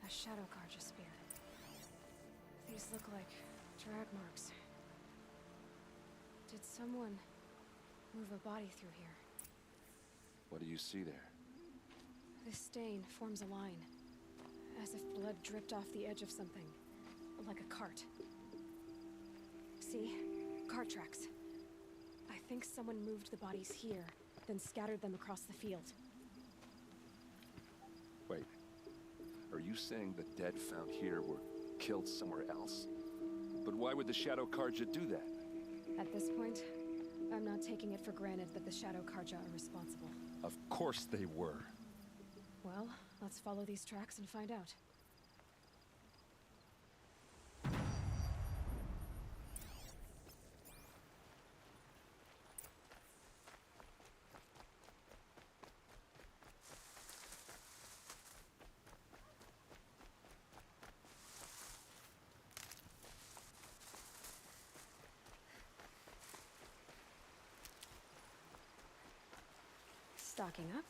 A Shadow Karja spear. These look like drag marks. Did someone move a body through here? What do you see there? This stain forms a line, as if blood dripped off the edge of something, like a cart. See? Cart tracks. I think someone moved the bodies here, then scattered them across the field. Wait. Are you saying the dead found here were killed somewhere else? But why would the Shadow Karja do that? At this point, I'm not taking it for granted that the Shadow Karja are responsible. Of course they were. Well, let's follow these tracks and find out. Stocking up.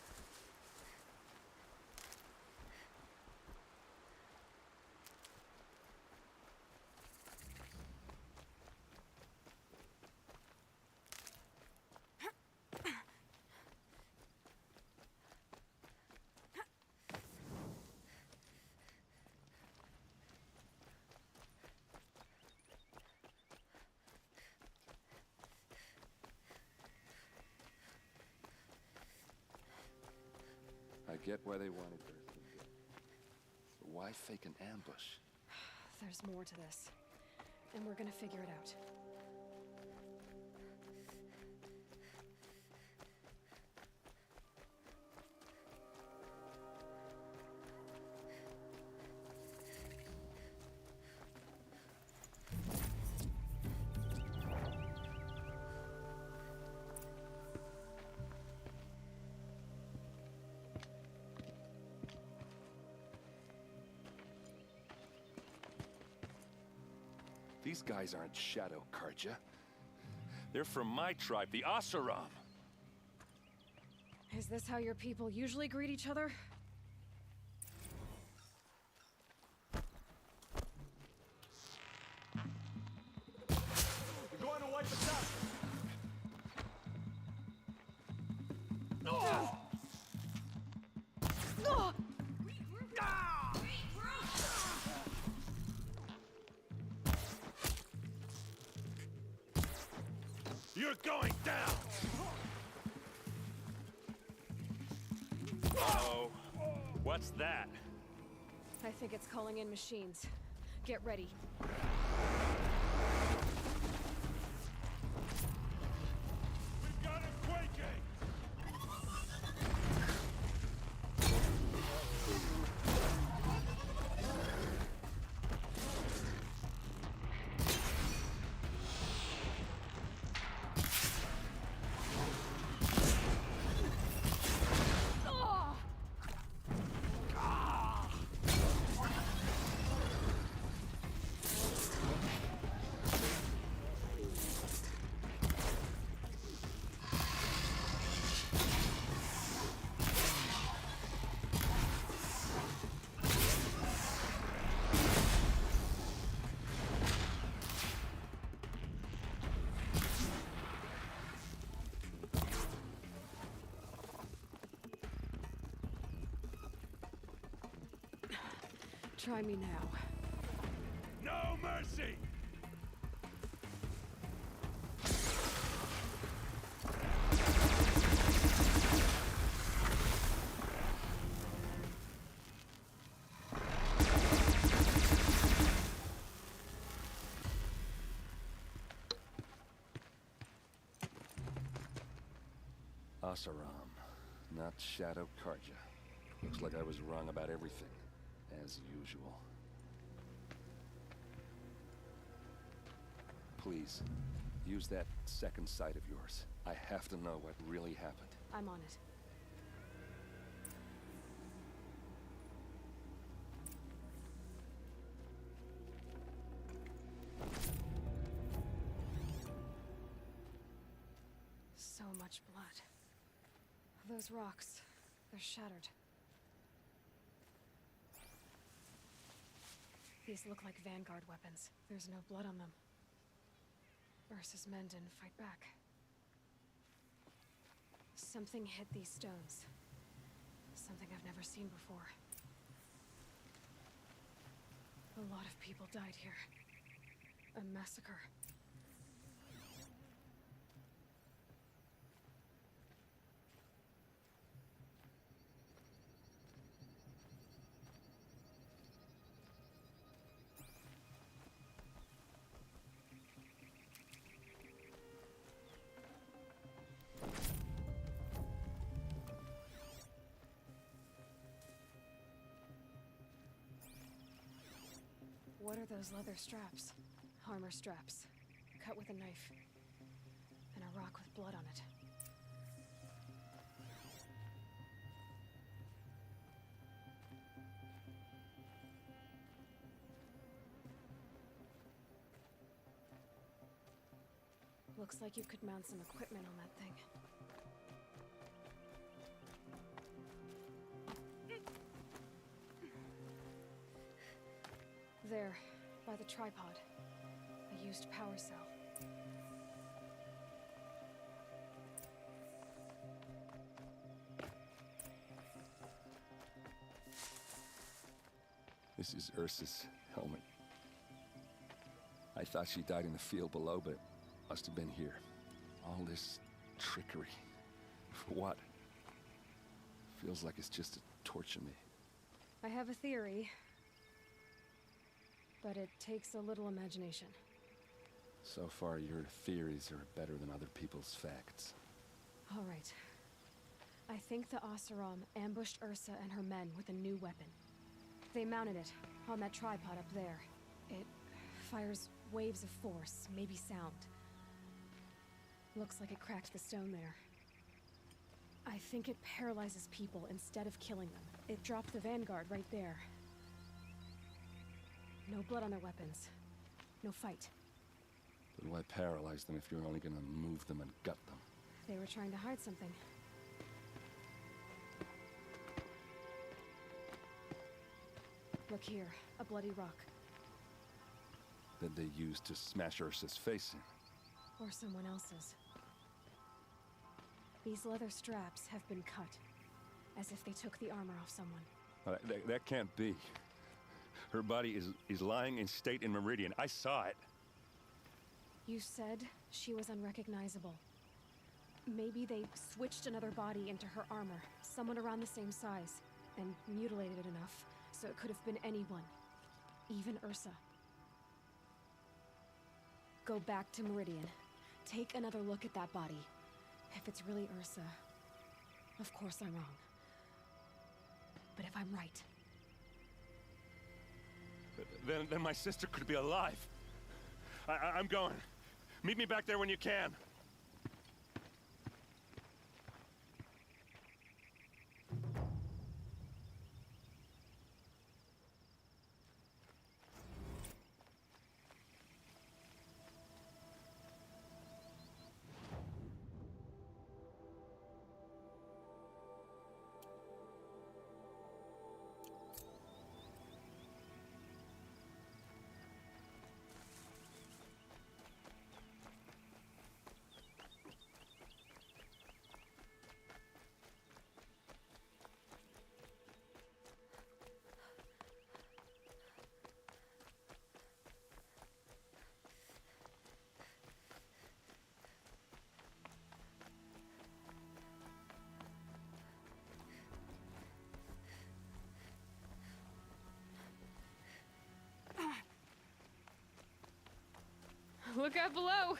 I get why they wanted Earth. But why fake an ambush? There's more to this, and we're gonna figure it out. These guys aren't Shadow Karja. They're from my tribe, the Asaram. Is this how your people usually greet each other? They're going to wipe us out! What's that? I think it's calling in machines. Get ready. We've got it quaking! Try me now. No mercy! Asaram, not Shadow Karja. Looks like I was wrong about everything, as usual. Please, use that second sight of yours. I have to know what really happened. I'm on it. So much blood. Those rocks, they're shattered. These look like Vanguard weapons. There's no blood on them. Ursa's men didn't fight back. Something hit these stones. Something I've never seen before. A lot of people died here. A massacre. What are those leather straps? Armor straps. Cut with a knife. And a rock with blood on it. Looks like you could mount some equipment on that thing. There, by the tripod. A used power cell. This is Ursa's helmet. I thought she died in the field below, but it must have been here. All this trickery. For what? Feels like it's just to torture me. I have a theory. But it takes a little imagination. So far, your theories are better than other people's facts. All right. I think the Oseram ambushed Ursa and her men with a new weapon. They mounted it on that tripod up there. It fires waves of force, maybe sound. Looks like it cracked the stone there. I think it paralyzes people instead of killing them. It dropped the Vanguard right there. No blood on their weapons. No fight. But why paralyze them if you're only gonna move them and gut them? They were trying to hide something. Look here, a bloody rock. That they used to smash Ursa's face in. Or someone else's. These leather straps have been cut, as if they took the armor off someone. That can't be. Her body is lying in state in Meridian. I saw it. You said she was unrecognizable. Maybe they switched another body into her armor, someone around the same size, and mutilated enough so it could have been anyone, even Ursa. Go back to Meridian. Take another look at that body. If it's really Ursa, of course I'm wrong. But if I'm right... Then my sister could be alive. I'm going. Meet me back there when you can. Look out below!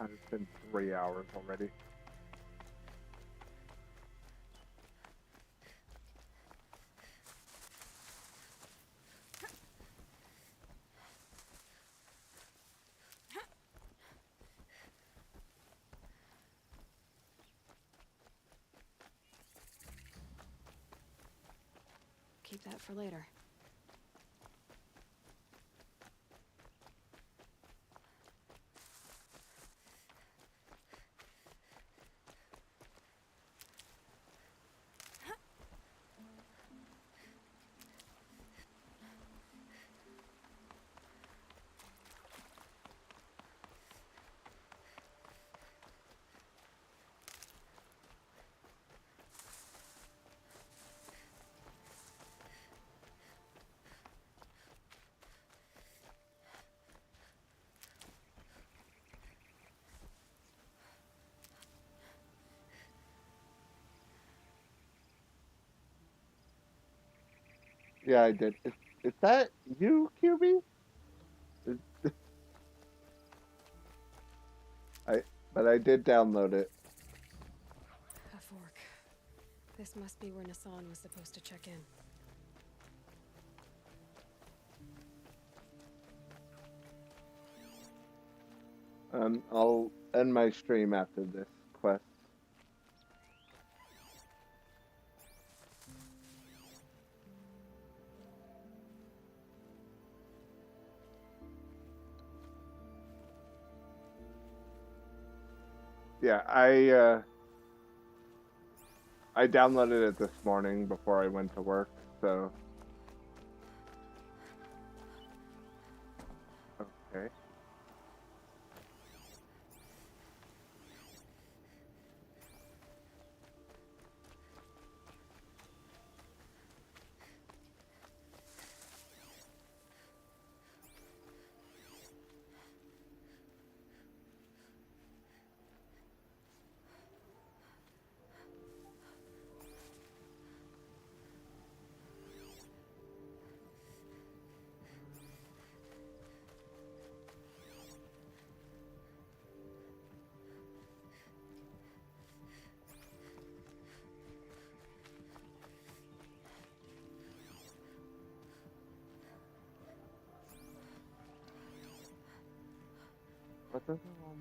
It's been 3 hours already. Keep that for later. Yeah, I did. Is that you, QB? But I did download it. A fork. This must be where Nassan was supposed to check in. I'll end my stream after this quest. Yeah, I downloaded it this morning before I went to work, so okay.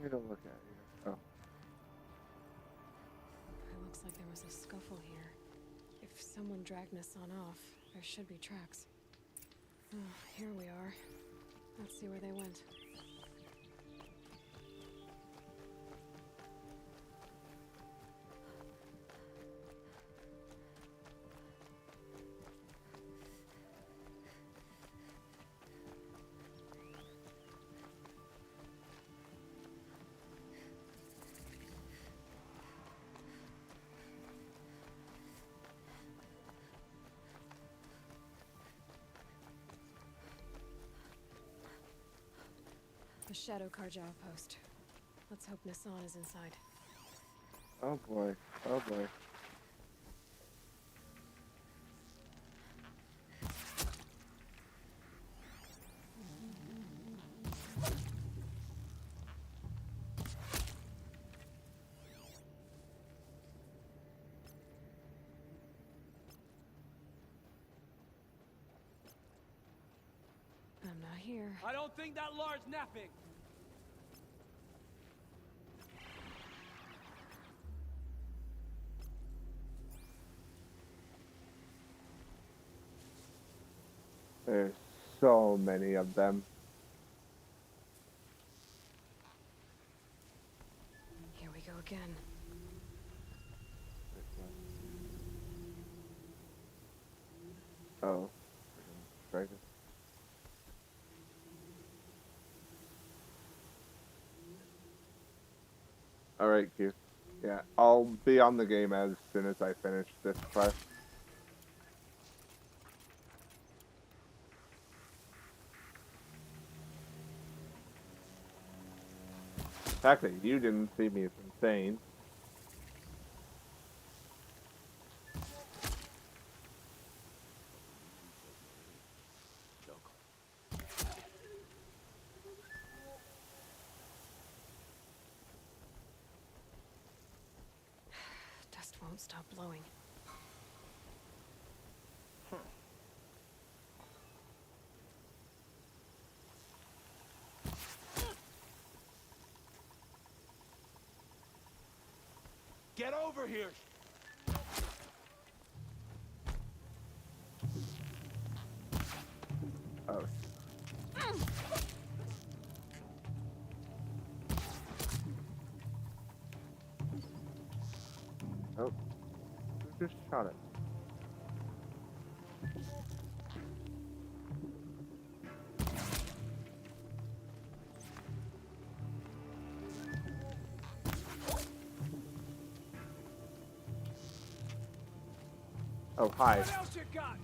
me to look at here? Oh. It looks like there was a scuffle here. If someone dragged Nassan off, there should be tracks. Oh, here we are. Let's see where they went. The Shadow Karja outpost. Let's hope Nassan is inside. Oh boy. Oh boy. I'm not here. I don't think that lar's napping. There's so many of them. Here we go again. Oh. Right. Alright, Q. Yeah, I'll be on the game as soon as I finish this quest. The fact that you didn't see me is insane. Dust won't stop blowing. Get over here! Oh. Oh. Who just shot it? Oh, hi. What else you got?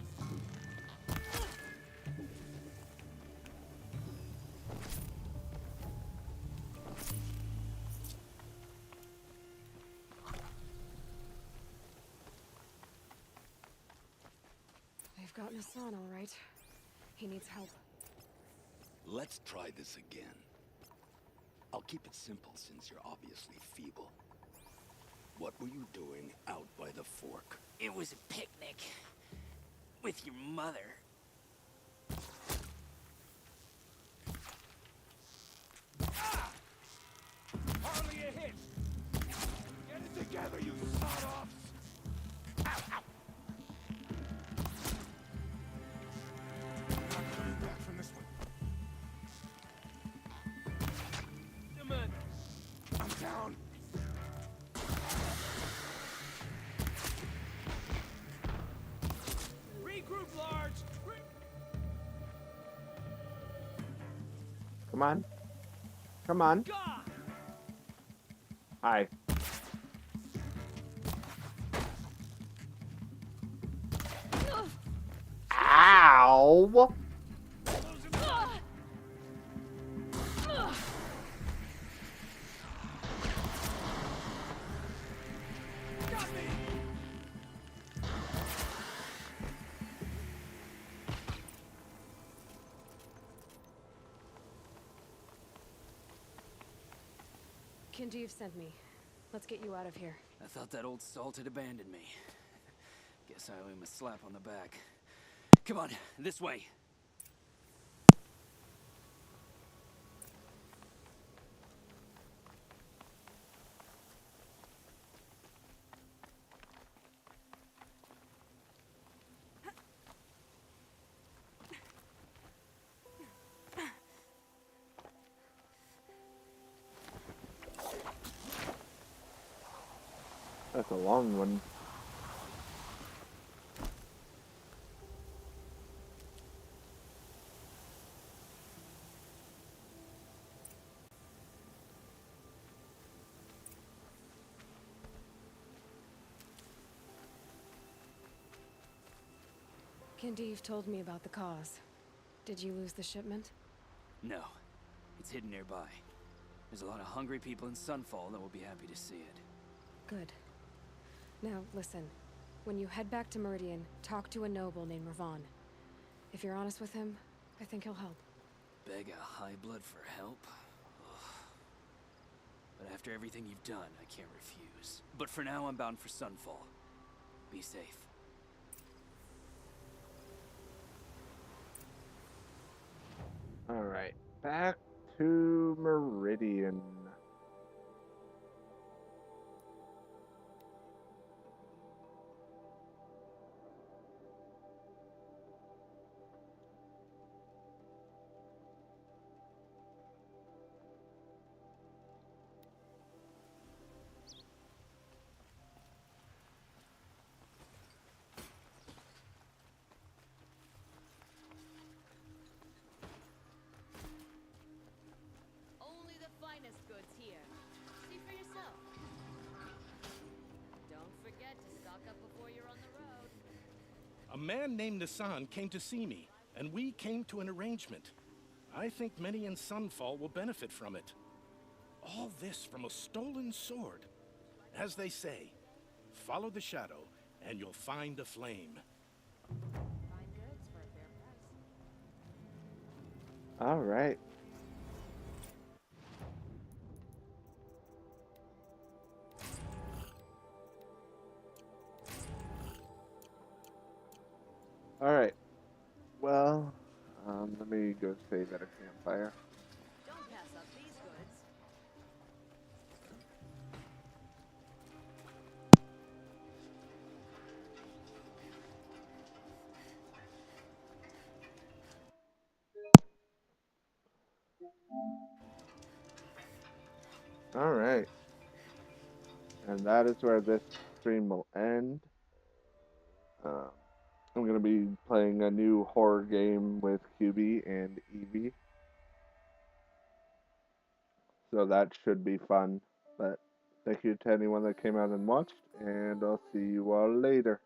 They've got Nassan, all right. He needs help. Let's try this again. I'll keep it simple since you're obviously feeble. What were you doing out by the fork? It was a picnic. With your mother. Ah! Hardly a hit! Get it together, you sawed-offs! Ow, ow! Not coming back from this one. Come on. I'm down. Regroup, Large! Come on. Come on. God! Hi. Ow! Got me! Kinjeev sent me. Let's get you out of here. I thought that old salt had abandoned me. Guess I owe him a slap on the back. Come on, this way. That's a long one. Kindeev told me about the cause. Did you lose the shipment? No. It's hidden nearby. There's a lot of hungry people in Sunfall that will be happy to see it. Good. Now, listen. When you head back to Meridian, talk to a noble named Ravon. If you're honest with him, I think he'll help. Beg a high blood for help? Ugh. But after everything you've done, I can't refuse. But for now, I'm bound for Sunfall. Be safe. Alright, back to Meridian. Only the finest goods here. See for yourself. Don't forget to stock up before you're on the road. A man named Nassan came to see me, and we came to an arrangement. I think many in Sunfall will benefit from it. All this from a stolen sword. As they say, follow the shadow, and you'll find a flame. Fine goods for a fair price. Alright. Alright. Well, let me go save at a campfire. Don't pass up these goods. Alright. And that is where this stream will end. I'm going to be playing a new horror game with QB and Evie. So that should be fun. But thank you to anyone that came out and watched, and I'll see you all later.